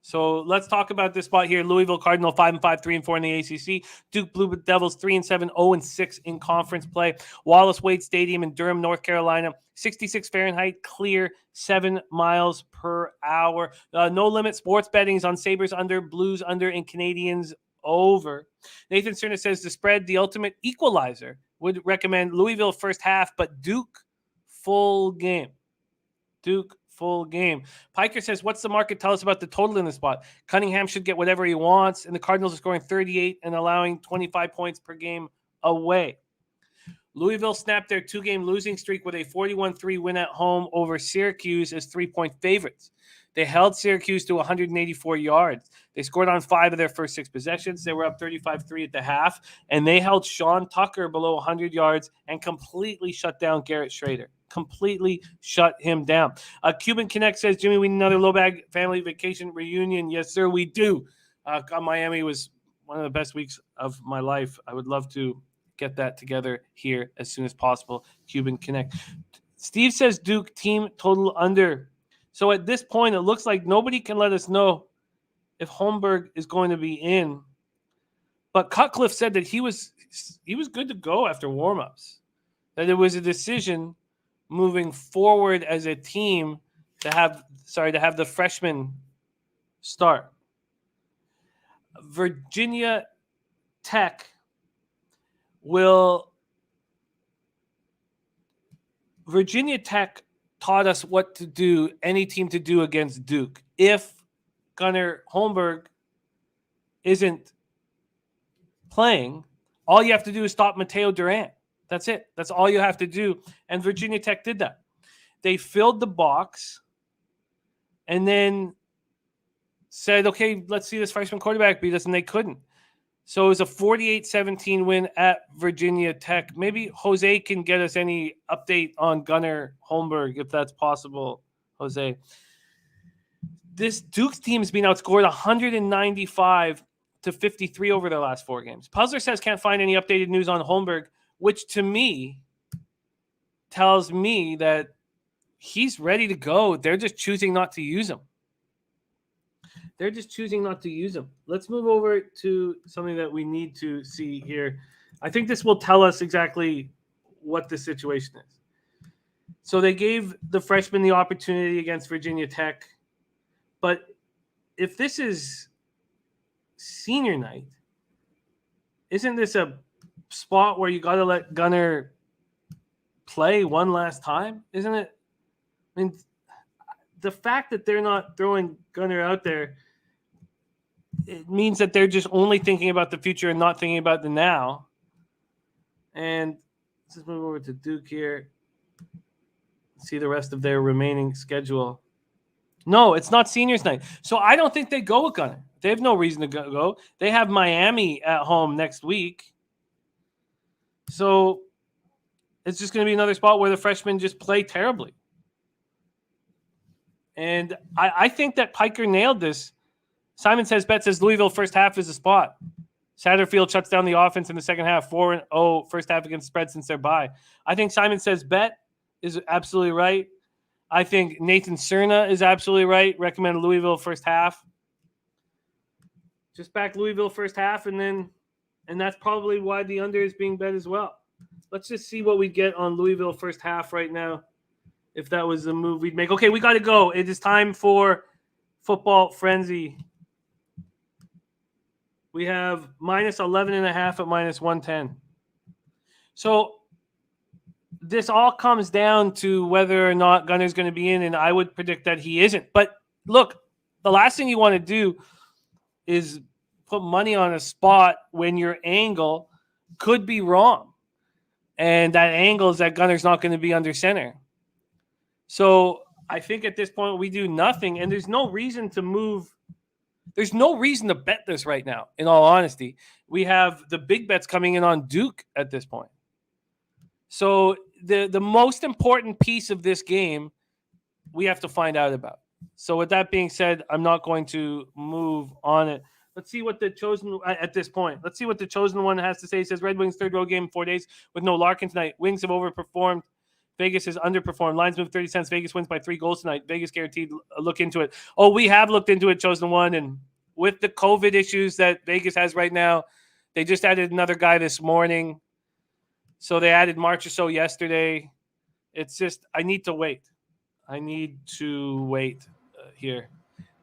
So let's talk about this spot here. Louisville Cardinal 5-5, 3-4 in the ACC. Duke Blue Devils 3-7, 0-6 in conference play. Wallace Wade Stadium in Durham, North Carolina. 66 Fahrenheit, clear, 7 miles per hour. No limit sports bettings on Sabres under, Blues under, and Canadiens over. Nathan Cerna says the spread, the ultimate equalizer. Would recommend Louisville first half, but Duke full game. Duke full game. Piker says, what's the market tell us about the total in the spot? Cunningham should get whatever he wants, and the Cardinals are scoring 38 and allowing 25 points per game away. Louisville snapped their 2-game losing streak with a 41-3 win at home over Syracuse as 3-point favorites. They held Syracuse to 184 yards. They scored on 5 of their first 6 possessions. They were up 35-3 at the half, and they held Sean Tucker below 100 yards and completely shut down Garrett Schrader. completely shut him down. Cuban Connect says, Jimmy, we need another low bag family vacation reunion. Yes, sir, we do. God, Miami was one of the best weeks of my life. I would love to get that together here as soon as possible. Cuban Connect. Steve says Duke team total under. So at this point, it looks like nobody can let us know if Holmberg is going to be in. But Cutcliffe said that he was good to go after warmups. That it was a decision moving forward as a team to have the freshmen start. Virginia Tech taught us what to do, any team to do against Duke. If Gunnar Holmberg isn't playing, all you have to do is stop Mateo Durant. That's it. That's all you have to do. And Virginia Tech did that. They filled the box and then said, okay, let's see this freshman quarterback beat us, and they couldn't. So it was a 48-17 win at Virginia Tech. Maybe Jose can get us any update on Gunnar Holmberg, if that's possible, Jose. This Duke's team has been outscored 195-53 over their last 4 games. Puzzler says can't find any updated news on Holmberg, which to me tells me that he's ready to go. They're just choosing not to use him. Let's move over to something that we need to see here. I think this will tell us exactly what the situation is. So they gave the freshmen the opportunity against Virginia Tech. But if this is senior night, isn't this a spot where you got to let Gunnar play one last time? Isn't it? I mean, the fact that they're not throwing Gunnar out there, it means that they're just only thinking about the future and not thinking about the now. And let's just move over to Duke here. See the rest of their remaining schedule. No, it's not seniors night. So I don't think they go with Gunnar. They have no reason to go. They have Miami at home next week. So it's just going to be another spot where the freshmen just play terribly. And I think that Piker nailed this. Simon says, Bet says Louisville first half is a spot. Satterfield shuts down the offense in the second half, 4-0 first half against spread since their bye. I think Simon says Bet is absolutely right. I think Nathan Cerna is absolutely right. Recommend Louisville first half. Just back Louisville first half, and that's probably why the under is being bet as well. Let's just see what we get on Louisville first half right now, if that was the move we'd make. Okay, we got to go. It is time for Football Frenzy. We have minus 11.5 at minus 110. So this all comes down to whether or not Gunnar's going to be in, and I would predict that he isn't. But look, the last thing you want to do is put money on a spot when your angle could be wrong. And that angle is that Gunnar's not going to be under center. So I think at this point we do nothing, and there's no reason to move. There's no reason to bet this right now, in all honesty. We have the big bets coming in on Duke at this point. So the most important piece of this game we have to find out about. So with that being said, I'm not going to move on it. Let's see what the chosen at this point. Let's see what the chosen one has to say. It says Red Wings third row game in 4 days with no Larkin tonight. Wings have overperformed. Vegas has underperformed. Lines move 30 cents. Vegas wins by 3 goals tonight. Vegas guaranteed. Look into it. Oh, we have looked into it, chosen one. And with the COVID issues that Vegas has right now, they just added another guy this morning. So they added Marchessault yesterday. It's just, I need to wait. Here.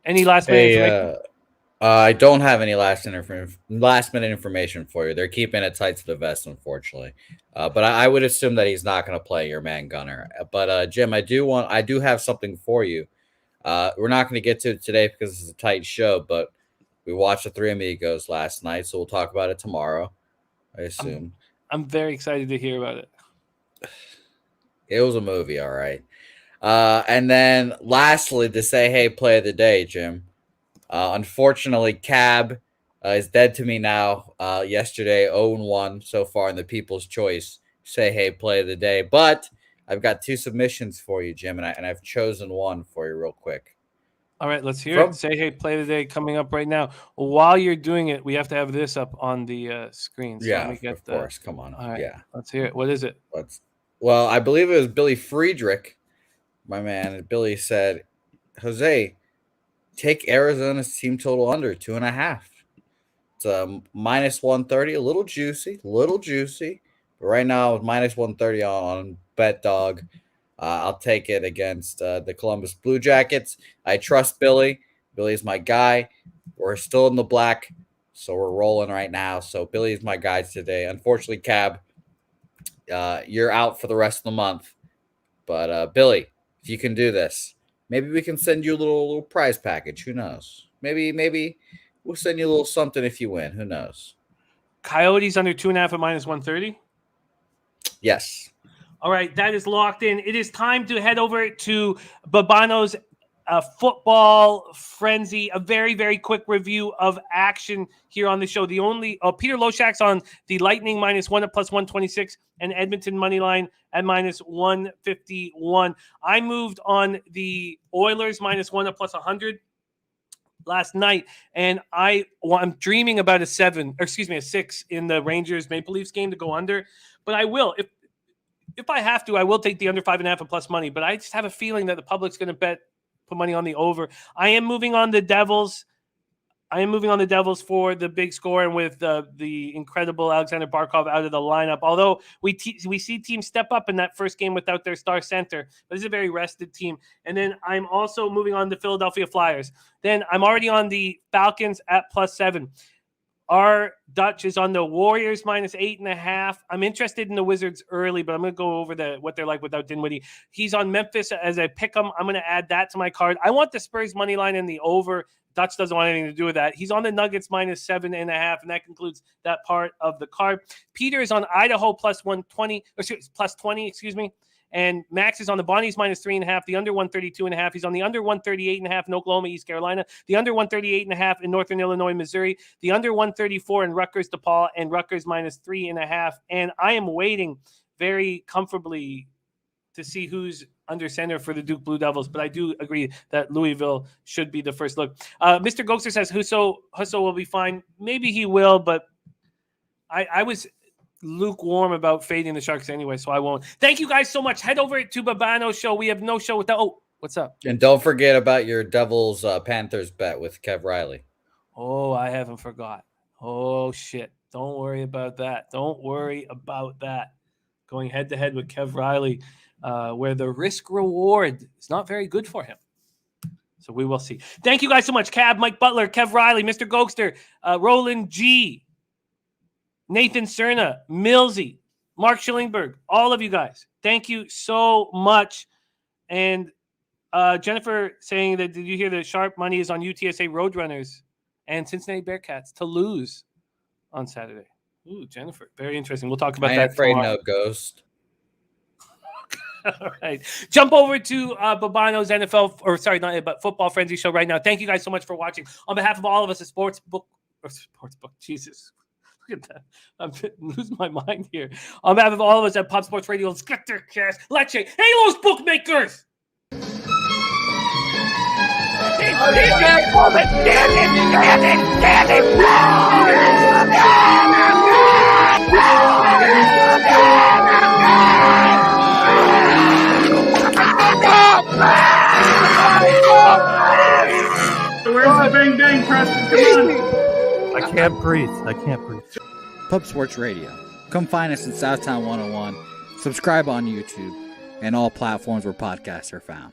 Any last minute information? I don't have any last minute information for you. They're keeping it tight to the vest, unfortunately. But I would assume that he's not going to play your man Gunnar. But Jim, I do have something for you. We're not going to get to it today because it's a tight show, but we watched the Three Amigos last night, so we'll talk about it tomorrow, I assume. I'm very excited to hear about it. It was a movie, all right. And then lastly, to say, hey, play of the day, Jim. Unfortunately, Cab is dead to me now. Yesterday, 0-1 so far in the People's Choice. Say, hey, play of the day. But I've got 2 submissions for you, Jim, and I've chosen one for you real quick. All right, let's hear it. Say hey, play the day coming up right now. While you're doing it, we have to have this up on the screen. So Yeah, of course. Come on. All right, yeah, let's hear it. What is it? Well, I believe it was Billy Friedrich, my man. And Billy said, Jose, take Arizona's team total under 2.5. It's a minus 130, a little juicy. But right now, it's minus 130 on Bet Dog. I'll take it against the Columbus Blue Jackets. I trust Billy. Billy's my guy. We're still in the black, so we're rolling right now. So Billy's my guy today. Unfortunately, Cab, you're out for the rest of the month. But Billy, if you can do this, maybe we can send you a little prize package. Who knows? Maybe we'll send you a little something if you win. Who knows? Coyotes under 2.5 at minus 130. Yes. All right, that is locked in. It is time to head over to Babano's football frenzy. A very, very quick review of action here on the show. The only Peter Loshak's on the Lightning -1 at plus 126 and Edmonton money line at minus 151. I moved on the Oilers -1 at plus 100 last night, and I'm dreaming about a 6 in the Rangers Maple Leafs game to go under, but I will if I have to, I will take the under 5.5 and plus money, but I just have a feeling that the public's going to put money on the over. I am moving on the Devils. For the big score, and with the incredible Alexander Barkov out of the lineup. Although we see teams step up in that first game without their star center, but it's a very rested team. And then I'm also moving on the Philadelphia Flyers. Then I'm already on the Falcons at +7. Our Dutch is on the Warriors -8.5. I'm interested in the Wizards early, but I'm going to go over what they're like without Dinwiddie. He's on Memphis as a pick 'em. I'm going to add that to my card. I want the Spurs money line and the over. Dutch doesn't want anything to do with that. He's on the Nuggets -7.5, and that concludes that part of the card. Peter is on Idaho +120, +20, excuse me. And Max is on the Bonnies -3.5, the under 132.5. He's on the under 138.5 in Oklahoma, East Carolina, the under 138.5 in Northern Illinois, Missouri, the under 134 in Rutgers DePaul, and Rutgers -3.5. And I am waiting very comfortably to see who's under center for the Duke Blue Devils, but I do agree that Louisville should be the first look. Mr. Gokster says Husso will be fine. Maybe he will, but I was lukewarm about fading the Sharks anyway, so I won't. Thank you guys so much. Head over to Babano's show. We have no show without. Oh, what's up? And don't forget about your Devils Panthers bet with Kev Riley. Oh, I haven't forgot. Oh shit! Don't worry about that. Going head to head with Kev Riley, where the risk reward is not very good for him. So we will see. Thank you guys so much. Cab, Mike Butler, Kev Riley, Mr. Gokster, Roland G, Nathan Cerna, Millsy, Mark Schillingberg, all of you guys. Thank you so much. And Jennifer saying that, did you hear the sharp money is on UTSA Roadrunners and Cincinnati Bearcats to lose on Saturday? Ooh, Jennifer, very interesting. We'll talk about that afraid tomorrow. No ghost. All right. Jump over to Babano's Football Frenzy show right now. Thank you guys so much for watching. On behalf of all of us at Sportsbook, Jesus. Look at that. I'm losing my mind here. On behalf of all of us at Pop Sports Radio, Scotiabank, Lecce, Halos Bookmakers. Where's the bang bang, Preston? Come on. I can't breathe. Pub Sports Radio. Come find us in Southtown 101. Subscribe on YouTube and all platforms where podcasts are found.